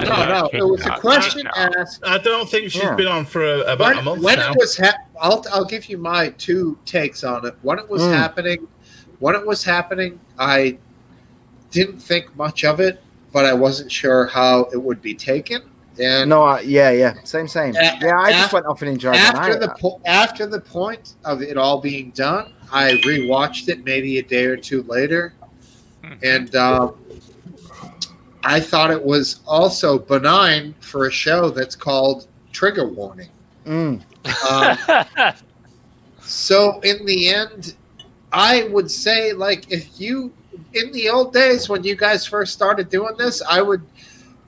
It was a question asked. I don't think she's been on for about a month now. It was I'll give you my 2 takes on it. When it was happening, I didn't think much of it, but I wasn't sure how it would be taken. And same. I just went off and enjoyed it. After the point of it all being done, I rewatched it maybe a day or 2 later, and I thought it was also benign for a show that's called Trigger Warning. So in the end, I would say, like, if you, in the old days when you guys first started doing this, I would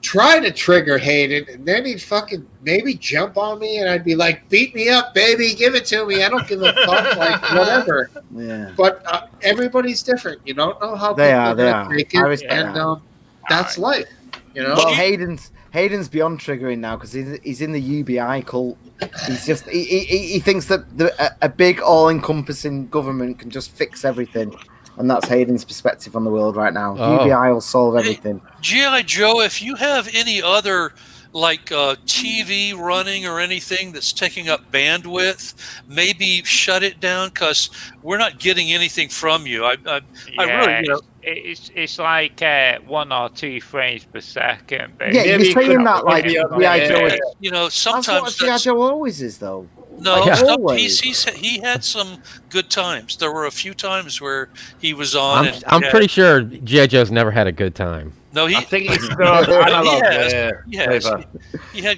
try to trigger Hayden, and then he'd fucking maybe jump on me, and I'd be like, beat me up, baby, give it to me. I don't give a fuck, like, whatever. Yeah. But everybody's different. You don't know how they are. Take it, and that's life. You know. Well, Hayden's beyond triggering now because he's in the UBI cult. He's just he thinks that a big all-encompassing government can just fix everything. And that's Hayden's perspective on the world right now. UBI will solve everything. G.I. Joe, if you have any other TV running or anything that's taking up bandwidth, maybe shut it down because we're not getting anything from you. I really, it's like 1 or 2 frames per second. But yeah, you're saying that like G.I. Joe. Sometimes that's what G.I. Joe always is, though. No, he had some good times. There were a few times where he was on. I'm pretty sure G.I. Joe's never had a good time. No, I think he's still on analog.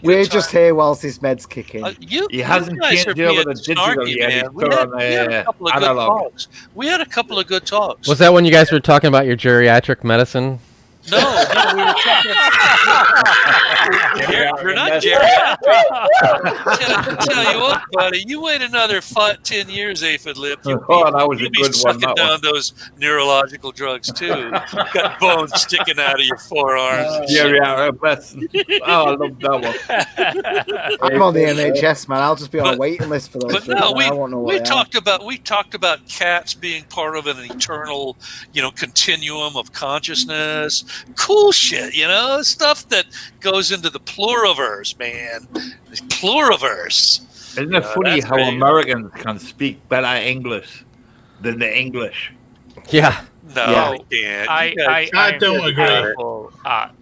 We're just here whilst his meds kick in. He hasn't changed over the digital yet. He's still on analog. We had a couple of good talks. Was that when you guys were talking about your geriatric medicine? No, we were talking. You're not geriatric. Tell you what, buddy, you wait another 10 years, Aphid Lip. That was a good one. Sucking down those neurological drugs too. Got bones sticking out of your forearms. Yeah. Oh, I love that one. I'm on the NHS, man. I'll just be on a waiting list for those. But no, we talked about cats being part of an eternal, continuum of consciousness. Cool shit, stuff that goes into the pluriverse, man. The pluriverse. Isn't it funny how Americans can speak better English than the English? Yeah. No, we can't. I don't agree.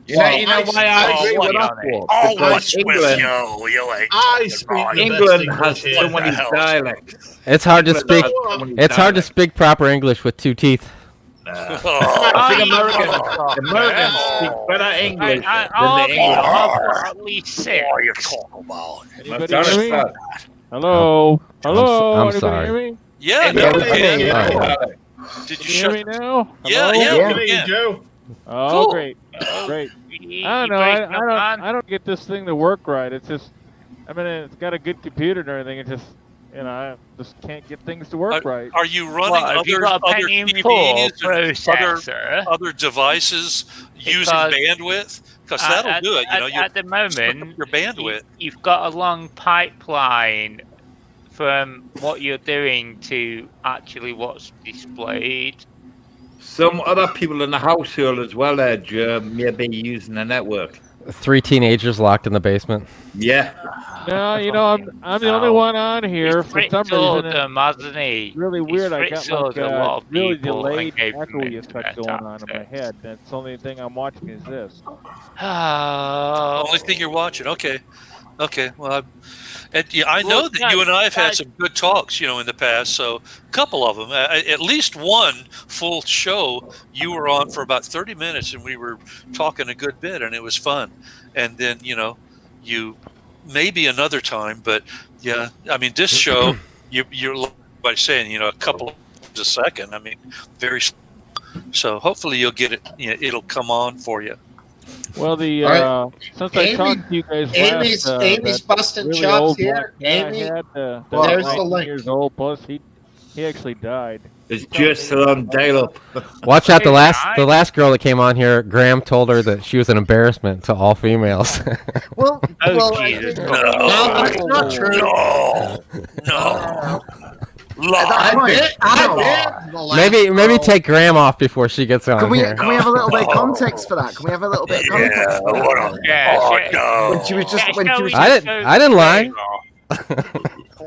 You know why I agree with that? What's with you? England has so many dialects. It's hard to speak. It's hard to speak proper English with two teeth. I think Americans speak better English than the English. At least six. What are you talking about? Hello. I'm Anybody sorry. hear me? Yeah. Did you hear me now? Yeah. Joe. Oh, Cool. great. I don't know. I don't get this thing to work right. It's just, it's got a good computer and everything. It's just, I just can't get things to work right. Are you running other TVs and other devices using bandwidth? Because that'll do it. At the moment, your bandwidth. You've got a long pipeline from what you're doing to actually what's displayed. Some other people in the household as well, may be using the network. 3 teenagers locked in the basement. Yeah. No, I'm the only one on here for some reason. Hasn't he? Really weird. I got like a really delayed echoey effect going on in my head. That's the only thing I'm watching is this. Only thing you're watching. Okay. Well, I know that you and I have had some good talks, in the past. So a couple of them, at least one full show, you were on for about 30 minutes, and we were talking a good bit, and it was fun. And then, you maybe another time, but yeah, this show, you're by saying, a couple of a second. Very. So hopefully you'll get it. It'll come on for you. Well, since I talked to you guys Amy's busting really chops old here. Amy, There's the link. Years old, plus he actually died. It's just on dial-up. Watch out! The last girl that came on here, Graham told her that she was an embarrassment to all females. No, that's not true. No. Maybe take Graham off before she gets on. Can we here. have a little bit of context for that? Can we have a little bit of context? When she was just I didn't lie.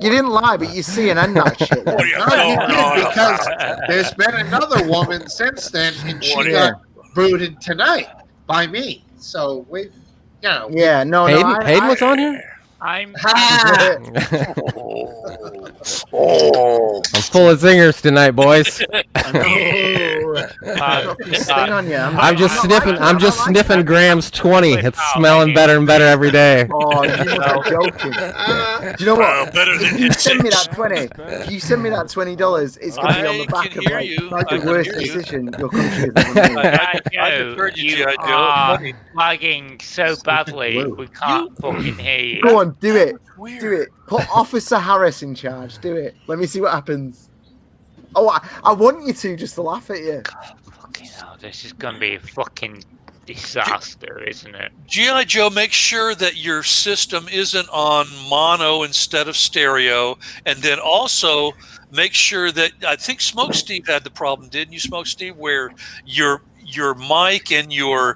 You didn't lie, but you CNN that shit. No, you did, because there's been another woman since then, and she got booted tonight by me. So we've, Yeah, Hayden was on here. I'm full of zingers tonight, boys. I'm just sniffing Graham's 20. It's smelling better and better every day. Oh, you are joking. Do you know what? If you send me that $20, it's going to be on the back of the worst decision your country has ever made. You are lagging so badly, we can't fucking hear you. Go on, do it. Do it. Put Officer Harris in charge. Do it. Let me see what happens. Oh, I want you to, just to laugh at you. God, fucking hell, this is going to be a fucking disaster, isn't it? G.I. Joe, make sure that your system isn't on mono instead of stereo, and then also make sure that, I think Smokesteve had the problem, didn't you, Smokesteve, where your mic and your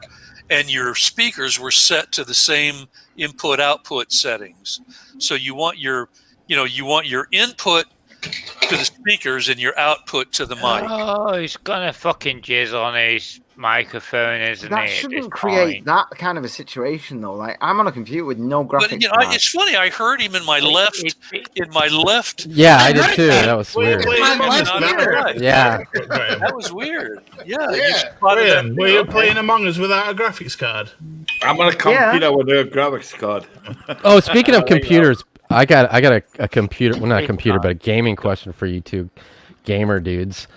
speakers were set to the same input output settings. So you want your input to the speakers and your output to the mic. Oh, he's gonna fucking jizz on his microphone, isn't that it? shouldn't create that kind of a situation, though. Like, I'm on a computer with no graphics card. It's funny. I heard him in my left. Yeah, I did too. That was weird. Yeah, that was weird. Yeah. Graham, were you playing Among Us without a graphics card? I'm on a computer with a graphics card. Oh, speaking of computers, I got a computer. Well, not a computer, but a gaming question for you two gamer dudes.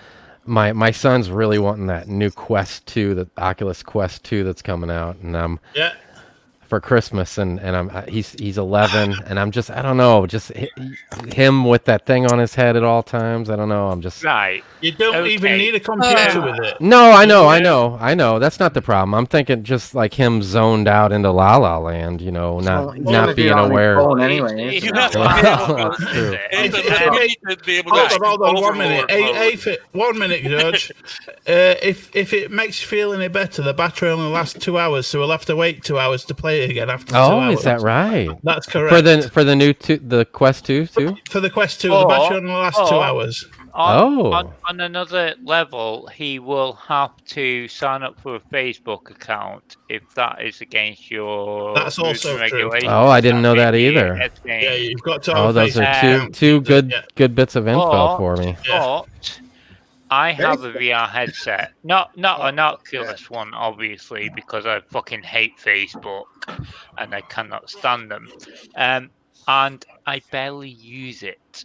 My son's really wanting that new Quest 2, the Oculus Quest 2 that's coming out, and for Christmas, and he's 11, and I'm just, I don't know, just him with that thing on his head at all times. I don't know. I'm just right. You don't even need a computer with it. No, I know. That's not the problem. I'm thinking just like him zoned out into La La Land, not being aware. Anyway, you have to be able to. Hold on, 1 minute. 1 minute, George. If it makes you feel any better, the battery only lasts 2 hours, so we'll have to wait 2 hours to play it again after 2 hours. Oh, is that right? That's correct. For the new the Quest 2 too? For the Quest 2, the battery only lasts 2 hours. On another level, he will have to sign up for a Facebook account if that is against your. That's also true. Oh, I didn't know that either. Yeah, you've got to. Oh, those are two good bits of info for me. But I have a VR headset, not an Oculus one, obviously, because I fucking hate Facebook and I cannot stand them, and I barely use it.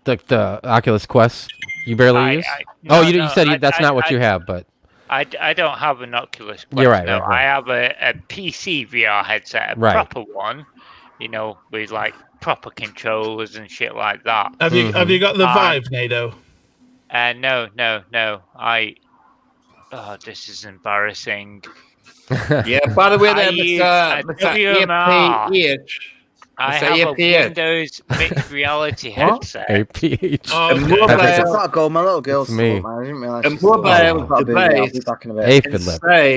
The Oculus Quest, you barely use? You said that's not what you have, but I don't have an Oculus Quest. You're right. No, right. I have a PC VR headset, a proper one, with like proper controllers and shit like that. Have you got the Vive, Nado? No. This is embarrassing. Yeah, by the way, I have a Windows mixed reality headset. APH. I've got to go. My little girl's me. I didn't realize. And mobile device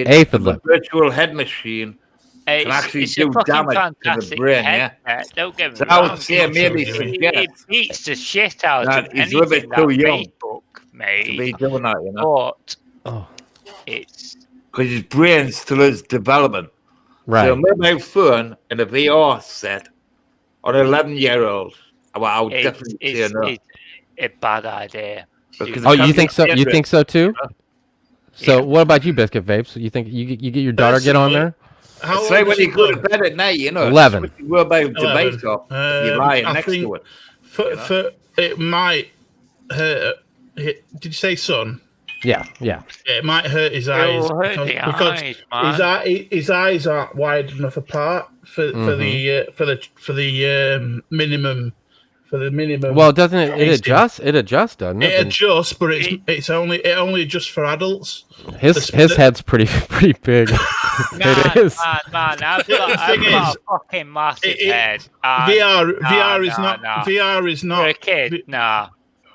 Aphid lip. virtual head machine can actually do damage to the brain. Headset. Don't get me so wrong. I would say maybe it beats the shit out of he's anything a little bit that too young Facebook made. to be doing that, But it's because his brain still is developing. Right. So mobile phone and a VR set on an 11-year-old. Well, I would definitely say no. It's a bad idea. You think so? You think so too? So what about you, Biscuit Vapes? You think you get your daughter get on there? Say when you go to bed at night, 11. You about debate off. You're lying next to it. For it might hurt. Did you say son? Yeah. It might hurt his eyes because his eyes aren't wide enough apart for the minimum. Well, doesn't it? It adjusts. It adjusts, doesn't it? It adjusts, but it only adjusts for adults. His head's pretty big. It is. Man, I've got a fucking massive head. VR is not for a kid. Nah.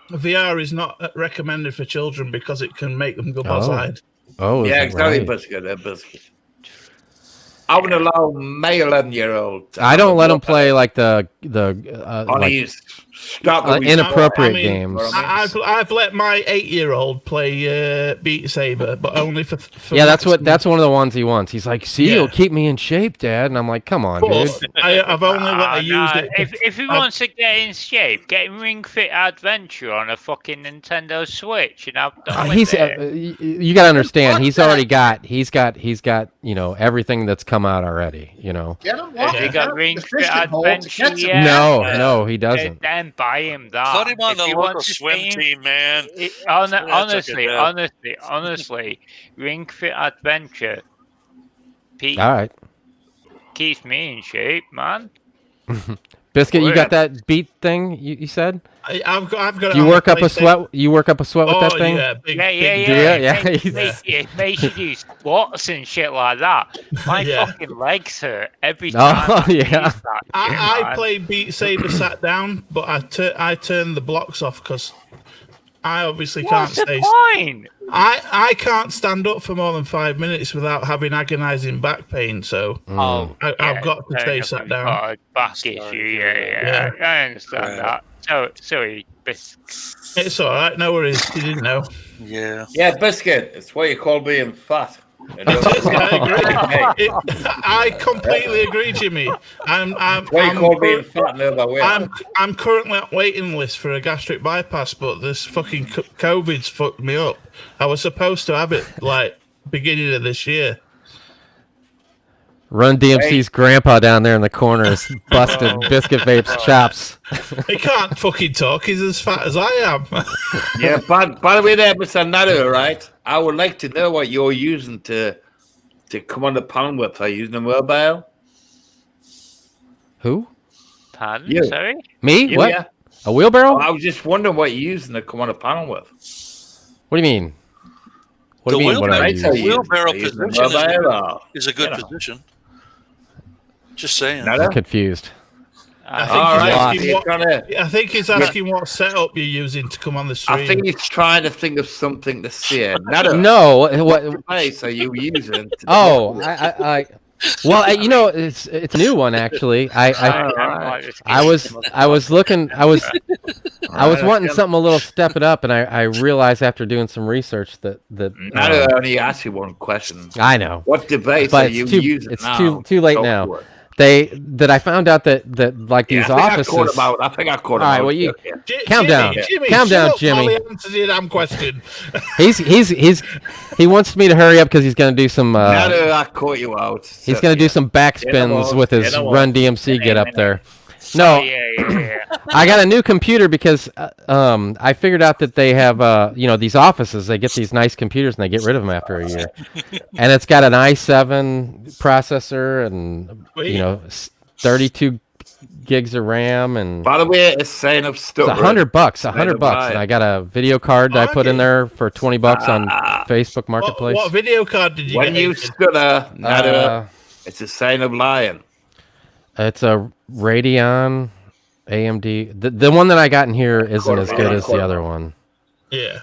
VR is not recommended for children because it can make them go outside. Oh, yeah, exactly, Biscuit. I would allow my 11-year-old. I don't let him play like the inappropriate games. I've let my 8-year-old play Beat Saber, but only for that's one of the ones he wants. He's like, it'll keep me in shape, Dad, and I'm like, come on, dude. I've only let her use it. If he wants to get in shape, get him Ring Fit Adventure on a fucking Nintendo Switch, and I've done you gotta understand, he's got everything that's come out already. Get him he got Ring Fit Adventure. No, he doesn't. Then buy him that. Put him on the local swim team, man. Honestly, Ring Fit Adventure. All right. Keeps me in shape, man. Biscuit, you got that beat thing? You said? I've got. Do you work up a sweat? You work up a sweat with that thing? Yeah. It makes you do squats and shit like that. My fucking legs hurt every time. I play Beat Saber sat down, but I turn the blocks off because I obviously can't stay. I can't stand up for more than 5 minutes without having agonising back pain. So I've got to stay sat down. Back issue, yeah. I understand that. So sorry, it's all right. No worries. You didn't know. Yeah, Biscuit. It's what you call being fat. I agree. I completely agree, Jimmy. I'm currently on waiting list for a gastric bypass, but this fucking COVID's fucked me up. I was supposed to have it like beginning of this year. Run DMC's grandpa down there in the corner is busted Biscuit Vape's chops. He can't fucking talk. He's as fat as I am. Yeah, by the way there, Mr. Nader, right? I would like to know what you're using to come on the panel with. Are you using a mobile? Who? Pardon? You. Sorry? Me? You, what? Yeah. A wheelbarrow? I was just wondering what you're using to come on the panel with. What do you mean? What do you mean? What are you using? Wheelbarrow position is a good position. Just saying. I'm confused. I think he's asking what setup you're using to come on the stream. I think he's trying to think of something to say. No. What device are you using? Well, it's a new one actually. I was looking. I was wanting something a little step it up, and I realized after doing some research that I only asked you one question. I know. What device are you using? It's too late now. I found out that like these offices. I think I caught about. All right, well, you calm down, Jimmy. Answer the damn question. He wants me to hurry up because he's going to do some. I caught you out. He's going to do some backspins with his Run DMC get up there. No, I got a new computer because I figured out that they have these offices. They get these nice computers and they get rid of them after a year. And it's got an i7 processor and 32 gigs of RAM and. By the way, it's saying of stuff. It's $100. $100, and I got a video card I put in there for $20 on Facebook Marketplace. What video card did you get? When you stutter, it's a sign of lying. It's a Radeon AMD. The one that I got in here isn't as good as the other one. Yeah.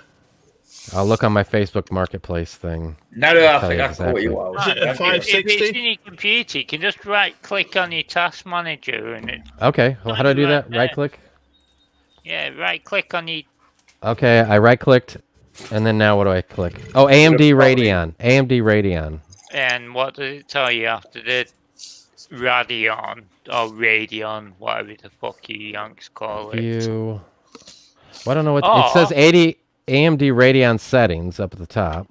I'll look on my Facebook Marketplace thing. I think I caught you out. Is it a 560? If it's in your computer, you can just right-click on your task manager and it. Okay. Well, how do I do that? Right-click? Yeah, right-click on your. Okay, I right-clicked, and then now what do I click? Oh, AMD Radeon. AMD Radeon. And what does it tell you after the Radeon or Radeon, whatever the fuck you Yanks call it? Well, I don't know what it says. 80 AMD Radeon settings up at the top.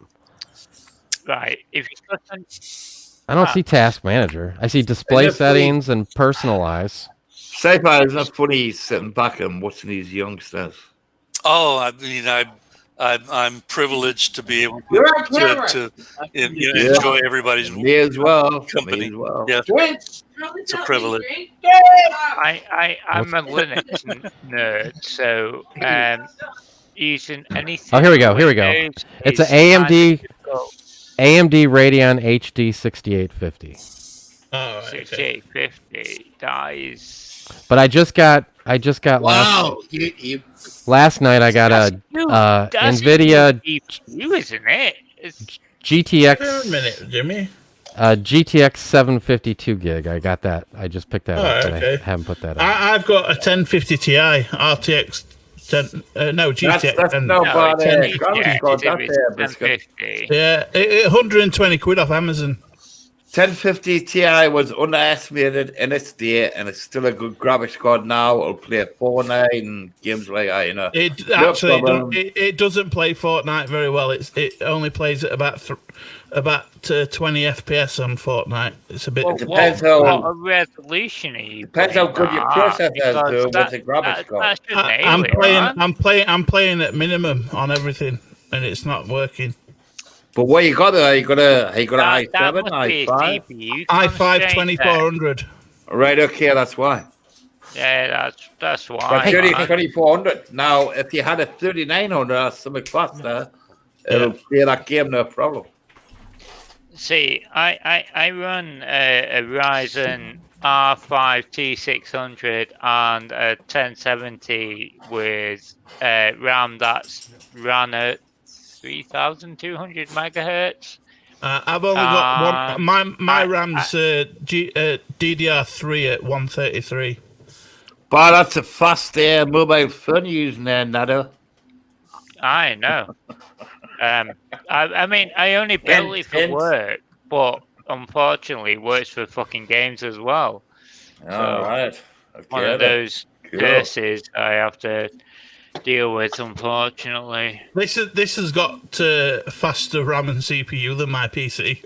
Right. If you click on, I don't see Task Manager. I see display settings and personalize. Safer is not funny sitting back and watching these youngsters. Oh, I mean, I'm privileged to be able to enjoy everybody's me as well. Company. Me as well. Yeah, it's a privilege. I'm a Linux nerd, so using anything. Oh, here we go. It's an AMD Radeon HD 6850. Oh, 6850. That is. But I just got wow. Last night I got a NVIDIA GPU, isn't it? GTX. Wait a minute, Jimmy. GTX 752 gig. I got that. I just picked that up. Okay. I haven't put that on. I've got a 1050 Ti RTX 10. No, GTX. That's no bad. 1050. Yeah, 120 quid off Amazon. 1050 Ti was underestimated in its day, and it's still a good graphics card now. It'll play Fortnite and games like that, It doesn't play Fortnite very well. It only plays at about 20 FPS on Fortnite. It's a bit. What resolution are you? Depends how good your processor is doing with the graphics card. I'm playing at minimum on everything, and it's not working. But what you got there? You got a i7, i5? i5 2400. Right, okay, that's why. Yeah, that's why. But 2400. Now, if you had a 3900 or something faster, it'll play that game no problem. See, I run a Ryzen R5 T600 and a 1070 with RAM that's ran at 3,200 megahertz. I've only got one. My RAM's DDR3 at 133. But that's a fast mobile phone you're using there, Nado. I know. I mean, I only built it for work, but unfortunately, it works for fucking games as well. All right. Okay, one of those curses I have to deal with, unfortunately. This has got faster RAM and CPU than my PC.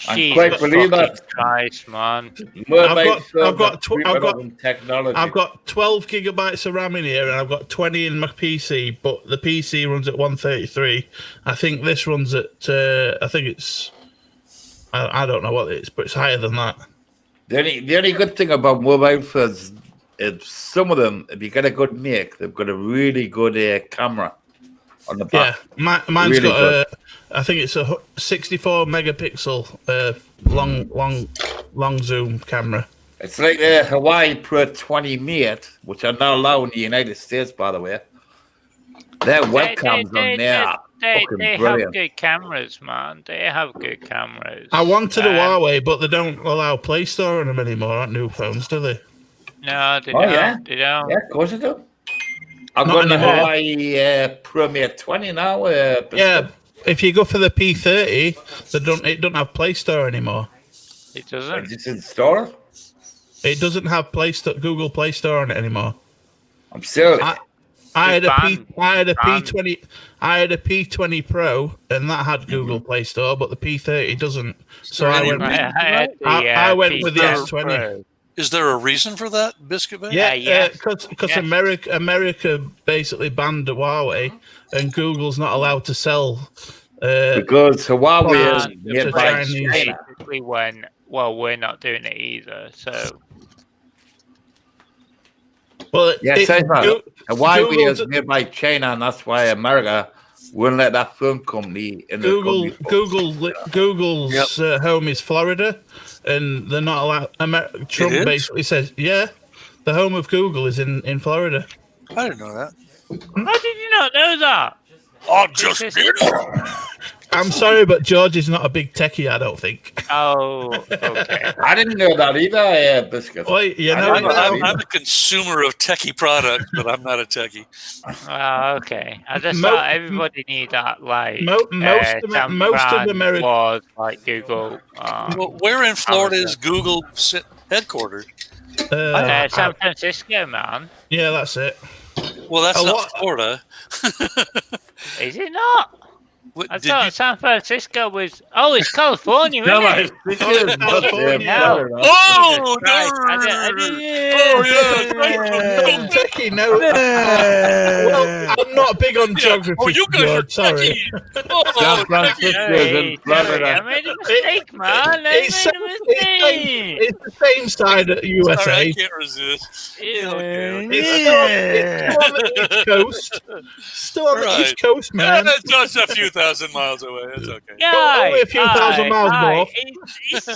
I'm quite believe that. Christ, man. I've got 12 gigabytes gigabytes of RAM in here, and I've got 20 in my PC. But the PC runs at 133. I think this runs at. I think it's. I don't know what it is, but it's higher than that. The only good thing about mobile phones is some of them, if you get a good make, they've got a really good camera on the back. Yeah, mine's really got I think it's a 64 megapixel long zoom camera. It's like the Hawaii Pro 20 Mate, which are not allowed in the United States, by the way. Their webcams on there. They have good cameras, man. They have good cameras. I wanted a Huawei, but they don't allow Play Store on them anymore on new phones, do they? No, they don't. Yeah. They don't. Yeah, of course they do. I've got the Hawaii Pro Mate 20 now. Yeah, if you go for the P30, it don't have Play Store anymore. It doesn't. It's in store? It doesn't have Google Play Store on it anymore. I'm serious. I had a P20 Pro, and that had Google Play Store, but the P30 doesn't. So I went with the S20. Is there a reason for that, Biscuit Bay? Yeah, because America basically banned Huawei, and Google's not allowed to sell. Because Huawei is made by China. We're not doing it either. So. Well, Huawei is made by China, and that's why America wouldn't let that phone company in Google's home is Florida, and they're not allowed. Trump basically says, "Yeah, the home of Google is in Florida." I didn't know that. How did you not know that? I just did. I'm sorry, but George is not a big techie, I don't think. Oh, okay. I didn't know that either, Biscuit. Well, I'm a consumer of techie products, but I'm not a techie. Okay. I just thought everybody knew that, like most of America was like Google. Well, where in Florida is Google headquartered? San Francisco, man. Yeah, that's it. Well, that's not Florida. Is it not? I thought San Francisco was. Oh, it's California, isn't it? California. Oh, no. Techie, no. Well, I'm not big on geography. Oh, you guys are sorry. San Francisco is in Florida. I made a mistake, man. It's the same side of USA. Sorry, I can't resist. It's on the East Coast. Still on the East Coast, man. It's just a few thousand miles away. It's okay. Yeah, only a few thousand miles north.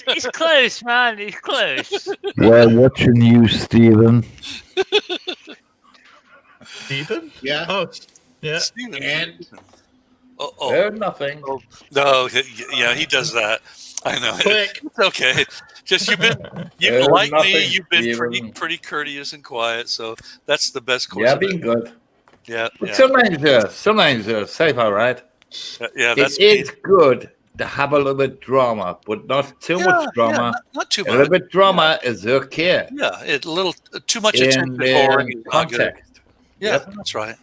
It's close, man. It's close. We're watching you, Stephen. Stephen? Yeah. Oh, yeah. Stephen. And Nothing. Oh, no, yeah, he does that. I know. Quick. It's okay. Just you've like me. You've been pretty courteous and quiet. So that's the best course. Yeah, being good. Yeah. But sometimes safe, all right. Yeah, that's it's good to have a little bit drama, but not too much drama. Not too much. A little bit drama is okay. Yeah, a little too much attention boring context. Yeah, that's right.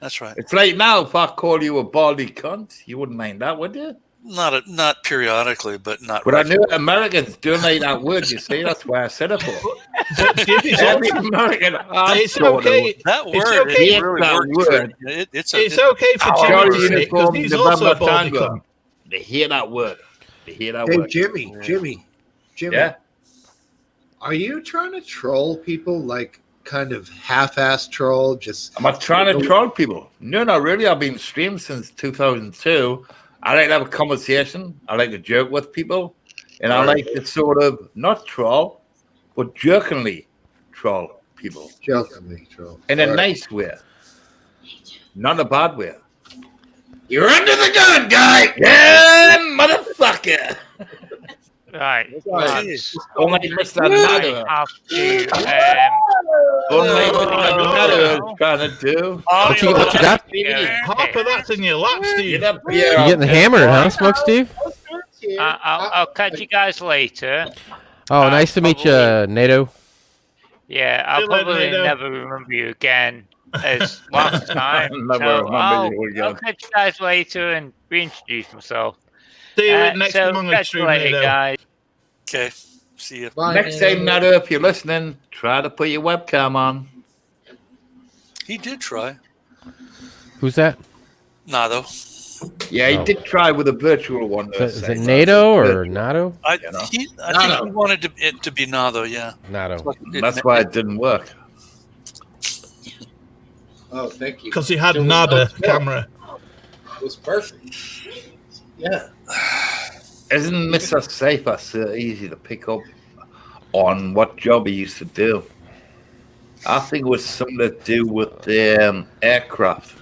That's right. It's like now, if I call you a baldy cunt, you wouldn't mind that, would you? Not periodically, but not. But I knew Americans don't like that word. You see, that's why I said it for. Every American, it's okay. That word, it's okay. It's okay for Jimmy to say because he's also a baldy cunt. They hear that word. Hey, Jimmy. Yeah. Are you trying to troll people, like kind of half-ass troll? I'm not trying to troll people. No, not really. I've been streaming since 2002. I like to have a conversation. I like to joke with people. And I like to sort of not troll, but jokingly troll people. Jokingly troll. In a nice way. Not a bad way. You're under the gun, guy! Yeah, motherfucker! Right. Only Mr. Nado. Only Mr. Nado is trying to do. What you got? Harper, that's in your lap, Steve. You're getting hammered, huh, Smokesteve? I'll catch you guys later. Oh, nice to meet you, NATO. Yeah, I'll probably never remember you again as last time. I'll catch you guys later and reintroduce myself. See you next time. Catch you later, guys. Okay, see you. Bye, next time, Nado, if you're listening, try to put your webcam on. He did try. Who's that? Nado. Yeah, he did try with a virtual one. Is it NATO or Nado? I think he wanted it to be Nado, yeah. Nado. That's why it didn't work. Oh, thank you. Because he had nada camera. It was perfect. Yeah. Isn't Mr. Safer so easy to pick up on what job he used to do? I think it was something to do with the aircraft.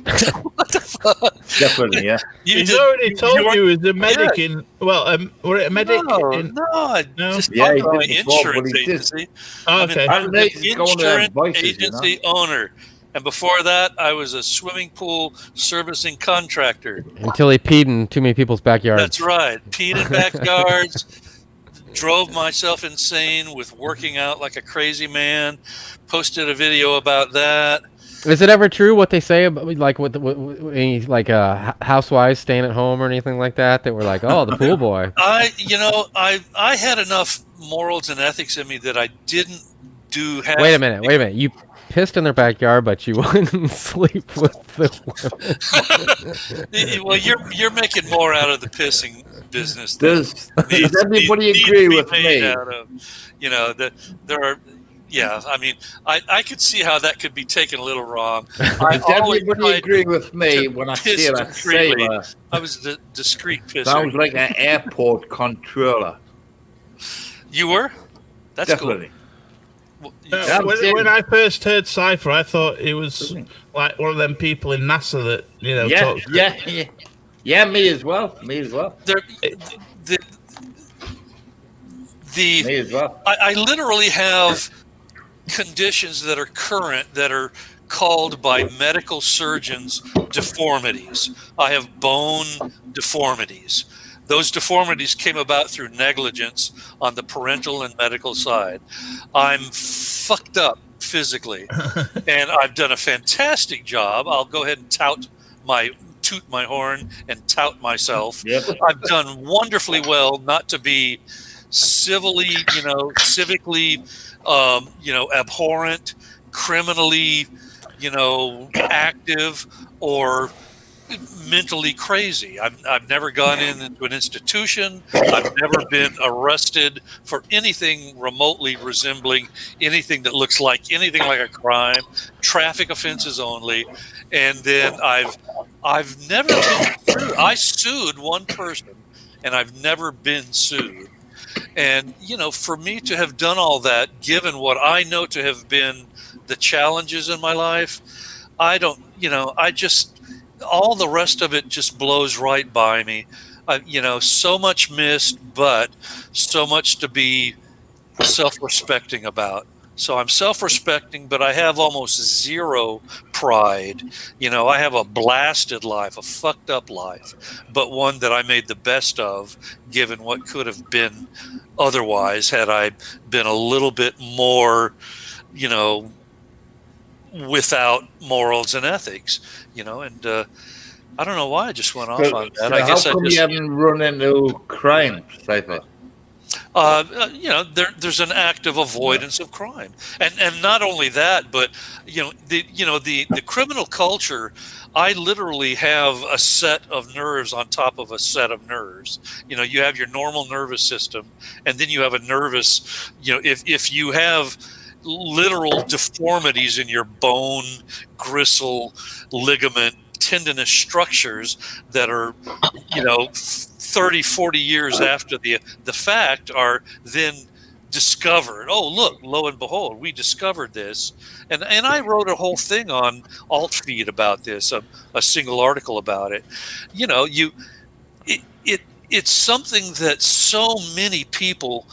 What the fuck? Definitely, yeah. He's already told you he was a medic in. Well, were it a medic? No. Just yeah, he an did insurance agency. Oh, okay. I mean, insurance agency owner. And before that, I was a swimming pool servicing contractor. Until he peed in too many people's backyards. That's right. Peed in backyards. Drove myself insane with working out like a crazy man. Posted a video about that. Is it ever true what they say about like with any housewives staying at home or anything like that? That were like, oh, the pool boy. I had enough morals and ethics in me that I didn't do. Wait a minute. You pissed in their backyard, but you wouldn't sleep with the women. Well, you're making more out of the pissing business. Does everybody agree with me? There are. Yeah, I mean, I could see how that could be taken a little wrong. Does everybody agree with me when I say that sailor? I was the discreet pisser. Sounds like an airport controller. You were? That's definitely cool. Well, when I first heard Cypher, I thought it was like one of them people in NASA that Yeah, me as well. Me as well. I literally have conditions that are current that are called by medical surgeons deformities. I have bone deformities. Those deformities came about through negligence on the parental and medical side. I'm fucked up physically, and I've done a fantastic job. I'll go ahead and toot my horn and tout myself. Yep. I've done wonderfully well not to be civically, abhorrent, criminally, active, or mentally crazy. I've never gone into an institution. I've never been arrested for anything remotely resembling anything that looks like anything like a crime. Traffic offenses only. And then I've never been sued. I sued one person, and I've never been sued. And, for me to have done all that, given what I know to have been the challenges in my life, all the rest of it just blows right by me. So much missed, but so much to be self-respecting about. So I'm self-respecting, but I have almost zero pride. I have a blasted life, a fucked up life, but one that I made the best of, given what could have been otherwise had I been a little bit more, without morals and ethics, and I don't know why I just went off on that. I guess how come you haven't run into crime, Cypher? There's an act of avoidance of crime, and not only that, but the criminal culture. I literally have a set of nerves on top of a set of nerves. You have your normal nervous system, and then you have a nervous. If you have literal deformities in your bone, gristle, ligament, tendinous structures that are, 30, 40 years after the fact are then discovered. Oh, look, lo and behold, we discovered this. And I wrote a whole thing on AltFeed about this, a single article about it. You know, it's something that so many people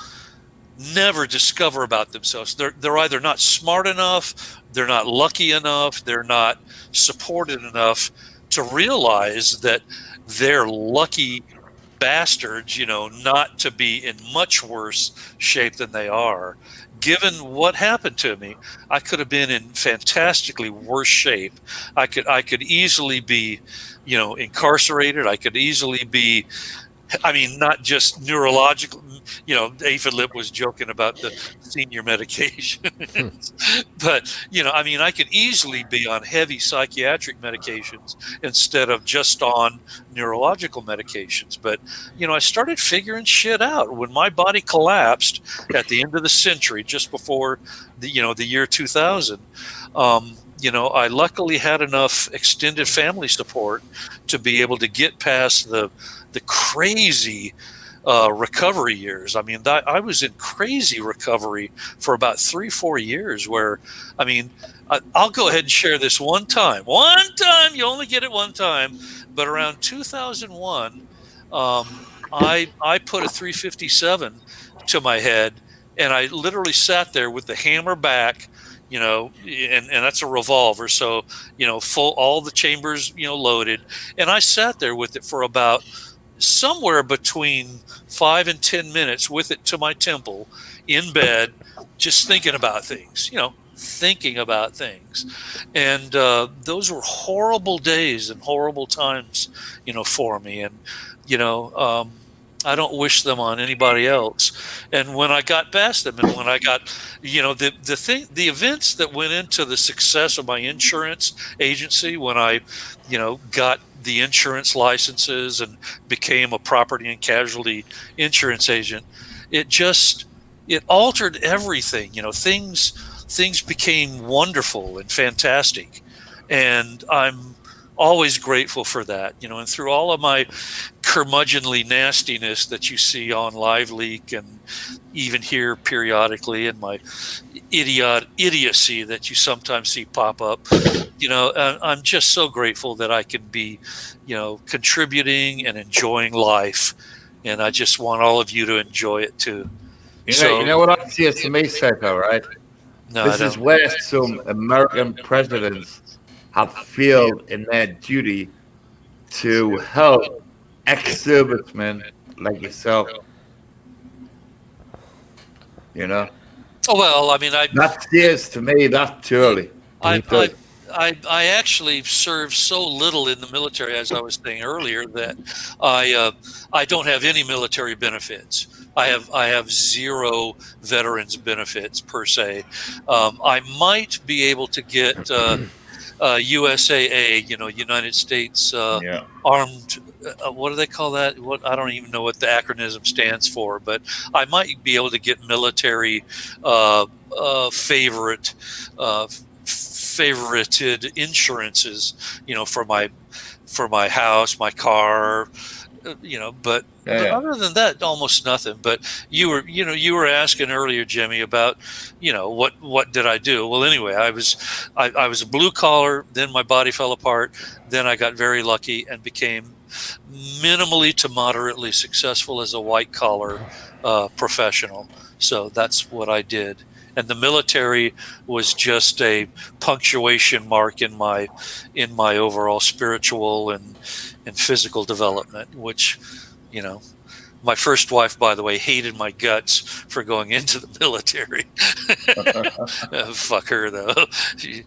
never discover about themselves. They're either not smart enough, they're not lucky enough, they're not supported enough to realize that they're lucky bastards, you know, not to be in much worse shape than they are. Given what happened to me, I could have been in fantastically worse shape. I could easily be, you know, incarcerated. I could easily be, I mean, not just neurological. You know, Aphid was joking about the senior medication, but you know, I mean, I could easily be on heavy psychiatric medications instead of just on neurological medications. But you know, I started figuring shit out when my body collapsed at the end of the century, just before the year 2000. You know, I luckily had enough extended family support to be able to get past the crazy recovery years. I mean, I was in crazy recovery for about 3-4 years where, I mean, I'll go ahead and share this one time, you only get it one time, but around 2001, I put a 357 to my head and I literally sat there with the hammer back, you know, and that's a revolver. So, you know, full, all the chambers, you know, loaded. And I sat there with it for about somewhere between 5 and 10 minutes with it to my temple in bed, just thinking about things, you know, And those were horrible days and horrible times, you know, for me. And, you know, I don't wish them on anybody else. And when I got past them and when I got, you know, the events that went into the success of my insurance agency, when I, you know, got the insurance licenses and became a property and casualty insurance agent, it alterred everything. You know, things became wonderful and fantastic. And I'm always grateful for that, you know, and through all of my curmudgeonly nastiness that you see on Live Leak and even here periodically, and my idiocy that you sometimes see pop up, you know, I'm just so grateful that I can be, you know, contributing and enjoying life. And I just want all of you to enjoy it too. You know what I see as to me, Seiko, right? No, this is where some American presidents have failed in their duty to help ex-servicemen like yourself. You know? Oh, well, I mean, that says to me, that's too early. I actually served so little in the military, as I was saying earlier, that I don't have any military benefits. I have zero veterans benefits per se. I might be able to get USAA, you know, United States Armed. What do they call that? I don't even know what the acronym stands for, but I might be able to get military favorited insurances, you know, for my house, my car, you know, but other than that, almost nothing. But you were asking earlier, Jimmy, about, you know, what did I do? Well, anyway, I was a blue collar, then my body fell apart, then I got very lucky and became minimally to moderately successful as a white collar professional. So that's what I did. And the military was just a punctuation mark in my overall spiritual and physical development, which, you know, my first wife, by the way, hated my guts for going into the military. Fuck her, though. She,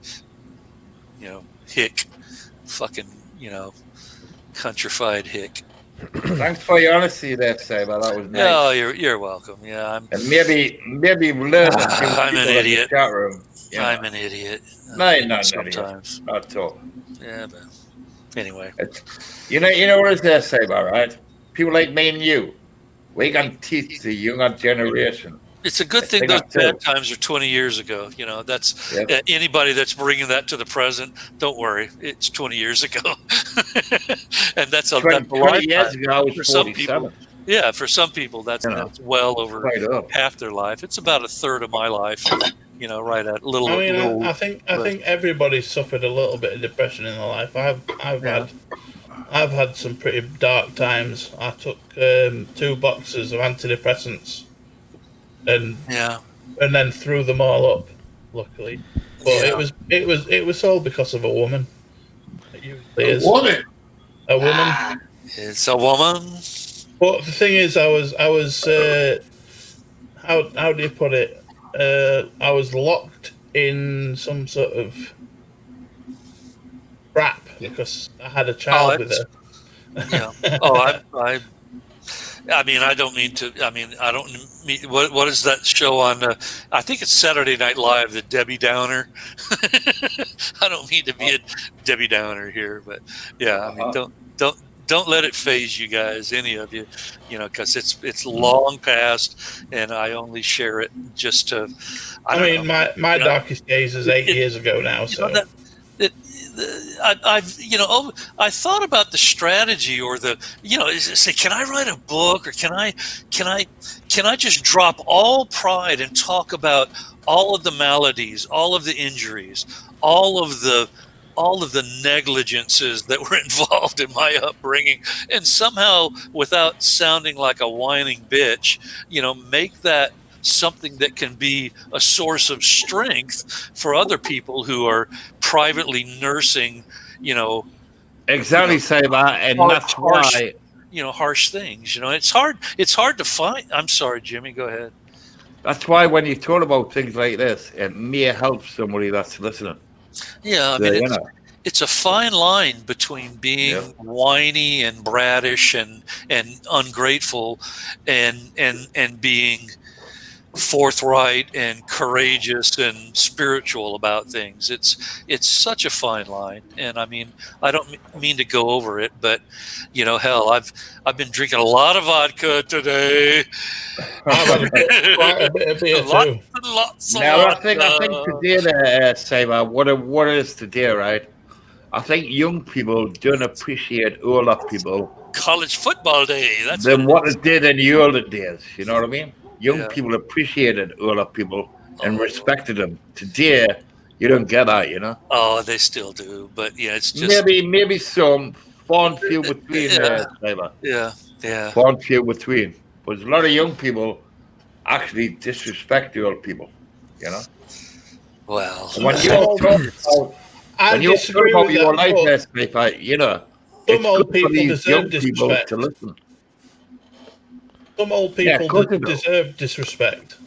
you know, hick. Fucking, you know, countrified hick. Thanks for your honesty there, Saber. That was nice. Oh, you're welcome. Yeah, and maybe learn. I'm an idiot. Chat room. Yeah. I'm an idiot. No, sometimes. Not at all. Yeah, but anyway. You know what is there, Saber, right? People like me and you, we can teach the younger generation It's a good thing those bad times are 20 years ago. You know, that's anybody that's bringing that to the present. Don't worry, it's 20 years ago, and that's a 20 years ago. I was for 47. Some people. Yeah, for some people, that's well over half their life. It's about a third of my life. You know, right at little. I mean, I think everybody's suffered a little bit of depression in their life. I've had some pretty dark times. I took 2 boxes of antidepressants, and then threw them all up. Luckily, but it was all because of a woman. It usually is. Woman. A woman. It's a woman. But the thing is, I was how do you put it? I was locked in some sort of trap because I had a child with her. Yeah. Oh, I mean, I don't mean to. I mean, I don't mean. What is that show on? I think it's Saturday Night Live, the Debbie Downer. I don't mean to be a Debbie Downer here, but yeah, I mean, don't let it phase you guys, any of you, you know, because it's long past, and I only share it just to. I mean, my darkest days is 8 years ago now. So I thought about the strategy or the, you know, say, can I write a book, or can I just drop all pride and talk about all of the maladies, all of the injuries, all of the negligences that were involved in my upbringing, and somehow, without sounding like a whining bitch, you know, make that something that can be a source of strength for other people who are privately nursing, you know. Exactly, Saber, and that's why, you know, harsh things. You know, it's hard to find. I'm sorry, Jimmy, go ahead. That's why when you talk about things like this, it may help somebody that's listening. Yeah, I mean, it's a fine line between being whiny and bratish and ungrateful, and being forthright and courageous and spiritual about things. It's such a fine line, and I mean, I don't mean to go over it, but you know, hell, I've been drinking a lot of vodka today. Quite a bit of beer too. Lots of now, vodka. I think today, Saber, what it is today, right? I think young people don't appreciate older people. College football day. That's what it did in the older days. You know what I mean? Young people appreciated older people and respected them. Today, you don't get that, you know? Oh, they still do, but yeah, it's just maybe some fond few between. Yeah. Fond few between, but a lot of young people actually disrespect the old people, you know. Well, when you're talking about your life, you know, some old people deserve disrespect. To listen. Some old people deserve disrespect.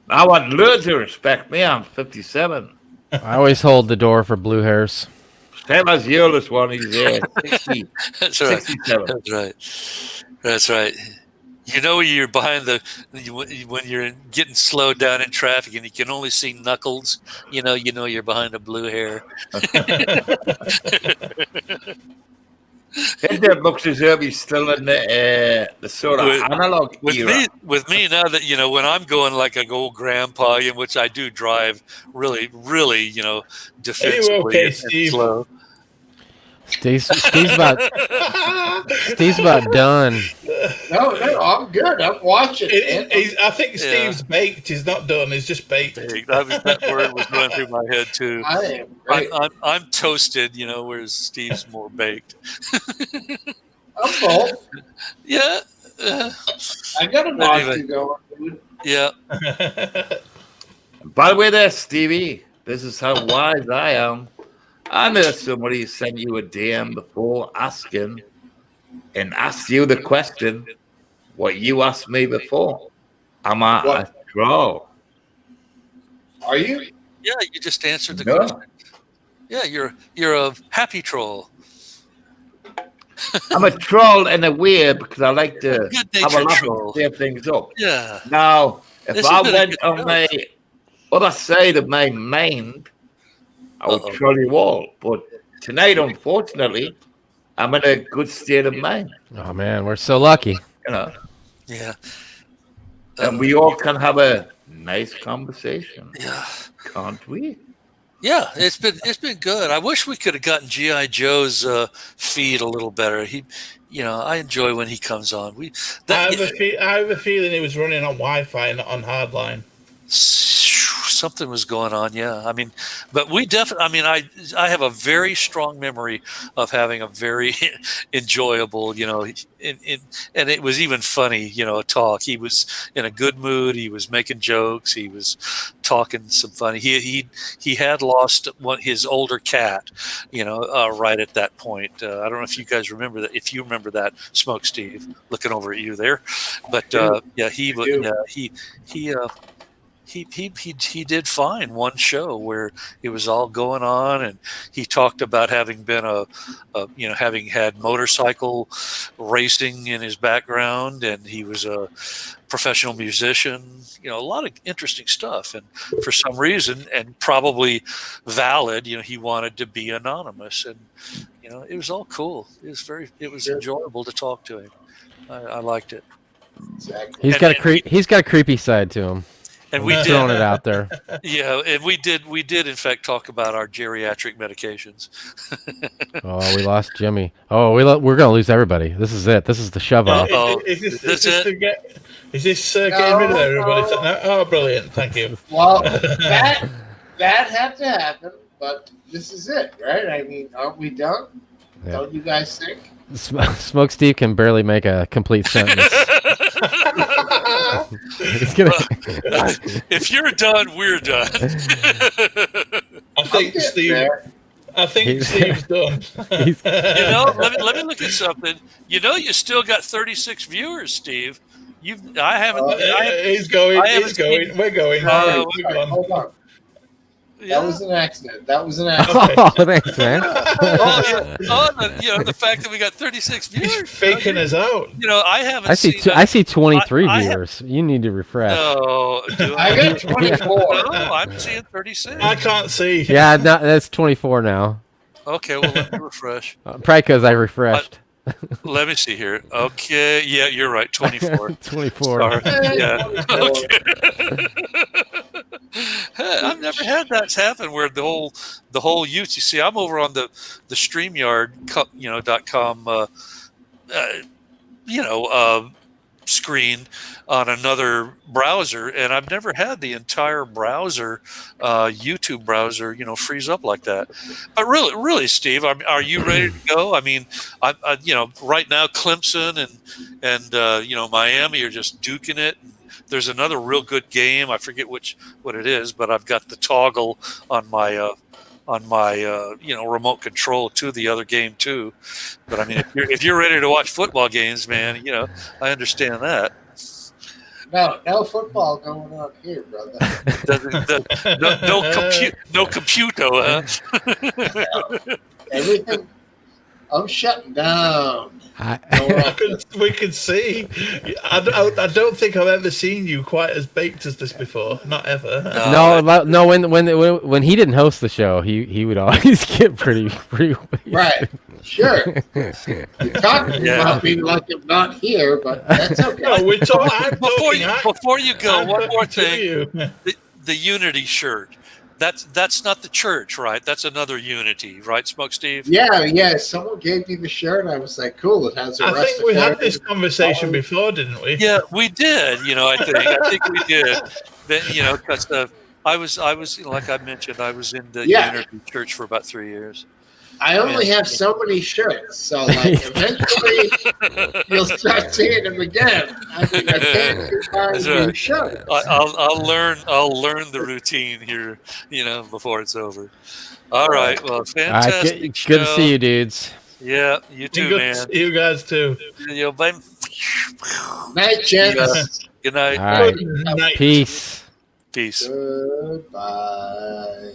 I want loads of respect. Me, I'm 57. I always hold the door for blue hairs. Same as the oldest one. He's 60. That's right. 67. That's right. You know, you're behind when you're getting slowed down in traffic and you can only see knuckles. You know you're behind a blue hair. It looks as if he's still in the sort of analog era. With me now that, you know, when I'm going like an old grandpa, in which I do drive really, really, you know, defensively. Are you okay, Steve? Slow. Steve's about done. No, I'm good. I'm watching. I think Steve's baked. He's not done. He's just baked. That word was going through my head too. I'm toasted, you know, whereas Steve's more baked. I'm both. Yeah. I got a knife to go. Dude. Yeah. By the way, there, Stevie. This is how wise I am. I know somebody sent you a DM before asking and asked you the question what you asked me before. Am I a troll? Are you? Yeah, you just answered the question. Yeah, you're a happy troll. I'm a troll in a way because I like to have a laugh and stir things up. Yeah. Now, if I went on my other side of my mind, I would troll you all. But tonight, unfortunately, I'm in a good state of mind. Oh man, we're so lucky. You know. Yeah. And we all can have a nice conversation. Yeah. Can't we? Yeah, it's been good. I wish we could have gotten G.I. Joe's feed a little better. I enjoy when he comes on. I have a feeling he was running on Wi-Fi, not on hardline. Something was going on, yeah. I mean, but we definitely. I mean, I have a very strong memory of having a very enjoyable, and it was even funny, talk. He was in a good mood. He was making jokes. He was talking some funny. He had lost his older cat, right at that point. I don't know if you guys remember that. If you remember that, Smokesteve, looking over at you there, but yeah, he did fine one show where it was all going on, and he talked about having been having had motorcycle racing in his background, and he was a professional musician, a lot of interesting stuff. And for some reason, and probably valid, he wanted to be anonymous, and it was all cool. It was enjoyable to talk to him. I liked it. Exactly. He's got a creepy side to him. And we did throwing it out there. Yeah, and we did in fact talk about our geriatric medications. Oh, we lost Jimmy. Oh, we're gonna lose everybody. This is it. This is the shove off. Is this getting rid of everybody? No? Oh, brilliant! Thank you. Well, that had to happen, but this is it, right? I mean, aren't we done? Yeah. Don't you guys think? Smokesteve can barely make a complete sentence. If you're done, we're done. I think Steve's done. Let me look at something. You still got 36 viewers, Steve. I haven't. He's going. We're going. Hold on. Yeah. That was an accident. Oh, thanks, man. The fact that we got 36 viewers. He's faking us out. I haven't. I see 23 viewers. You need to refresh. No, I got 24. No, I'm seeing 36. I can't see. Yeah, that's 24 now. Okay, well, let me refresh. Probably because I refreshed. Let me see here. Okay, yeah, you're right. 24. 24. Sorry. Yeah. Okay. I've never had that happen where the whole YouTube. You see, I'm over on the StreamYard, .com, screen on another browser, and I've never had the entire browser, YouTube browser, freeze up like that. But really, Steve, are you ready to go? I mean, right now Clemson and Miami are just duking it. There's another real good game. I forget what it is, but I've got the toggle on my remote control to the other game too. But I mean, if you're ready to watch football games, man, I understand that. No football going on here, brother. No computo, huh? Everything. I'm shutting down. We can see. I don't think I've ever seen you quite as baked as this before. Not ever. No. When he didn't host the show, he would always get pretty. Right. Sure. You're talking about me like I'm not here, but that's okay. No, we're talking. Before you go, one more thing. The Unity shirt. That's not the church, right? That's another Unity, right, Smokesteve? Yeah. Someone gave me the shirt. I was like, cool. It has a I think we had this conversation before, didn't we? Yeah, we did. I think we did. Then, because I was like I mentioned, I was in the Unity church for about 3 years. I only have so many shirts, so eventually you'll start seeing them again. I mean, I can't keep buying new shirts. I'll learn the routine here, before it's over. All right, well, fantastic. Good to see you, dudes. Yeah, you too, man. See you guys too. Bye. Night, gents. Good night. All right. Good night. Peace. Peace. Goodbye.